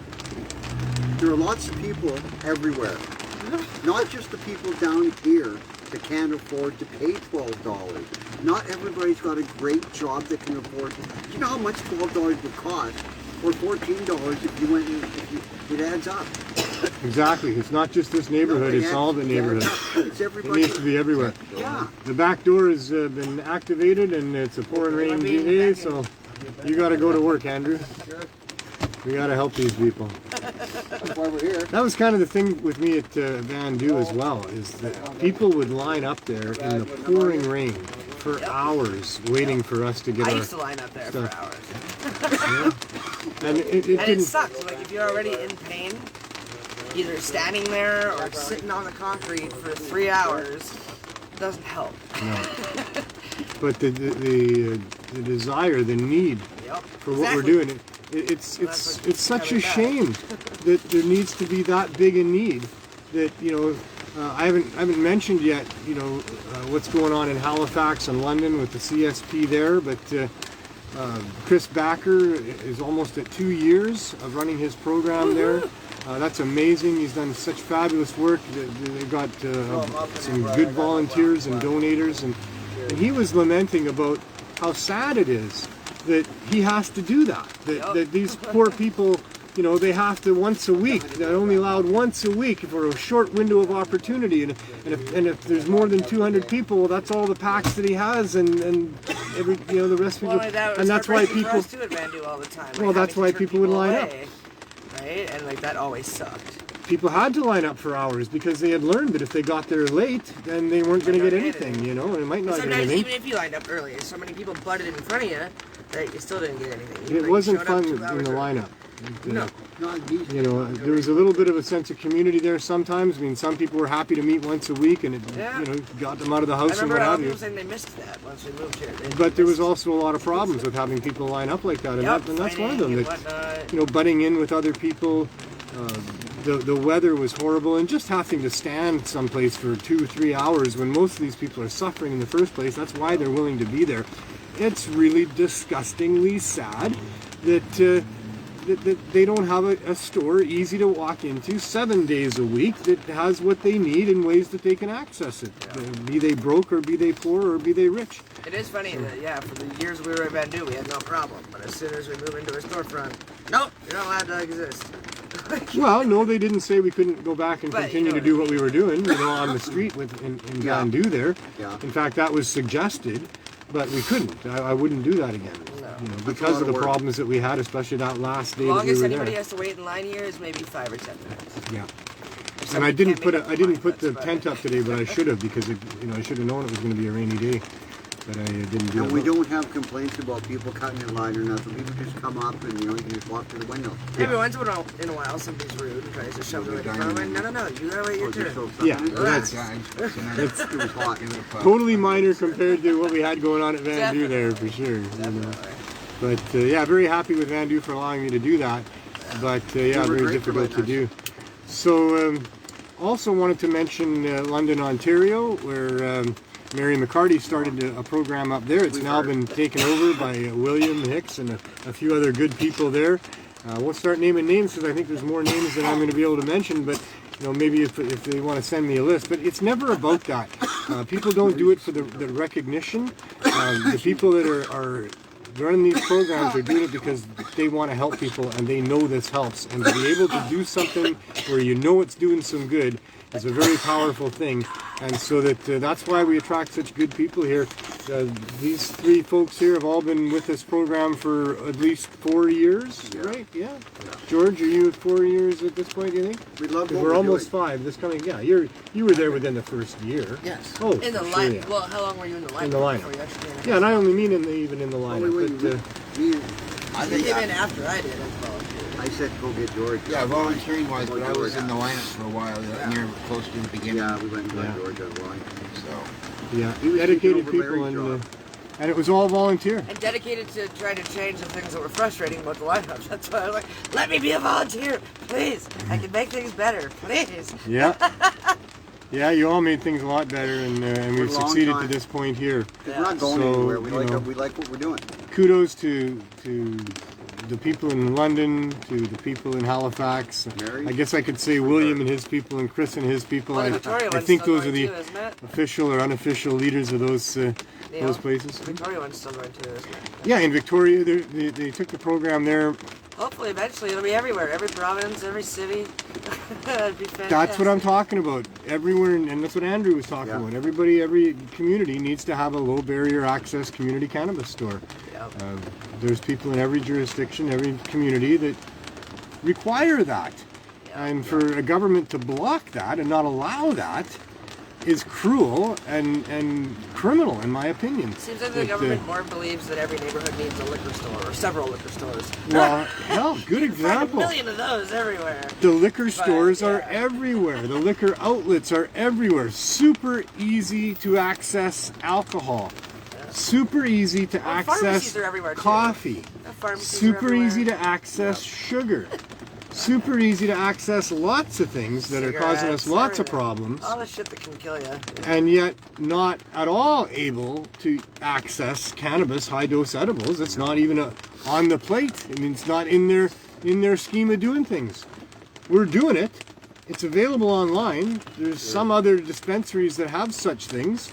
are lots of people everywhere. Not just the people down here that can't afford to pay $12. Not everybody's got a great job that can afford. Do you know how much $12 would cost or $14 if you went. It adds up. Exactly. It's not just this neighborhood. It's all the neighborhoods. It's It everybody. needs to be everywhere. Yeah. The back door has been activated, and it's a pouring rain day, so you got to go to work, Andrew. We got to help these people. That's why we're here. That was kind of the thing with me at Vandu as well, is that people would line up there in the pouring rain for hours waiting for us to get I our used to line up there for stuff. hours. And it And it didn't. sucks. Like, if you're already in pain, either standing there or sitting on the concrete for 3 hours doesn't help. But the desire, the need Yep. for what we're Exactly. doing, it's That's what it's such a having that. shame that there needs to be that big a need. That I haven't mentioned yet. What's going on in Halifax and London with the CSP there, but. Chris Backer is almost at 2 years of running his program there. That's amazing. He's done such fabulous work. They've got some good volunteers and donators, and he was lamenting about how sad it is that he has to do that. That these poor people, they have to once a week. They're only allowed once a week for a short window of opportunity. And if there's more than 200 people, well, that's all the packs that he has, and every the rest of Well, people. that was And that's why heartbreaking for people. us too at Vandu all the time. Well, that's why people would line up. Right? And like that always sucked. People had to line up for hours because they had learned that if they got there late, then they weren't going to get anything, and it might not get Sometimes anything. even if you lined up early, so many people butted in front of you that you still didn't get anything. It wasn't fun in in the lineup. No. There was a little bit of a sense of community there sometimes. I mean, some people were happy to meet once a week, and it got them out of the I house and remember what a lot have of you. people saying they missed that once we moved here. But there was also a lot of problems with having people line up like that, and, and that's one of them. That, butting in with other people. The weather was horrible, and just having to stand someplace for 2-3 hours when most of these people are suffering in the first place. That's why they're willing to be there. It's really disgustingly sad that they don't have a store easy to walk into 7 days a week that has what they need in ways that they can access it. Be they broke, or be they poor, or be they rich. It is funny that, for the years we were at Vandu, we had no problem. But as soon as we move into a storefront, nope, you're not allowed to exist. Well, no, they didn't say we couldn't go back and But continue to do what we were doing, on the street in Vandu there. Yeah. In fact, that was suggested, but we couldn't. I wouldn't do that again. Because of the problems that we had, especially that last day The that we longest were anybody there. has to wait in line here is maybe 5 or 10 minutes. Yeah. If And I somebody didn't can't put make up I didn't their put mind, the that's tent up today, but I should have, because I should have known it was going to be a rainy day. But I didn't do And it. we don't have complaints about people cutting in line or nothing. People just come up and you can just walk to the window. Every once in a while, somebody's rude and tries to shove it right in front of me. No, you gotta wait your Or just turn. throw something Yeah, in. that's It's it was hot. totally minor compared to what we had going on at Vandu there, for sure. But very happy with Vandu for allowing me to do that. But were very great for difficult to letting do. So also wanted to mention London, Ontario, where Mary McCarty started a program up there. It's now been taken over by William Hicks and a few other good people there. We'll start naming names because I think there's more names than I'm going to be able to mention, but maybe if they want to send me a list. But it's never about that. People don't do it for the recognition. The people that are running these programs are doing it because they want to help people and they know this helps. And to be able to do something where it's doing some good is a very powerful thing. And so that's why we attract such good people here. These three folks here have all been with this program for at least 4 years, right? Yeah. George, are you at 4 years at this point, do you think? We love what We're we're almost doing. 5. This coming, you were there within the first year. Yes. Oh, In the for sure, line. yeah. Well, how long were you in the line? In the lineup. before you actually came in? Yeah, and I only mean even in the lineup. Wait, but, You came in after I did as well. I said go get George. Yeah, volunteering wise, but I was in the lineup for a while, near close to the beginning. Yeah, we went and got Yeah. George on the line. So yeah, He was dedicated taking over people, Larry's and it was all volunteer. And dedicated to trying to change the things that were frustrating about the lineups. That's why I was like, let me be a volunteer, please. I can make things better, please. Yeah. Yeah, you all made things a lot better, and we've long succeeded time. to this point here. We're not going So, anywhere. We you know, like what we're doing. Kudos to the people in London, to the people in Halifax. Mary? I guess I could say William and his people, and Chris and his people. Well, the I Victoria one's think still those are going the too, isn't it? official or unofficial leaders of those places. The Victoria one's still going too, isn't it? Yeah, in Victoria, they took the program there Hopefully, eventually, it'll be everywhere. Every province, every city. That'd be fantastic. That's what I'm talking about. Everywhere, and that's what Andrew was talking about. Everybody, every community needs to have a low barrier access community cannabis store. Yep. There's people in every jurisdiction, every community that require that. And for a government to block that and not allow that is cruel and criminal, in my opinion. Seems like the government more believes that every neighborhood needs a liquor store or several liquor stores. Well, no, good You can find example. 1 million of those everywhere. The liquor stores are everywhere. The liquor outlets are everywhere. Super easy to access alcohol. Super easy to access pharmacies are everywhere, too. coffee. Pharmacies are Super everywhere. easy to access sugar. Super easy to access lots of things that are causing us Cigarettes, lots of everything. problems. All the shit that can kill you. And yet not at all able to access cannabis high dose edibles. It's not even on the plate. I mean, it's not in their scheme of doing things. We're doing it. It's available online. There's some other dispensaries that have such things,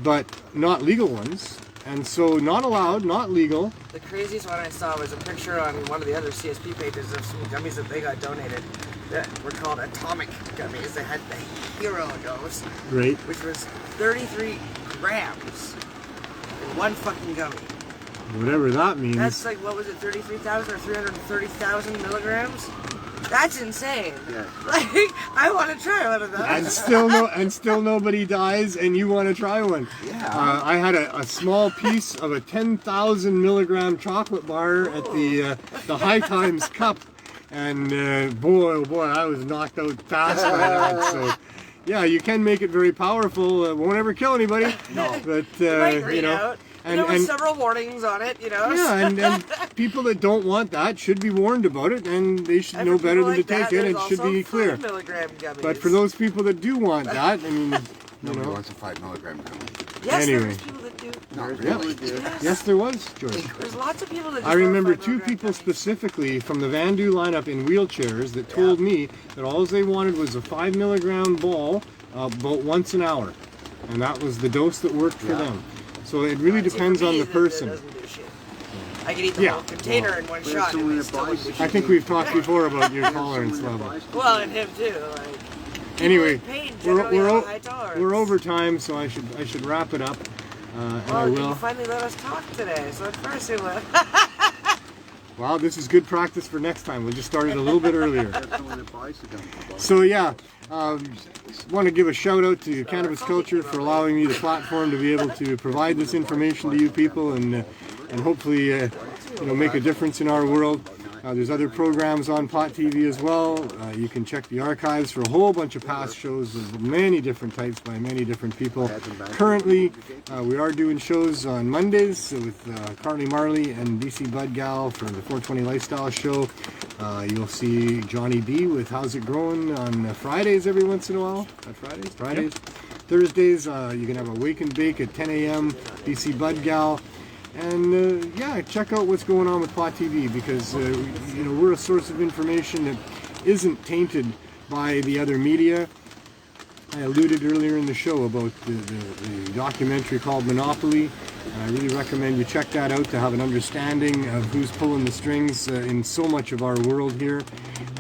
but not legal ones. And so not allowed, not legal. The craziest one I saw was a picture on one of the other CSP pages of some gummies that they got donated that were called atomic gummies. They had the hero dose, Right. which was 33 grams in one fucking gummy. Whatever that means. That's like, what was it, 33,000 or 330,000 milligrams? That's insane. Yeah. Like, I want to try one of those. and still nobody dies, and you want to try one. Yeah. I had a small piece of a 10,000 milligram chocolate bar at the High Times Cup, and boy, oh boy, I was knocked out fast by that. So, yeah, you can make it very powerful. It won't ever kill anybody. No. But Might you read know. out. And, With several warnings on it, yeah, and people that don't want that should be warned about it, and they should And know for better people than like to take that, it. It there's should also be clear. 5 milligram gummies. But for those people that do want that, I mean, you Nobody know. wants a 5 milligram gummy. yes, anyway. there's people that do. Not Yeah. really. Yes, there was, George. There's lots of people that just I remember want 5 two milligram people gummies. specifically from the Vandu lineup in wheelchairs that told me that all they wanted was a 5 milligram ball about once an hour. And that was the dose that worked for them. So it really See, for depends me, on the that person. doesn't do shit. I could eat the Yeah. whole container in one But if shot. someone And it still advises wouldn't I do think we've talked before about your tolerance Someone level. advised shit. Well, and him too. Like, Anyway, people in pain we're, generally we're, have a o- high tolerance. we're over time, so I should wrap it up. And I Well, you will. finally let us talk today, so at first it was. Wow, this is good practice for next time. We'll just start it a little bit earlier. someone advised them about So yeah, want to give a shout out to Cannabis Culture for allowing me the platform to be able to provide this information to you people, and hopefully make a difference in our world. There's other programs on Pot TV as well. You can check the archives for a whole bunch of past shows of many different types by many different people. Currently, we are doing shows on Mondays with Carly Marley and DC Bud Gal for the 420 Lifestyle Show. You'll see Johnny B with How's It Growing on Fridays every once in a while. Fridays. Thursdays, you can have a Wake and Bake at 10 a.m. DC Bud Gal. And yeah, check out what's going on with Pot TV, because we're a source of information that isn't tainted by the other media. I alluded earlier in the show about the documentary called Monopoly. I really recommend you check that out to have an understanding of who's pulling the strings in so much of our world here.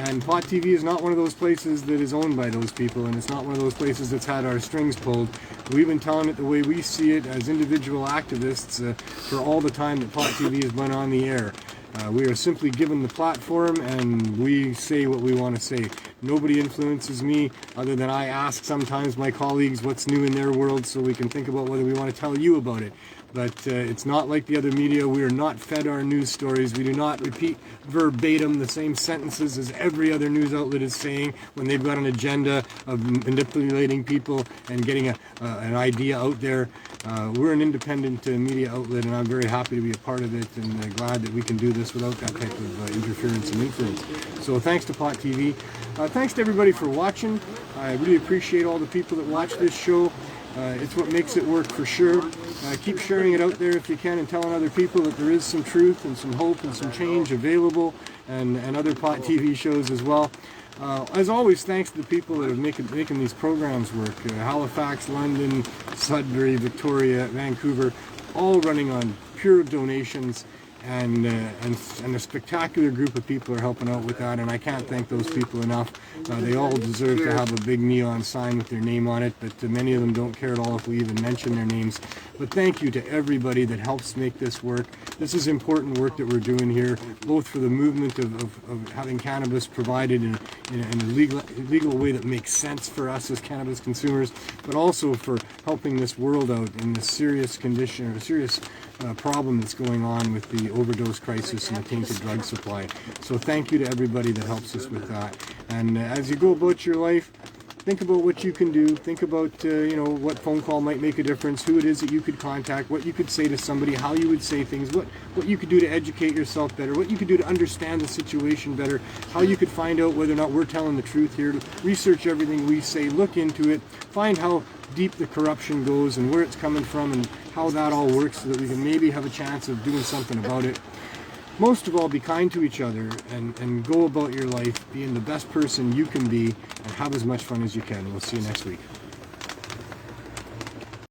And Pot TV is not one of those places that is owned by those people, and it's not one of those places that's had our strings pulled. We've been telling it the way we see it as individual activists for all the time that Pot TV has been on the air. We are simply given the platform, and we say what we want to say. Nobody influences me other than I ask sometimes my colleagues what's new in their world so we can think about whether we want to tell you about it. But it's not like the other media. We are not fed our news stories. We do not repeat verbatim the same sentences as every other news outlet is saying when they've got an agenda of manipulating people and getting an idea out there. We're an independent media outlet, and I'm very happy to be a part of it, and glad that we can do this without that type of interference and influence. So thanks to Pot TV. Thanks to everybody for watching. I really appreciate all the people that watch this show. It's what makes it work for sure. Keep sharing it out there if you can, and telling other people that there is some truth and some hope and some change available, and other Pot TV shows as well. As always, thanks to the people that are making these programs work. Halifax, London, Sudbury, Victoria, Vancouver, all running on pure donations. and a spectacular group of people are helping out with that, and I can't thank those people enough. They all deserve to have a big neon sign with their name on it, but many of them don't care at all if we even mention their names. But thank you to everybody that helps make this work. This is important work that we're doing here, both for the movement of having cannabis provided in a legal way that makes sense for us as cannabis consumers, but also for helping this world out in this serious condition, or serious problem that's going on with the overdose crisis and the tainted drug supply. So thank you to everybody that helps us with that. And as you go about your life, think about what you can do. Think about what phone call might make a difference, who it is that you could contact, what you could say to somebody, how you would say things, what you could do to educate yourself better, what you could do to understand the situation better, how you could find out whether or not we're telling the truth here. Research everything we say, look into it, find how deep the corruption goes and where it's coming from and how that all works so that we can maybe have a chance of doing something about it. Most of all, be kind to each other and go about your life being the best person you can be and have as much fun as you can. We'll see you next week.